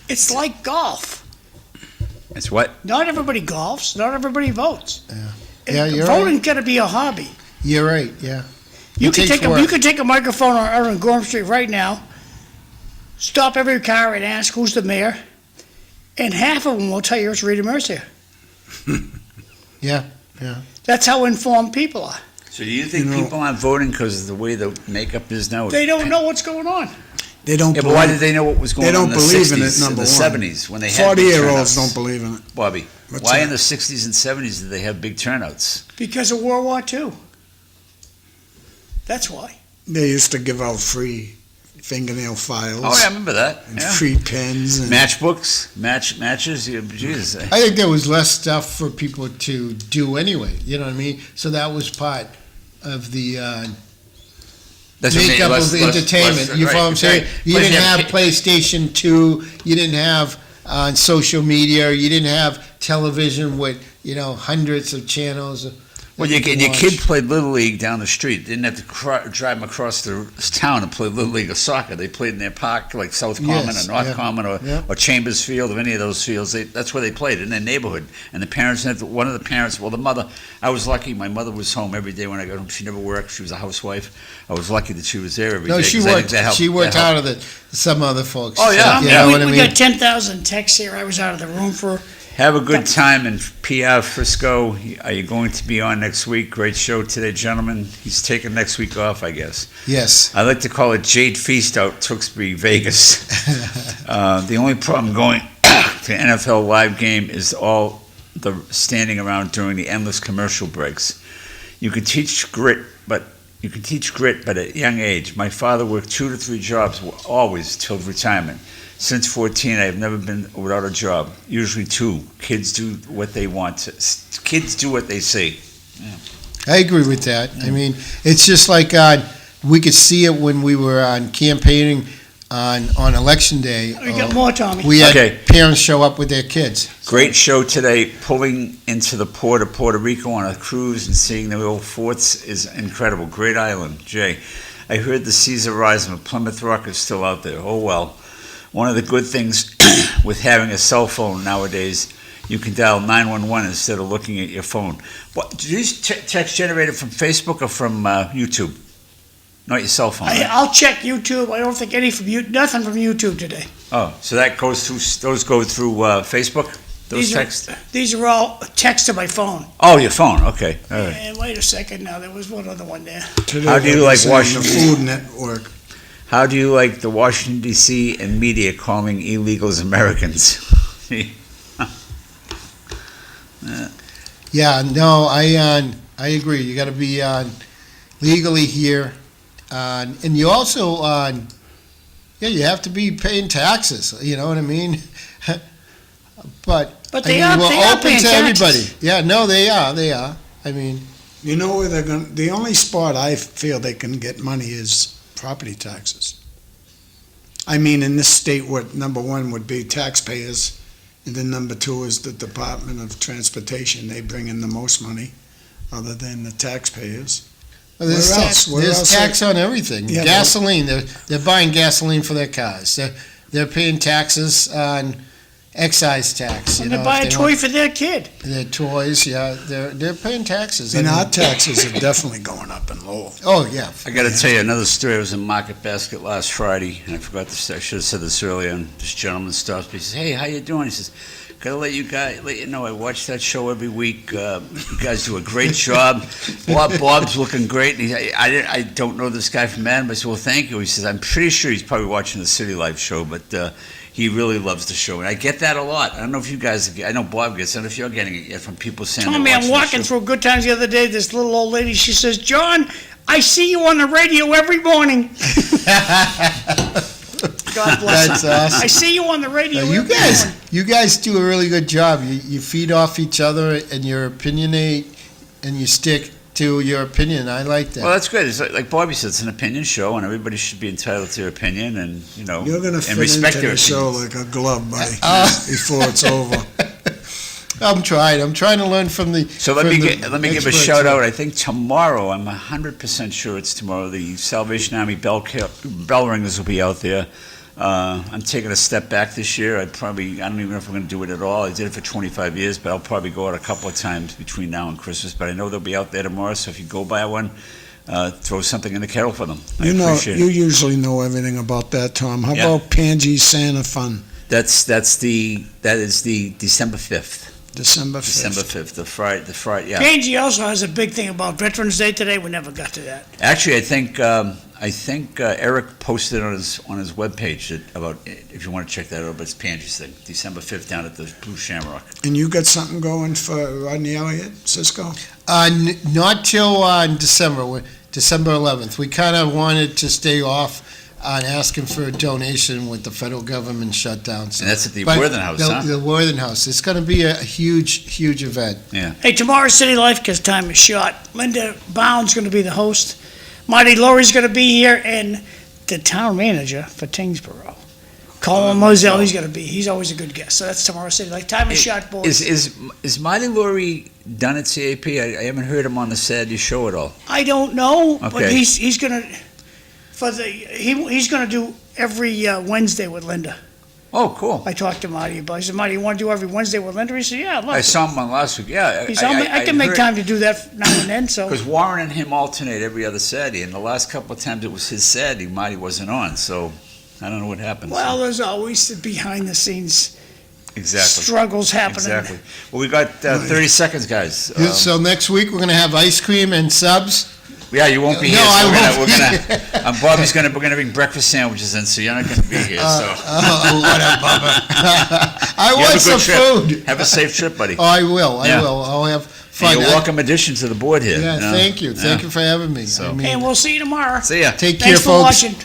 It's like golf. It's what? Not everybody golfs. Not everybody votes. Yeah, you're Voting's right. got to be a hobby. You're right. Yeah. You It could takes take work. you could take a microphone on Gorham Street right now, stop every car and ask who's the mayor, and half of them will tell you it's Rita Mercier. Yeah. That's how informed people are. So do you think people aren't voting because of the way the makeup is now? They don't know what's going on. They don't. Yeah, but why did they know what was going They on don't in the believe 60s, in it, number in the one. 70s, when they had big 40-year-olds turnouts? don't believe in it. Bobby, What's why that? in the 60s and 70s did they have big turnouts? Because of World War II. That's why. They used to give out free fingernail files. Oh, yeah, I remember that. And Yeah. free pens. And Matchbooks, matches. Yeah, Jesus. I think there was less stuff for people to do anyway. You know what I mean? So that was part of the That's what makeup less- of less- entertainment. less- You follow what I'm right, saying? right. You Plus didn't have ki- PlayStation 2. You didn't have social media. You didn't have television with hundreds of channels. Well, that your you could kid watch. played Little League down the street. Didn't have to drive them across the town to play Little League or soccer. They played in their park, like South Common Yes, or North yeah, Common yeah. or Chambers Field or any of those fields. That's where they played, in their neighborhood. And the parents, one of the parents, well, the mother, I was lucky. My mother was home every day when I got home. She never worked. She was a housewife. I was lucky that she was there every day. No, she 'cause I think worked. that helped- She worked that helped. out of some other folks. Oh, yeah. You Yeah, know we what I mean? got 10,000 texts here. I was out of the room for. Have a good time in PR Frisco. Are you going to be on next week? Great show today, gentlemen. He's taking next week off, I guess. Yes. I like to call it Jade Feast out Tewksbury, Vegas. The only problem going to an NFL live game is all the standing around during the endless commercial breaks. You can teach grit, but at a young age. My father worked 2 to 3 jobs, always till retirement. Since 14, I have never been without a job. Usually 2. Kids do what they want. Kids do what they see. I agree with that. I mean, it's just like we could see it when we were campaigning on election day. We got more, Tommy. We had Okay. parents show up with their kids. Great show today. Pulling into the port of Puerto Rico on a cruise and seeing the old forts is incredible. Great island. Jay, I heard the seas are rising, but Plymouth Rock is still out there. Oh, well. One of the good things with having a cell phone nowadays, you can dial 911 instead of looking at your phone. What, do these text generated from Facebook or from YouTube? Not your cell phone, right? I'll check YouTube. I don't think nothing from YouTube today. Oh, so that goes through, those go through Facebook? Those texts? These are all texts to my phone. Oh, your phone. Okay. All right. And wait a second now. There was one other one there. today How do you they're like saying Washington? The Food Network. How do you like the Washington, D.C. and media calling illegals Americans? Yeah, no, I agree. You got to be legally here, and you also you have to be paying taxes. You know what I mean? But But they I are- mean, they we're are open paying to taxes. everybody. Yeah, no, they are. I mean, You know where they're going? The only spot I feel they can get money is property taxes. I mean, in this state, what number one would be taxpayers, and then number 2 is the Department of Transportation. They bring in the most money, other than the taxpayers. there's Where tax, else? Where there's else? tax on everything. Yeah, but- Gasoline, they're buying gasoline for their cars. They're paying taxes on excise tax. And You to know, buy if a they toy want for their kid. their toys. Yeah, they're paying taxes. And I mean- our taxes are definitely going up in Lowell. Oh yeah. I got to tell you another story. I was in Market Basket last Friday, and I forgot to say, I should have said this earlier, and this gentleman stops me. He says, "Hey, how you doing?" He says, "Gotta let you know, I watch that show every week. You guys do a great job. Bob's looking great." And I don't know this guy from Adam, but I said, "Well, thank you." He says, "I'm pretty sure he's probably watching the City Life show, but he really loves the show." And I get that a lot. I don't know if you guys, I know Bob gets it. I don't know if you're getting it yet from people saying Tommy, they're I'm watching the walking show. through Good Times the other day. This little old lady, she says, "John, I see you on the radio every morning." God bless That's her. awesome. I see you on the radio You every guys, morning. you guys do a really good job. You feed off each other, and you're opinionate, and you stick to your opinion. I like that. Well, that's great. It's like Bobby said, it's an opinion show, and everybody should be entitled to their opinion, and You're going to and fit respect into their the show opinions. like a glove, buddy, before it's over. I'm trying to learn from the. So let me give a experts shout here. out. I think tomorrow, I'm 100% sure it's tomorrow. The Salvation Army bell ringers will be out there. I'm taking a step back this year. I don't even know if I'm going to do it at all. I did it for 25 years, but I'll probably go out a couple of times between now and Christmas. But I know they'll be out there tomorrow. So if you go buy one, throw something in the kettle for them. I appreciate You it. usually know everything about that, Tom. How Yeah. about Pangy's Santa Fun? That is the December 5th. December 5th. December 5th, the Friday, yeah. Pangy also has a big thing about Veterans Day today. We never got to that. Actually, I think Eric posted on his webpage about, if you want to check that out, but it's Pangy's thing, December 5th down at the Blue Shamrock. And you got something going for Rodney Elliott, Cisco? Not till December 11th. We kind of wanted to stay off on asking for a donation with the federal government shutdown. So. And that's at the But Worthen House, huh? The Worthen House. It's going to be a huge event. Hey, tomorrow's City Life, because time is short. Linda Bound's going to be the host. Marty Laurie's going to be here, and the town manager for Tingsboro, Colin Moselle, he's always a good guest. So that's tomorrow's City Life. Time is short, boys. Is Marty Laurie done at CAP? I haven't heard him on the Saturday show at all. I don't know, but Okay. he's going to he's going to do every Wednesday with Linda. Oh, cool. I talked to Marty about it. I said, Marty, you want to do every Wednesday with Linda? He said, yeah, I'd love I to. saw him on last week, yeah. I can make time to do that now and then, so. Because Warren and him alternate every other Saturday, and the last couple of times it was his Saturday, Marty wasn't on, so I don't know what happened. Well, there's always the behind-the-scenes Exactly. struggles happening. Exactly. Well, we got 30 seconds, guys. So next week we're going to have ice cream and subs. Yeah, you won't be No, here. So I we're gonna. Bobby's we're gonna bring breakfast sandwiches in, so you're not gonna be here. So Whatever, Bubba. I You want have a some good trip. food. Have a safe trip, buddy. Oh, I will. Yeah. I'll have And fun. you're a welcome addition to the board here. Yeah, you know? thank you. Thank Yeah. you for having me. So- I mean, And we'll see you tomorrow. See ya. take care, Thanks for folks. watching.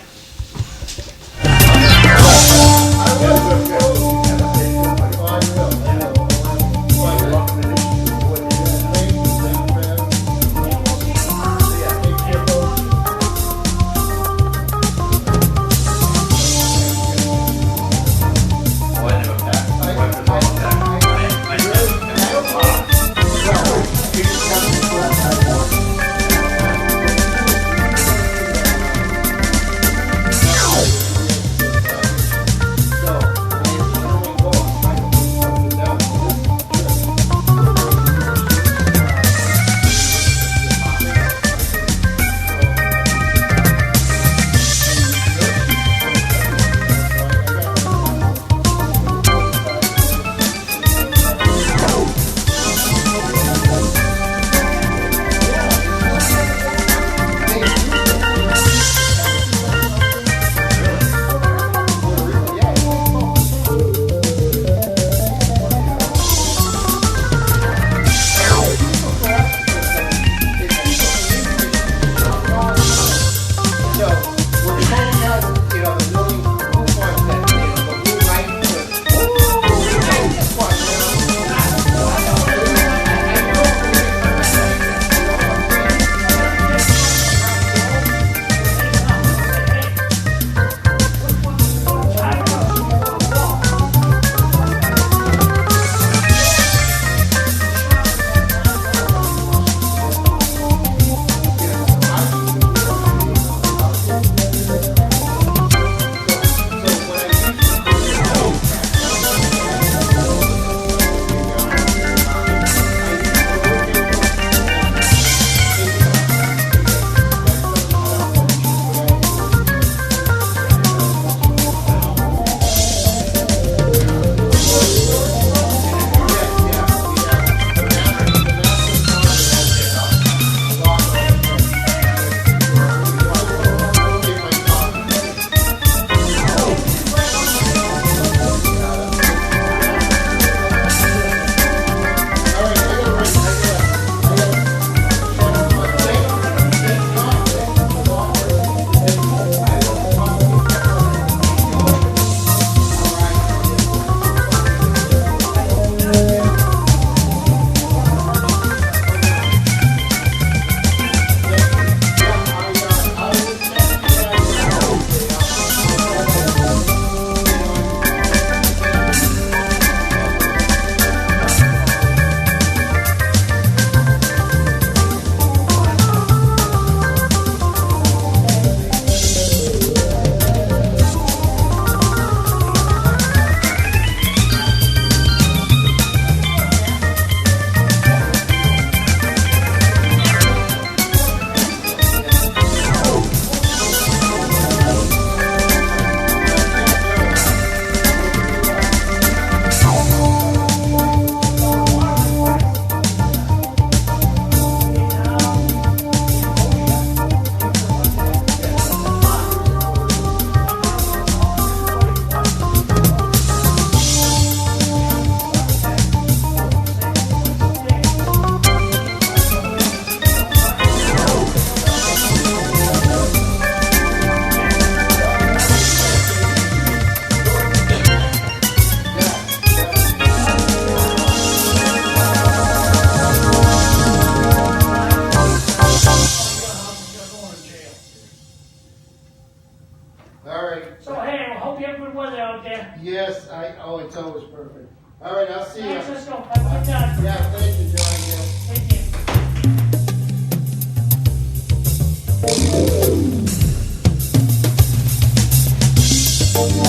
hey, I hope you have good weather out there. Yes, it's always perfect. All right, I'll see you. Thanks, Cisco. Have a good time. Yeah, thank you, John. Yeah. Thank you.